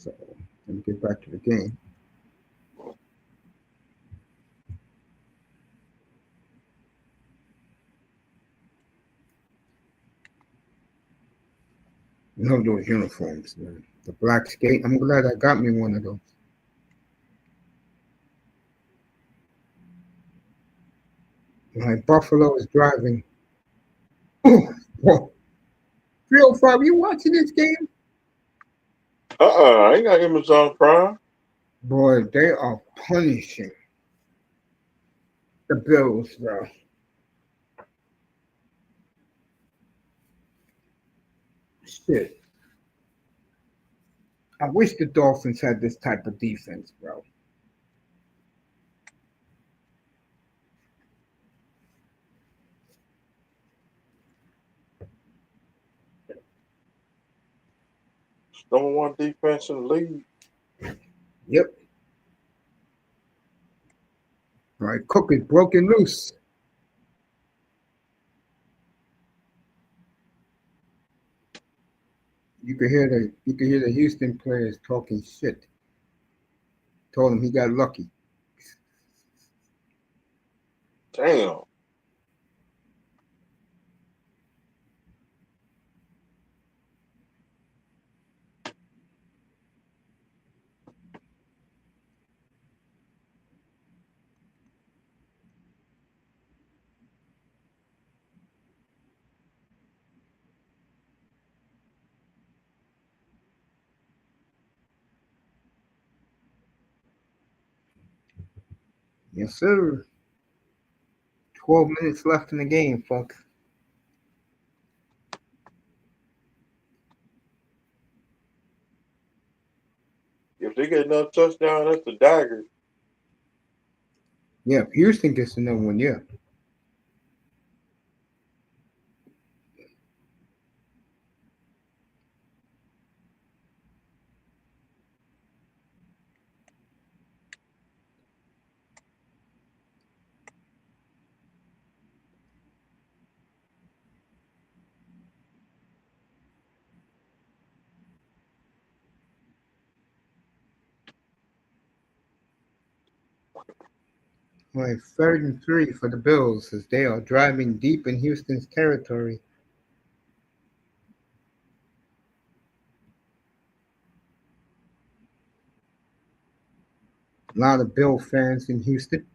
So let me get back to the game. You know those uniforms, man. The black skate. I'm glad I got me one of those. Like Buffalo is driving. Whoa, 305. You watching this game? I ain't got Amazon Prime. Boy, they are punishing the Bills, bro. Shit. I wish the Dolphins had this type of defense, bro. Number one defense in the league. Yep. All right, Cook is broken loose. You could hear the Houston players talking shit. Told him he got lucky. Damn. Yes, sir. 12 minutes left in the game, folks. If they get another touchdown, that's the dagger. Yeah, if Houston gets another one, yeah. All right, 3rd and 3 for the Bills as they are driving deep in Houston's territory. A lot of Bill fans in Houston.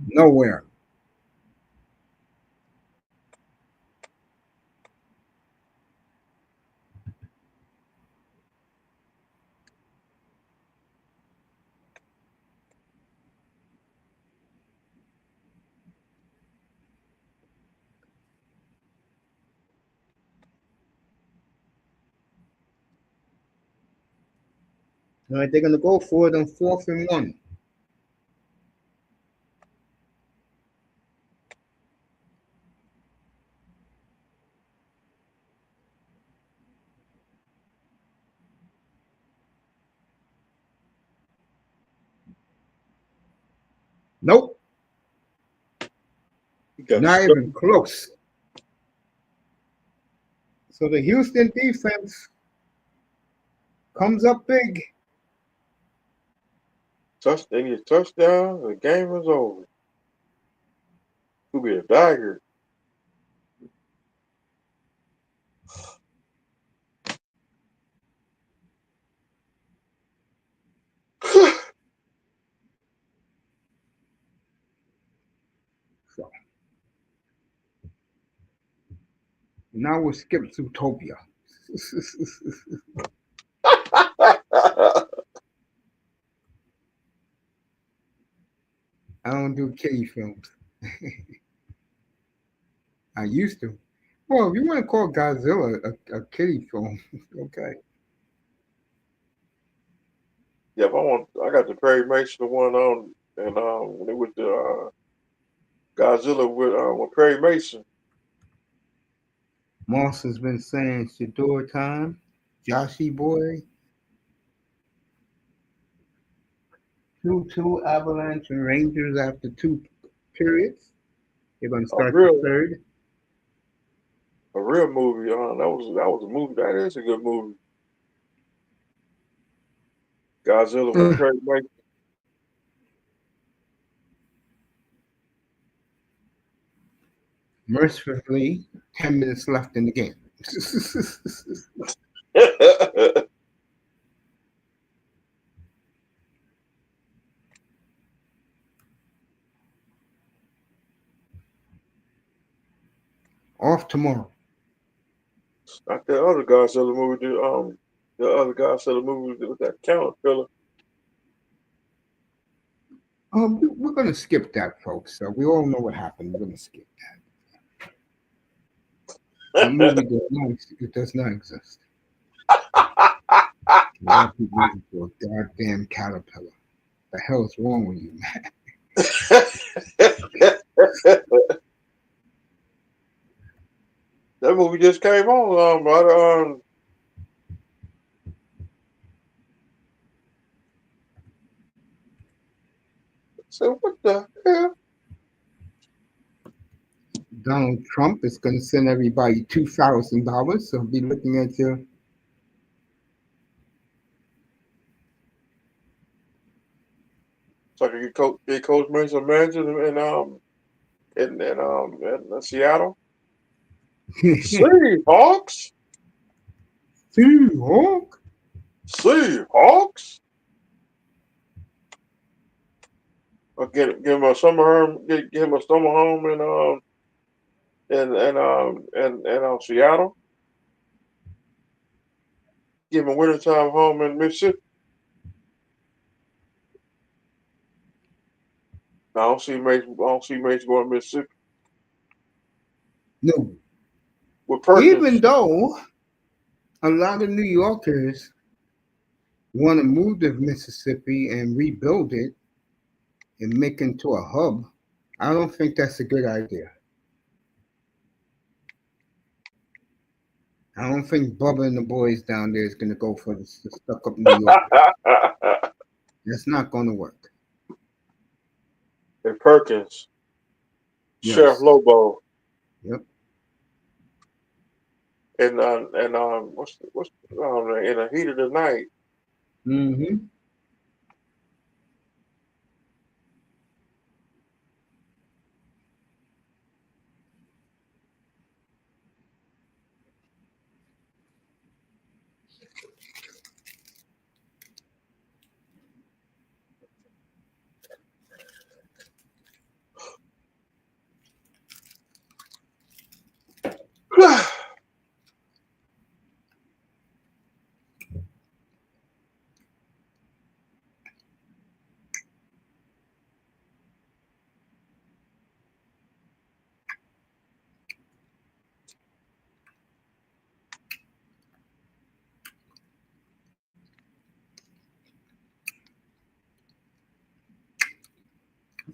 Nowhere. All right, they're going to go for it on 4th and 1. Nope, He got not stuck. even close. So the Houston defense comes up big. They need a touchdown. The game is over. Could be a dagger. So now we'll skip Zootopia. I don't do kitty films. I used to. Well, if you want to call Godzilla a kitty film, okay. Yeah, I got the Perry Mason one on, and when it was the Godzilla with Perry Mason. Moss has been saying Shador time. Joshy boy. 2-2 Avalanche and Rangers after two periods. They're going to A start the real, third. a real movie. That was a movie. That is a good movie. Godzilla with Uh, Craig Mason. mercifully, 10 minutes left in the game. Off tomorrow. Not that other Godzilla movie. The other Godzilla movie with that caterpillar. We're going to skip that, folks. We all know what happened. We're going to skip that. That movie does not exist. Why people looking for a goddamn caterpillar? The hell is wrong with you, man? That movie just came on. So what the hell? Donald Trump is going to send everybody $2,000. So be looking at your. So I can get Coach Mason Mansion in Seattle. Seahawks. Seahawk. Seahawks. Or get him a summer home. Get him a summer home in Seattle. Give him a wintertime home in Mississippi. I don't see Mason. I don't see Mason going to Mississippi No. with Perkins. Even though a lot of New Yorkers want to move to Mississippi and rebuild it and make it into a hub, I don't think that's a good idea. I don't think Bubba and the boys down there is going to go for the stuck up New York. That's not going to work. And Perkins, Sheriff Yes. Lobo, Yep. and what's in the heat of the night. Mm-hmm.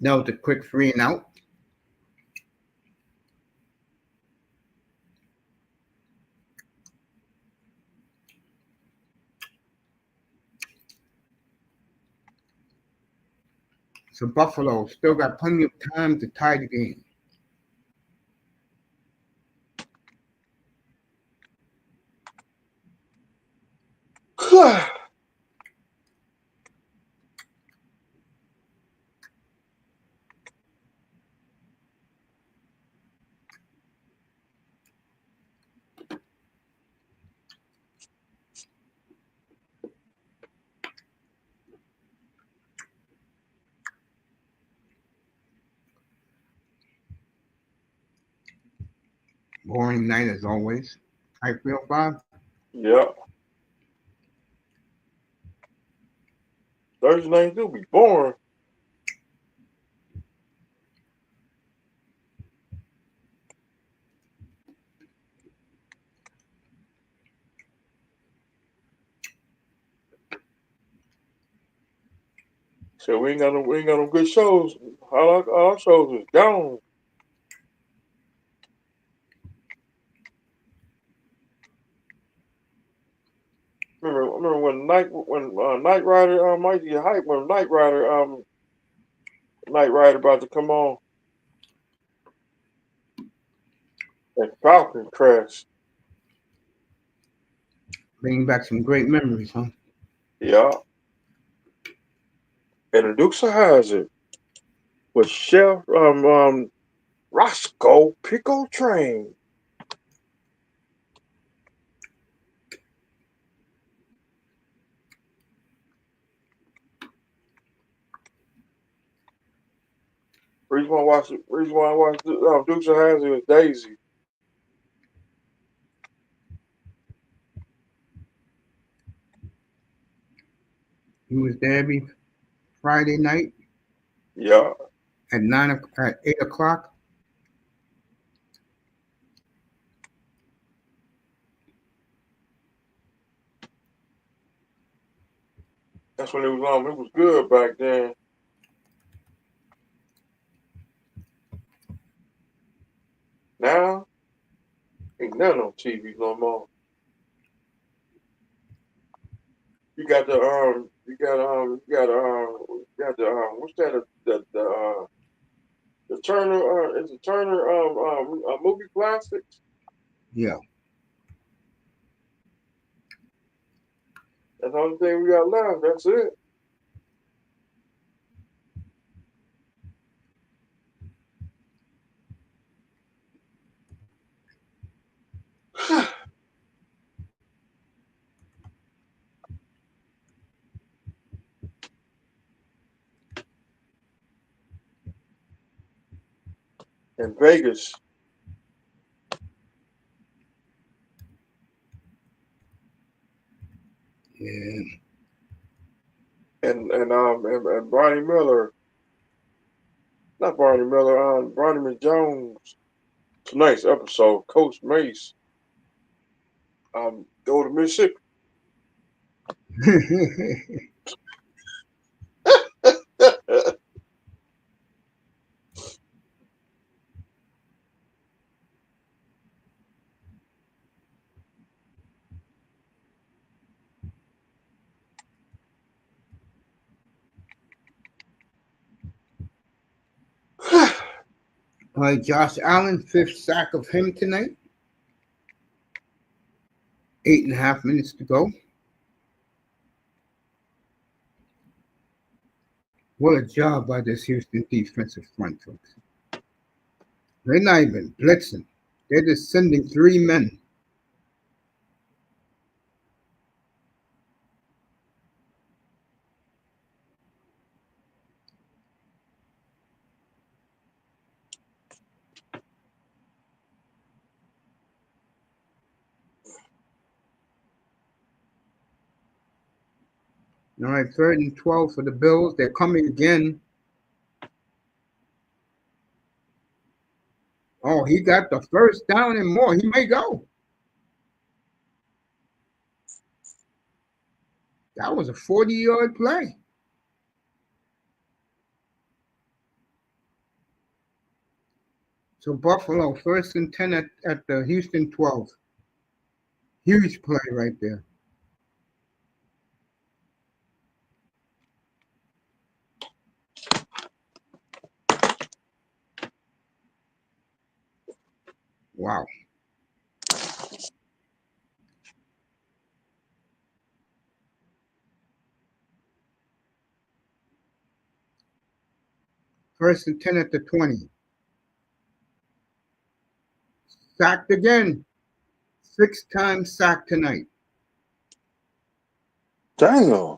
That was a quick 3 and out. So Buffalo still got plenty of time to tie the game. Boring night as always. I feel, Bob. Yeah, Thursday nights do be boring. So we ain't got no good shows. All our shows is gone. when Knight Rider might get hype when Knight Rider about to come on. And Falcon crash. Bringing back some great memories, huh? Yeah. And the Dukes of Hazzard with Chef Roscoe Pickle Train. Reason why I watched Dukes of Hazzard is Daisy. He was there every Friday night Yeah. at 8 o'clock. That's when it was on. It was good back then. Now, ain't nothing on TV no more. You got the what's that? The Turner is it Turner movie classics? Yeah. That's the only thing we got left. That's it. In Vegas. Yeah. And Barney Miller. Not Barney Miller, Barney McJones. Tonight's episode, Coach Mace. Go to Mississippi. All right, Josh Allen, fifth sack of him tonight. 8.5 minutes to go. What a job by this Houston defensive front, folks. They're not even blitzing. They're just sending 3 men. All right, 3rd and 12 for the Bills. They're coming again. Oh, he got the first down and more. He may go. That was a 40-yard play. So Buffalo, 1st and 10 at the Houston 12. Huge play right there. Wow. First and 10 at the 20. Sacked again. 6 times sacked tonight. Damn.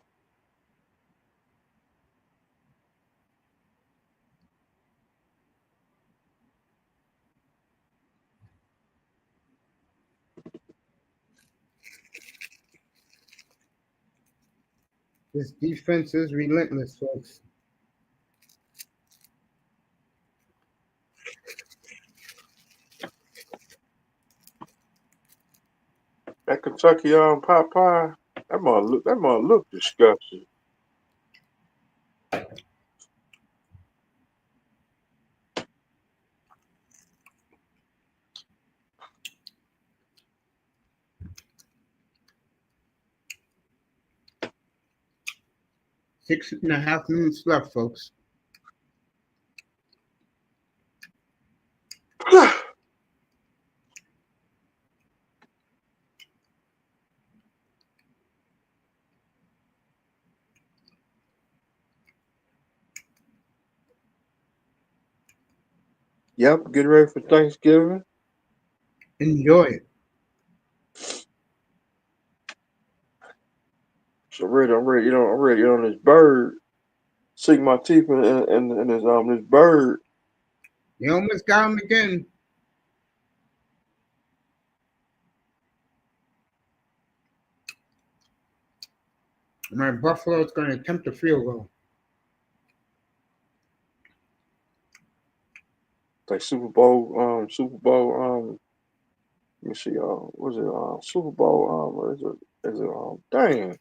This defense is relentless, folks. That Kentucky pot pie, that might look disgusting. 6.5 minutes left, folks. Yep, getting ready for Thanksgiving. Enjoy it. So I'm ready. I'm ready to get on this bird. Sink my teeth in this bird. You almost got him again. My Buffalo's going to attempt a field goal. Like Super Bowl. Let me see. Was it Super Bowl? Is it dang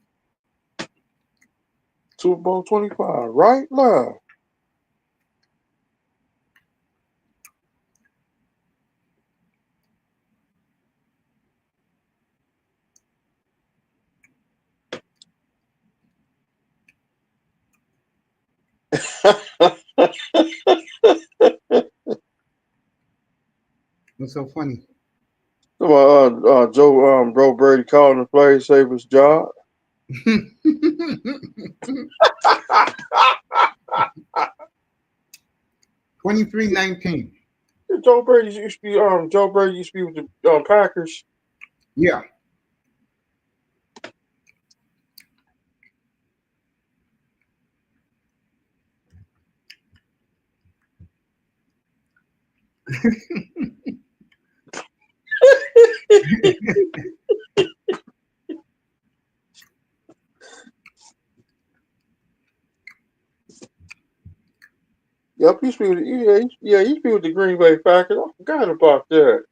Super Bowl 25? Right, love. What's so funny? Joe Brady calling the play, save his job. 23-19. Joe Brady used to be with the Packers. Yeah. Yep, he used to be with the Green Bay Packers. I forgot about that.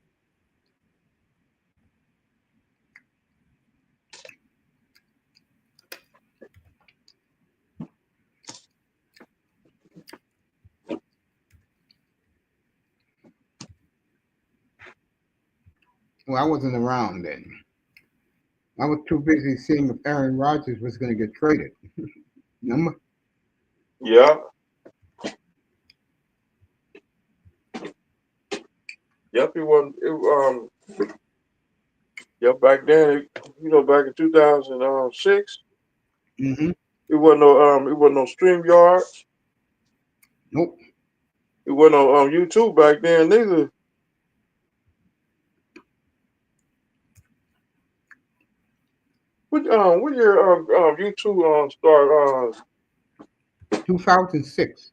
Well, I wasn't around then. I was too busy seeing if Aaron Rodgers was going to get traded. Remember? Yeah. Yep, he wasn't. Yep, back then, back in 2006, Mm-hmm. it wasn't no stream yards. Nope. It wasn't no YouTube back then neither. What year YouTube start? 2006.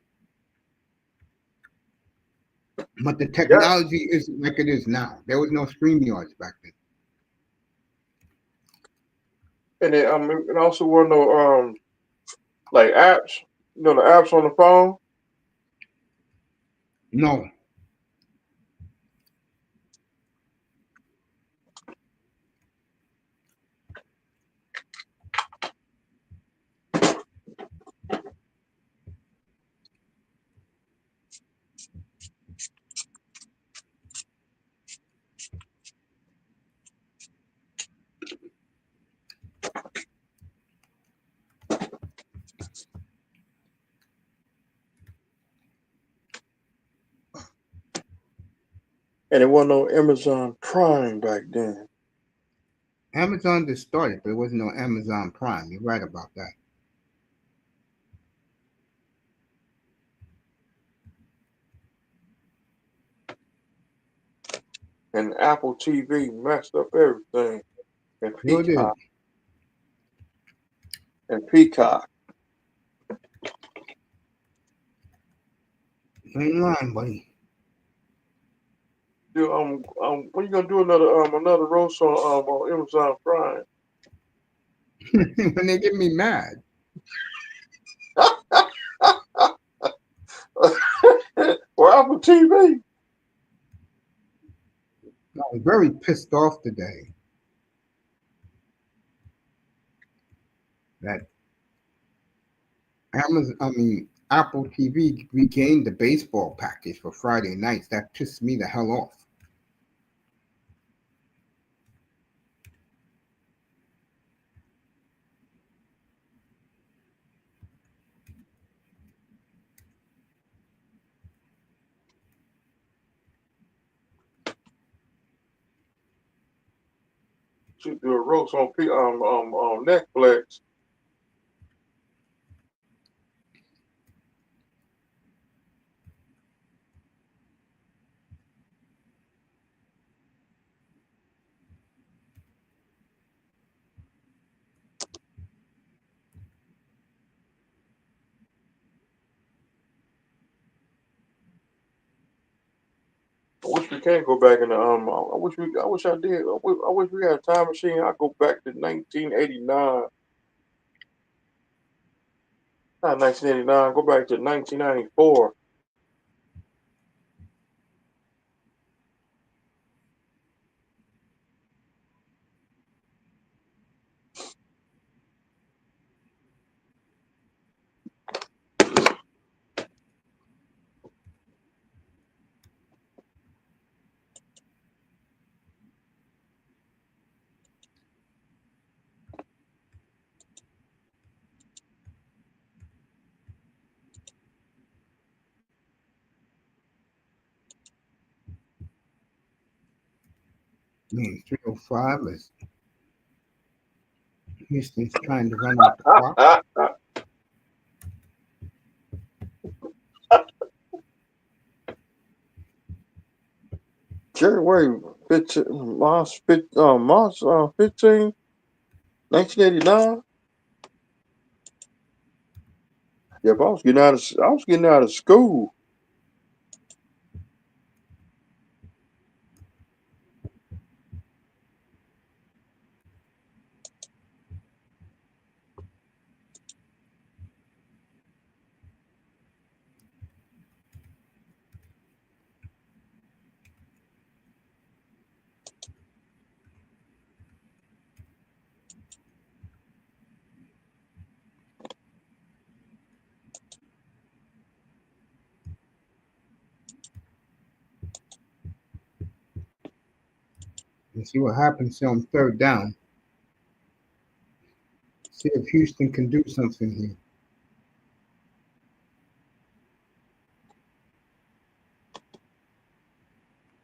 But the Yeah, technology isn't like it is now. There was no stream yards back then. and it also wasn't no like apps. The apps on the phone. No. And it wasn't no Amazon Prime back then. Amazon just started, but there was no Amazon Prime. You're right about that. And Apple TV messed up everything. And Sure did. Peacock. You ain't lying, buddy. Dude, when you gonna do another roast on Amazon Prime? When they get me mad. Or Apple TV? I was very pissed off today that Apple TV regained the baseball package for Friday nights. That pissed me the hell off. Should do a roast on Netflix. I wish we can go back in the I wish I did. I wish we had a time machine. I go back to 1989. Not 1989. Go back to 1994. Man, 305 is Houston's trying to run out the clock. January 15, March 15, 1989. Yeah, but I was getting out of school. And see what happens on third down. See if Houston can do something here.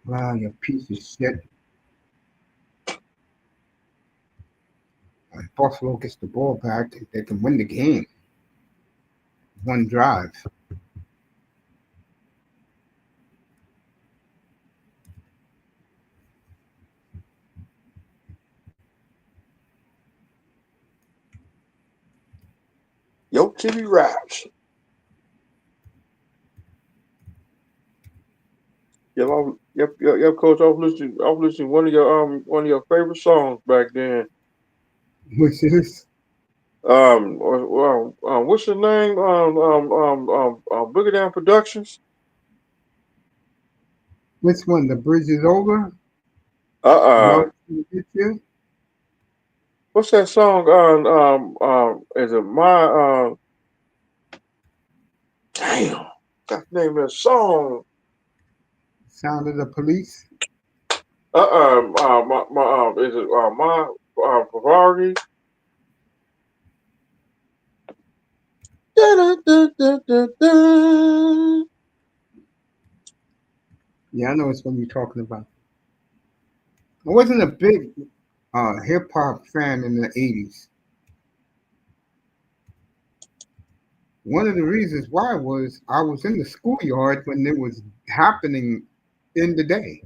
Wow, you piece of shit. If Buffalo gets the ball back, they can win the game. One drive. Yo, TV raps. Yep, Coach. I was listening to one of your favorite songs back then. What's this? What's the name? Boogie Down Productions. Which one? The bridge is over? Uh Love to get you? What's that song? Is it my Damn, got the name of that song. Sound of the police? Is it my Ferrari? Da-da-da-da-da-da. Yeah, I know it's what you're talking about. I wasn't a big hip hop fan in the 80s. One of the reasons why was I was in the schoolyard when it was happening in the day.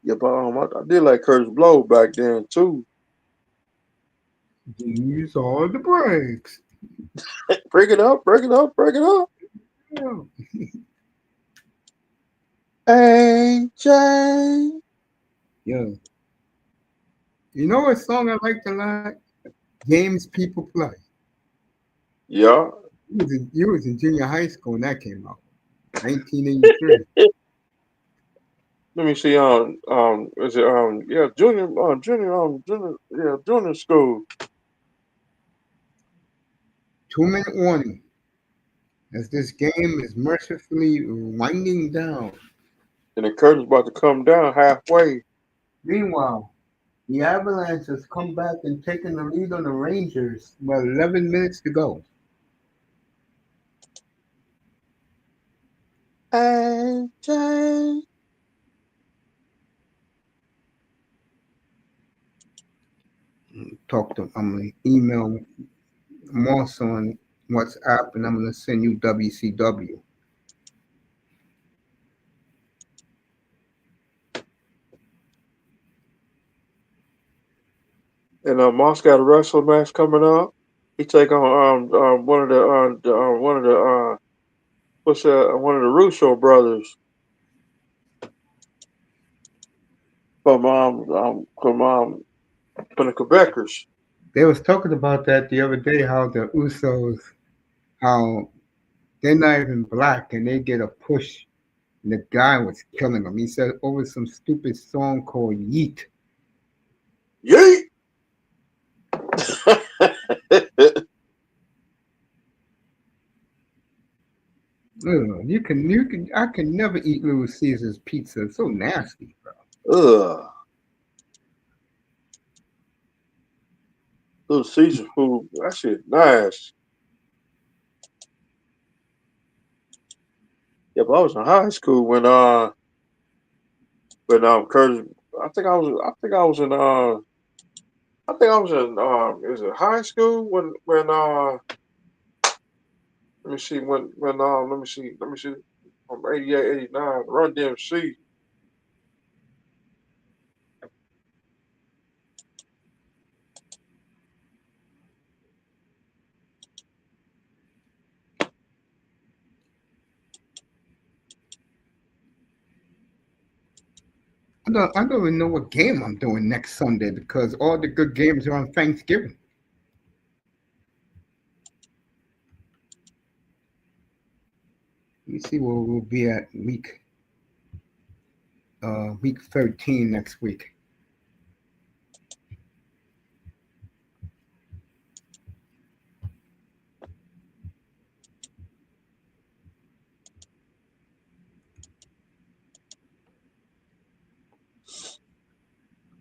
Yeah, but I did like Curtis Blow back then too. Use all the brakes. Break it up, break it up, break it up. Yeah. AJ. Yeah. You know what song I like to like? Games People Play. Yeah. You was in junior high school when that came out. 1983. Let me see. Is it junior school. 2 minute warning as this game is mercifully winding down. And the curtain's about to come down halfway. Meanwhile, the Avalanche has come back and taken the lead on the Rangers with 11 minutes to go. N.H.L. I'm gonna email Moss on WhatsApp, and I'm gonna send you WCW. And Moss got a wrestling match coming up. He take on one of the one of the Russo brothers from the Quebecers. They was talking about that the other day. How the Usos, how they're not even black, and they get a push. And the guy was killing them. He said over some stupid song called Yeet. Yeet. Ugh, I can never eat Little Caesar's pizza. It's so nasty, bro. Ugh. Little Caesar food. That shit nice. Yeah, but I was in high school when Curtis. Is it high school when let me see when let me see from 88, 89, Run DMC. I don't even know what game I'm doing next Sunday because all the good games are on Thanksgiving. Let me see where we'll be at week 13 next week.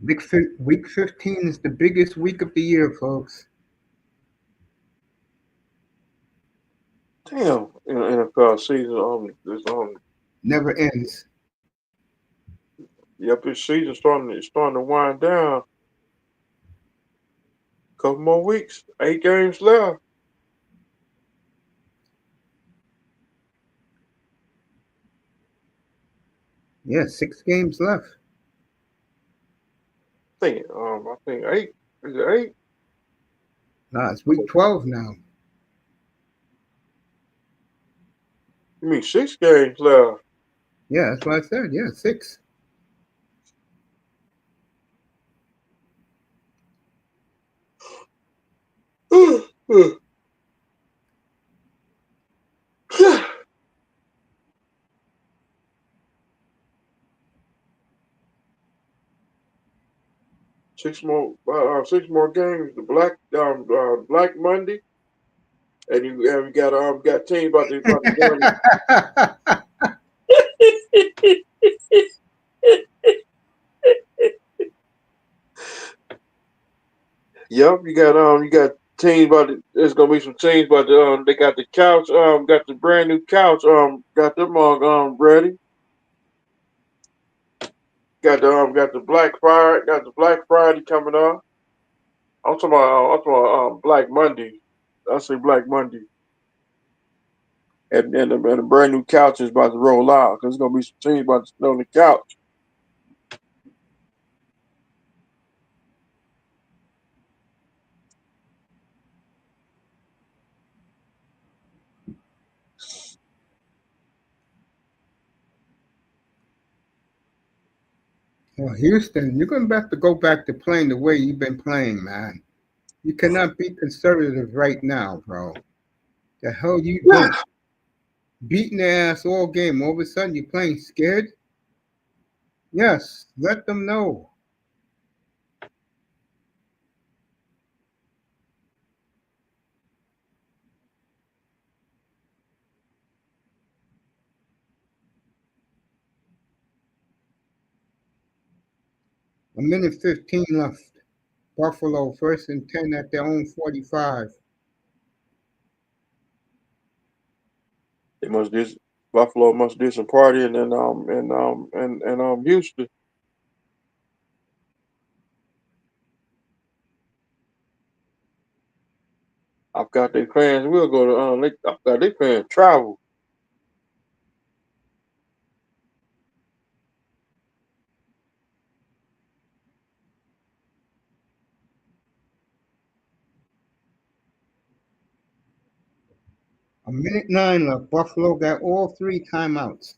Week 15 is the biggest week of the year, folks. Damn, in the NFL season Never ends. yep, this season starting to wind down. Couple more weeks, 8 games left. Yeah, 6 games left. I think eight. Is it eight? Nah, it's week 12 now. You mean 6 games left? Yeah, that's what I said. Yeah, 6. Six more games. The Black Monday, and you got team about to go. Yep, you got teams about to, there's gonna be some teams about the they got the couch got the brand new couch got them ready. Got the Black Friday coming up. I'm talking about Black Monday. I say Black Monday. And the brand new couch is about to roll out because there's gonna be some teams about to sit on the couch. Well, Houston, you're going to have to go back to playing the way you've been playing, man. You cannot be conservative right now, bro. The hell you doing? Beating their ass all game. All of a sudden, you're playing scared? Yes, let them know. A minute 15 left. Buffalo first and 10 at their own 45. They must just Buffalo must do some partying in Houston. I've got their fans. We'll go to I've got their fans travel. A minute 9 left. Buffalo got all 3 timeouts.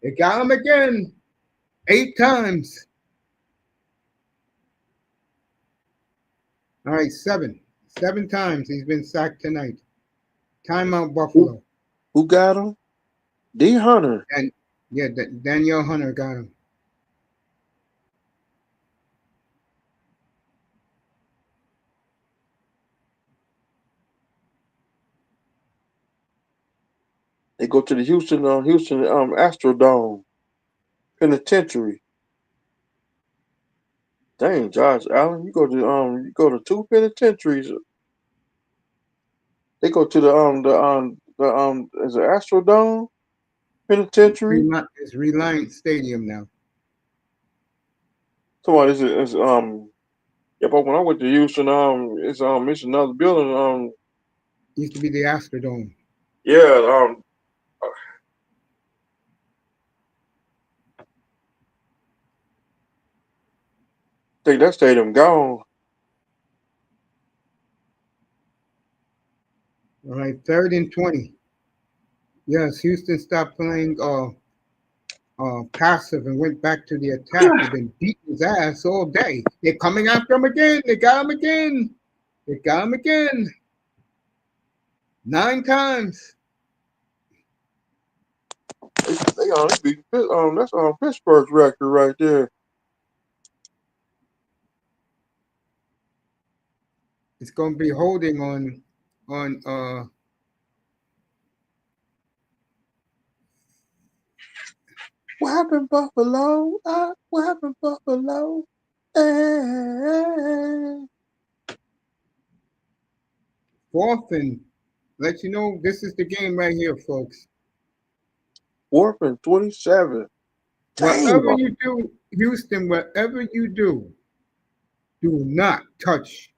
They got him again. 8 times. All right, 7. 7 times he's been sacked tonight. Timeout, Buffalo. Who got him? D. Hunter. And yeah, Danielle Hunter got him. They go to the Houston Astrodome Penitentiary. Dang, Josh Allen, you go to 2 penitentiaries. They go to the is it Astrodome Penitentiary? It's Reliance Stadium now. Come on, yeah, but when I went to Houston, it's another building. Used to be the Astrodome. Yeah, I think that stadium gone. All right, 3rd and 20. Yes, Houston stopped playing passive and went back to the attack. They've been beating his ass all day. They're coming after him again. They got him again. They got him again. 9 times. They beat that's Pittsburgh's record right there. It's going to be holding on What happened, Buffalo? What happened, Buffalo? Hey. 4th and let you know this is the game right here, folks. 4th and 27. Whatever you do, Houston, whatever you do not touch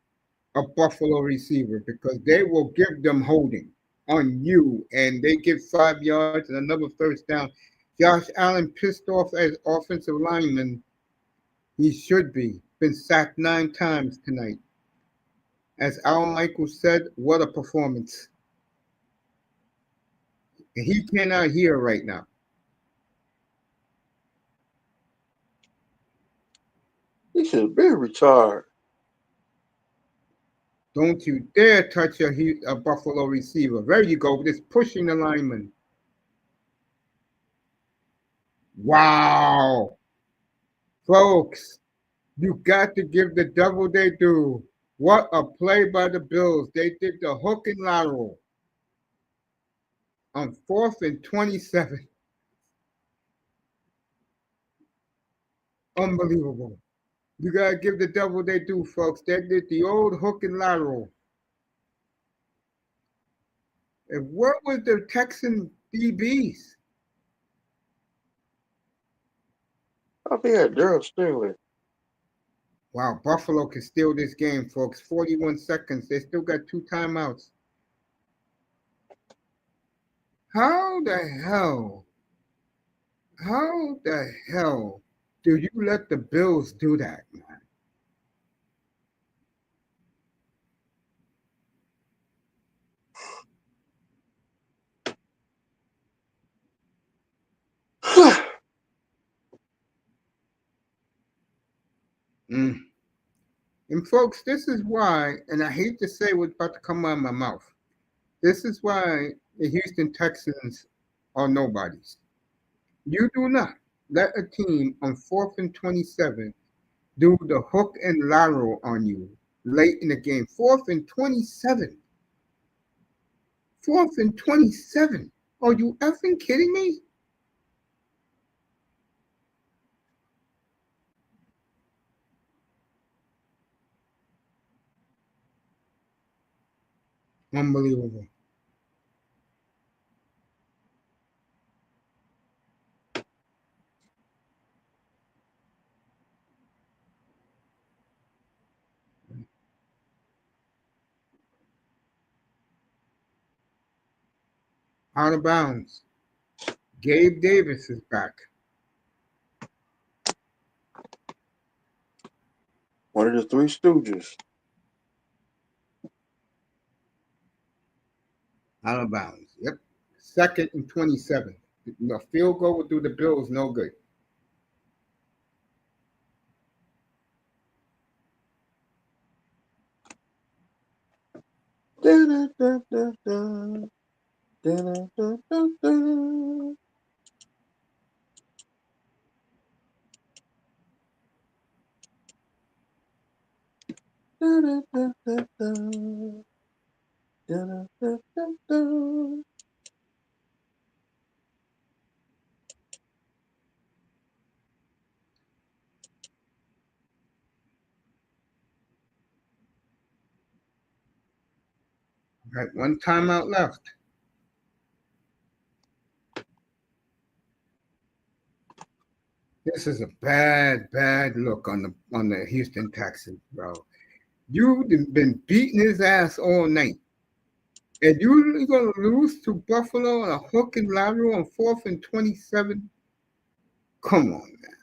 a Buffalo receiver because they will give them holding on you and they get 5 yards and another first down. Josh Allen pissed off as offensive lineman. He should be. Been sacked 9 times tonight. As Al Michael said, what a performance. And he cannot hear right now. He should be retired. Don't you dare touch a Buffalo receiver. There you go. Just pushing the lineman. Wow. Folks, you got to give the devil they do. What a play by the Bills. They did the hook and lateral on 4th and 27. Unbelievable. You got to give the devil they do, folks. They did the old hook and lateral. And where was the Texan DBs? I think I had Daryl Stingley. Wow, Buffalo can steal this game, folks. 41 seconds. They still got 2 timeouts. How the hell do you let the Bills do that, man? And folks, this is why, and I hate to say what's about to come out of my mouth. This is why the Houston Texans are nobodies. You do not let a team on 4th and 27 do the hook and lateral on you late in the game. 4th and 27. 4th and 27. Are you effing kidding me? Unbelievable. Out of bounds. Gabe Davis is back. One of the Three Stooges. Out of bounds. Yep. 2nd and 27. A field goal would do the Bills no good. Right, one timeout left. This is a bad look on the Houston Texans, bro. You've been beating his ass all night. And you're going to lose to Buffalo on a hook and lateral on 4th and 27? Come on, man.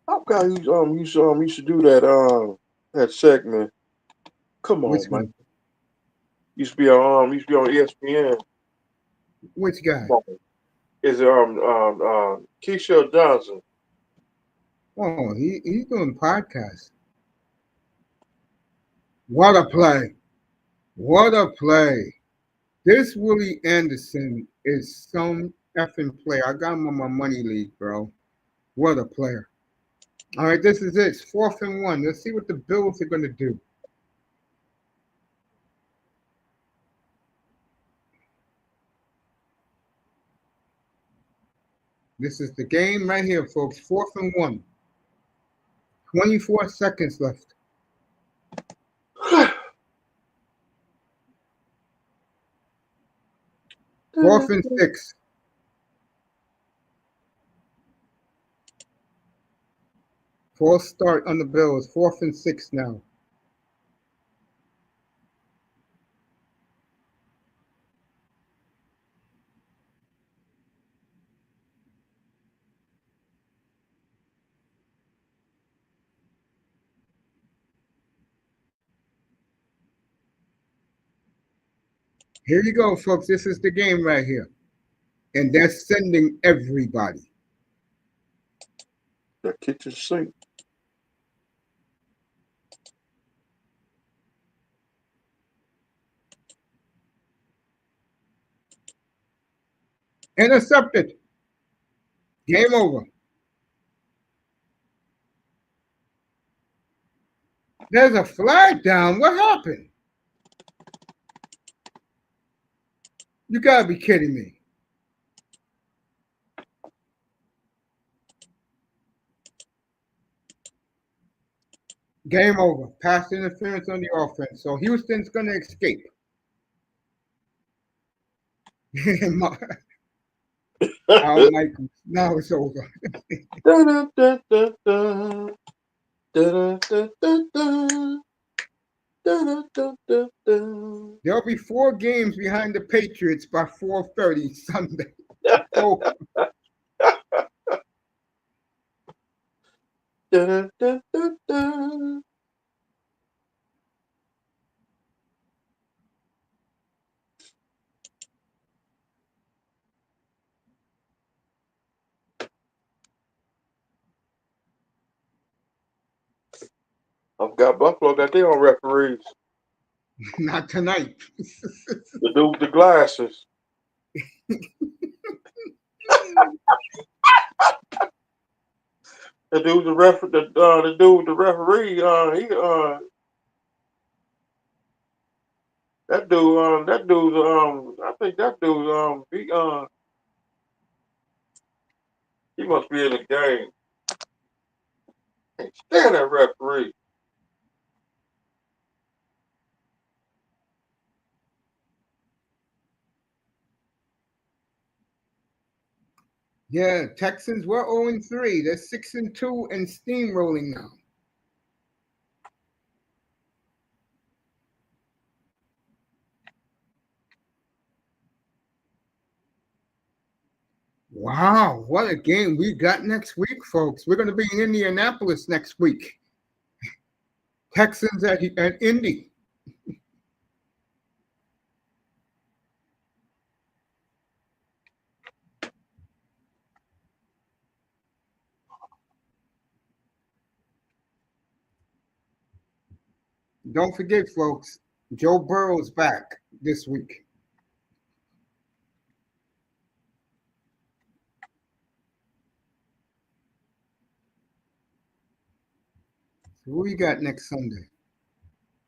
I forgot used to do that segment. Come Which on, man. one? Used to be on ESPN. Which guy? Come on. Is it Keisha Johnson? Oh, he's doing podcasts. What a play. What a play. This Willie Anderson is some effing player. I got him on my money league, bro. What a player. All right, this is it. It's 4th and 1. Let's see what the Bills are going to do. This is the game right here, folks. 4th and 1. 24 seconds left. 4th and 6. False start on the Bills. 4th and 6 now. Here you go, folks. This is the game right here. And they're sending everybody. The kitchen sink. Intercepted. Game over. There's a flag down. What happened? You gotta be kidding me. Game over. Pass interference on the offense. So Houston's gonna escape. Now it's over. There'll be 4 games behind the Patriots by 4:30 Sunday. So I've got Buffalo got their own referees. not tonight. The dude with the glasses. The dude the dude with the referee. That dude. I think that dude. He must be in the game. Can't stand that referee. Yeah, Texans were 0-3. They're 6-2 and steamrolling now. Wow, what a game we got next week, folks. We're going to be in Indianapolis next week. Texans at Indy. Don't forget, folks, Joe Burrow's back this week. So who you got next Sunday?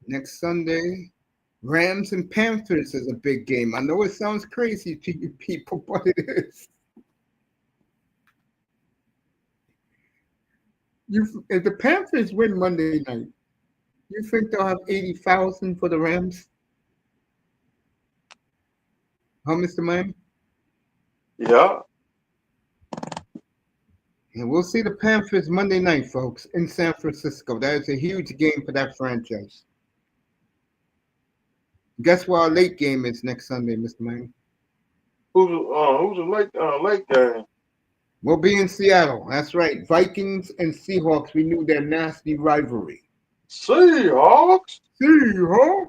Next Sunday, Rams and Panthers is a big game. I know it sounds crazy to you people, but it is. If the Panthers win Monday night, you think they'll have 80,000 for the Rams? Huh, Mr. Miami? Yeah. And we'll see the Panthers Monday night, folks, in San Francisco. That is a huge game for that franchise. Guess what our late game is next Sunday, Mr. Miami? Who's the late game? We'll be in Seattle. That's right. Vikings and Seahawks renew their nasty rivalry. Seahawks. Seahawks.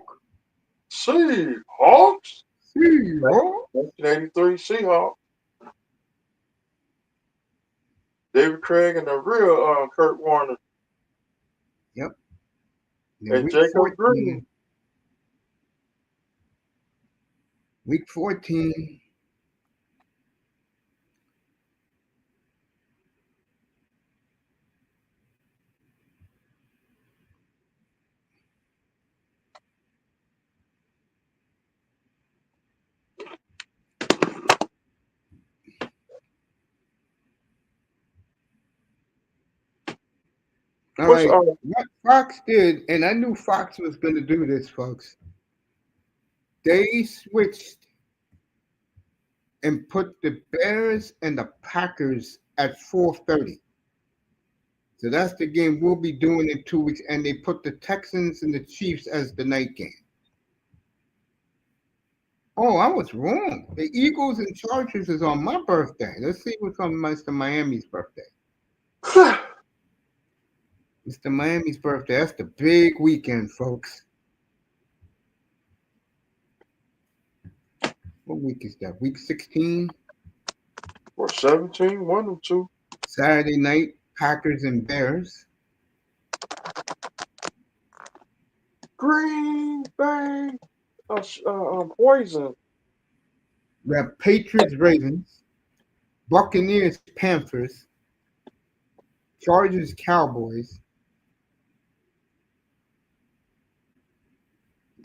Seahawks. Seahawks. 1983 Seahawks. David Craig and the real Kurt Warner. Yep. And Jacob Green. Week 14. All right. What Fox did, and I knew Fox was going to do this, folks. They switched and put the Bears and the Packers at 4:30. So that's the game we'll be doing in 2 weeks. And they put the Texans and the Chiefs as the night game. Oh, I was wrong. The Eagles and Chargers is on my birthday. Let's see what's on Mr. Miami's birthday. Mr. Miami's birthday. That's the big weekend, folks. What week is that? Week 16? Or 17? One or two. Saturday night, Packers and Bears. Green Bay. Poison. We have Patriots, Ravens. Buccaneers, Panthers. Chargers, Cowboys.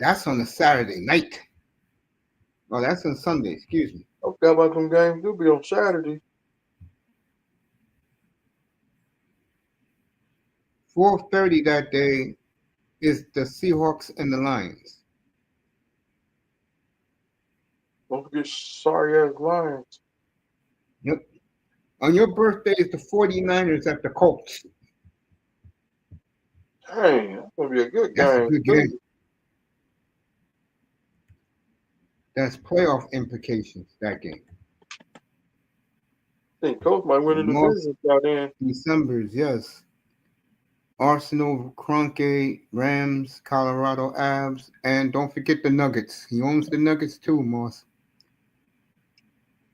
That's on a Saturday night. Oh, that's on Sunday. Excuse me. Okay, about them games do be on Saturday. 4:30 that day is the Seahawks and the Lions. Don't forget sorry ass Lions. Yep. On your birthday is the 49ers at the Colts. Dang, that's gonna be a good That's game. a good game. That's playoff implications, that game. I think Colts might win the division out in. December's, yes. Arsenal, Kroenke, Rams, Colorado Avs, and don't forget the Nuggets. He owns the Nuggets too, Moss.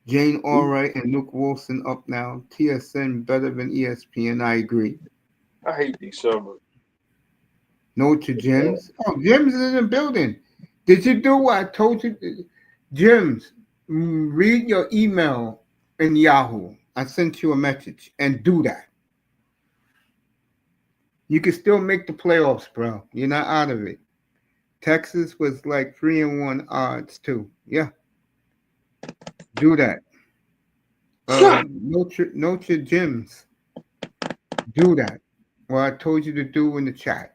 Jane Allwright and Luke Wilson up now. TSN better than ESPN, I agree. I hate December. No to Jims. Oh, Jims is in the building. Did you do what I told you? Jims, read your email in Yahoo. I sent you a message and do that. You can still make the playoffs, bro. You're not out of it. Texas was like 3-1 odds too. Yeah. Do that. Notre Gyms do that. What I told you to do in the chat.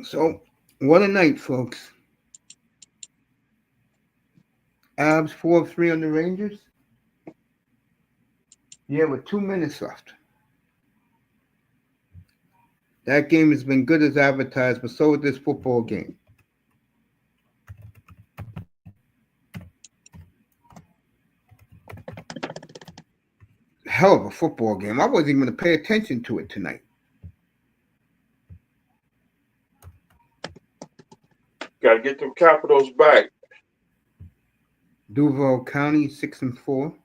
So, what a night, folks. Abs 4-3 on the Rangers. Yeah, with 2 minutes left. That game has been good as advertised, but so is this football game. Hell of a football game. I wasn't even going to pay attention to it tonight. Got to get them Capitals back. Duval County 6-4.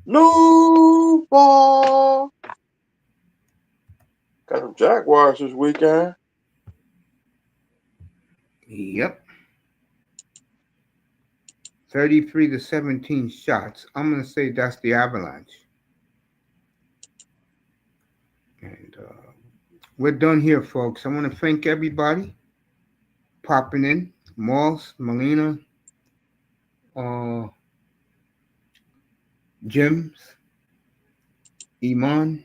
No ball. Got them Jaguars this weekend. Yep. 33-17 shots. I'm going to say that's the Avalanche. And we're done here, folks. I want to thank everybody popping in. Moss, Melina, Jims, Iman.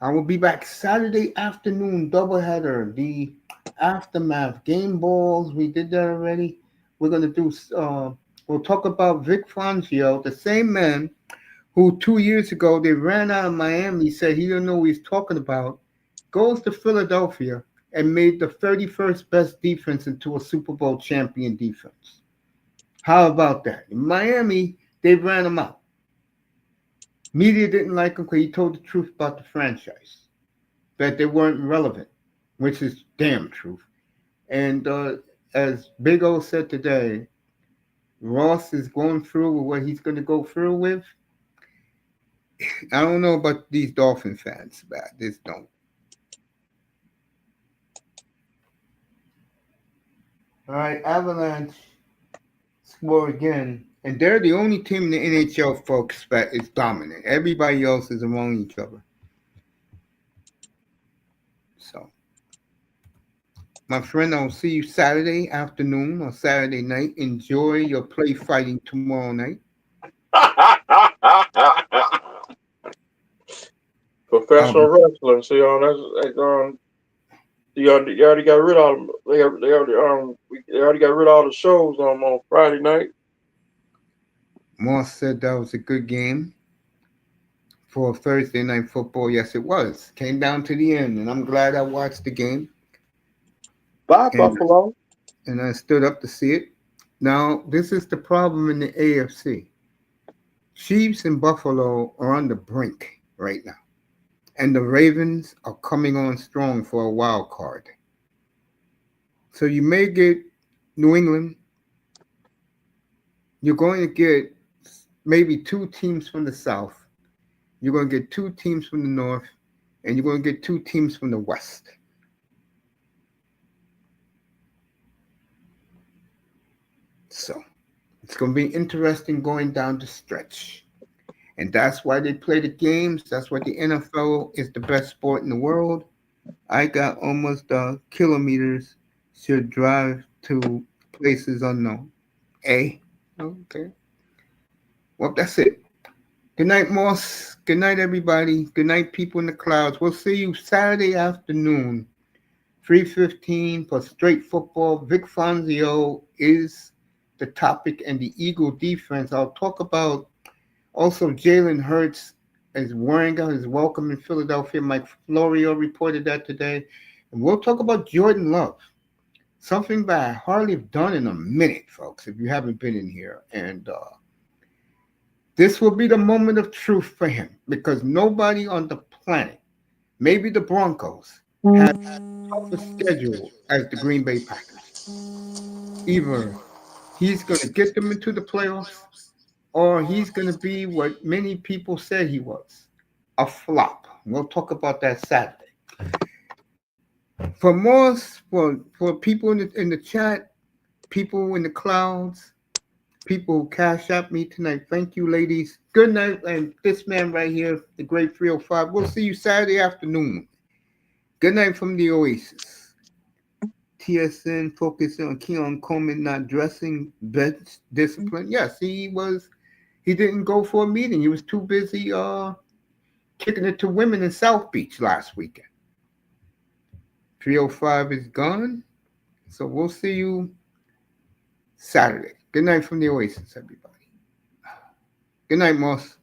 I will be back Saturday afternoon, doubleheader, the aftermath, game balls. We did that already. We're going to do, we'll talk about Vic Fangio, the same man who 2 years ago they ran out of Miami, said he didn't know what he's talking about, goes to Philadelphia and made the 31st best defense into a Super Bowl champion defense. How about that? In Miami, they ran him out. Media didn't like him because he told the truth about the franchise, that they weren't relevant, which is damn truth. And as Big O said today, Ross is going through with what he's going to go through with. I don't know about these Dolphin fans, but I just don't. All right, Avalanche score again. And they're the only team in the N.H.L, folks, that is dominant. Everybody else is among each other. So, my friend, I'll see you Saturday afternoon or Saturday night. Enjoy your play fighting tomorrow night. Professional wrestling. See, you already got rid of them. They already got rid of all the shows on Friday night. Moss said that was a good game for Thursday night football. Yes, it was. Came down to the end, and I'm glad I watched the game. Bye, Buffalo. And I stood up to see it. Now, this is the problem in the AFC. Chiefs and Buffalo are on the brink right now. And the Ravens are coming on strong for a wild card. So you may get New England. You're going to get maybe 2 teams from the South. You're going to get 2 teams from the North. And you're going to get 2 teams from the West. So it's going to be interesting going down the stretch. And that's why they play the games. That's why the NFL is the best sport in the world. I got almost kilometers to drive to places unknown. Okay. Well, that's it. Good night, Moss. Good night, everybody. Good night, people in the clouds. We'll see you Saturday afternoon, 3:15 for straight football. Vic Fangio is the topic and the Eagle defense. I'll talk about also Jalen Hurts is wearing out his welcome in Philadelphia. Mike Florio reported that today. And we'll talk about Jordan Love. Something that I hardly have done in a minute, folks, if you haven't been in here. And this will be the moment of truth for him because nobody on the planet, maybe the Broncos, has a tougher schedule as the Green Bay Packers. Either he's going to get them into the playoffs or he's going to be what many people said he was, a flop. We'll talk about that Saturday. For most, for people in the chat, people in the clouds, people who cash out me tonight. Thank you, ladies. Good night. And this man right here, the great 305. We'll see you Saturday afternoon. Good night from the Oasis. TSN focusing on Keon Coleman not dressing bench discipline. Yes, he was. He didn't go for a meeting. He was too busy kicking it to women in South Beach last weekend. 305 is gone. So we'll see you Saturday. Good night from the Oasis, everybody. Good night, Moss.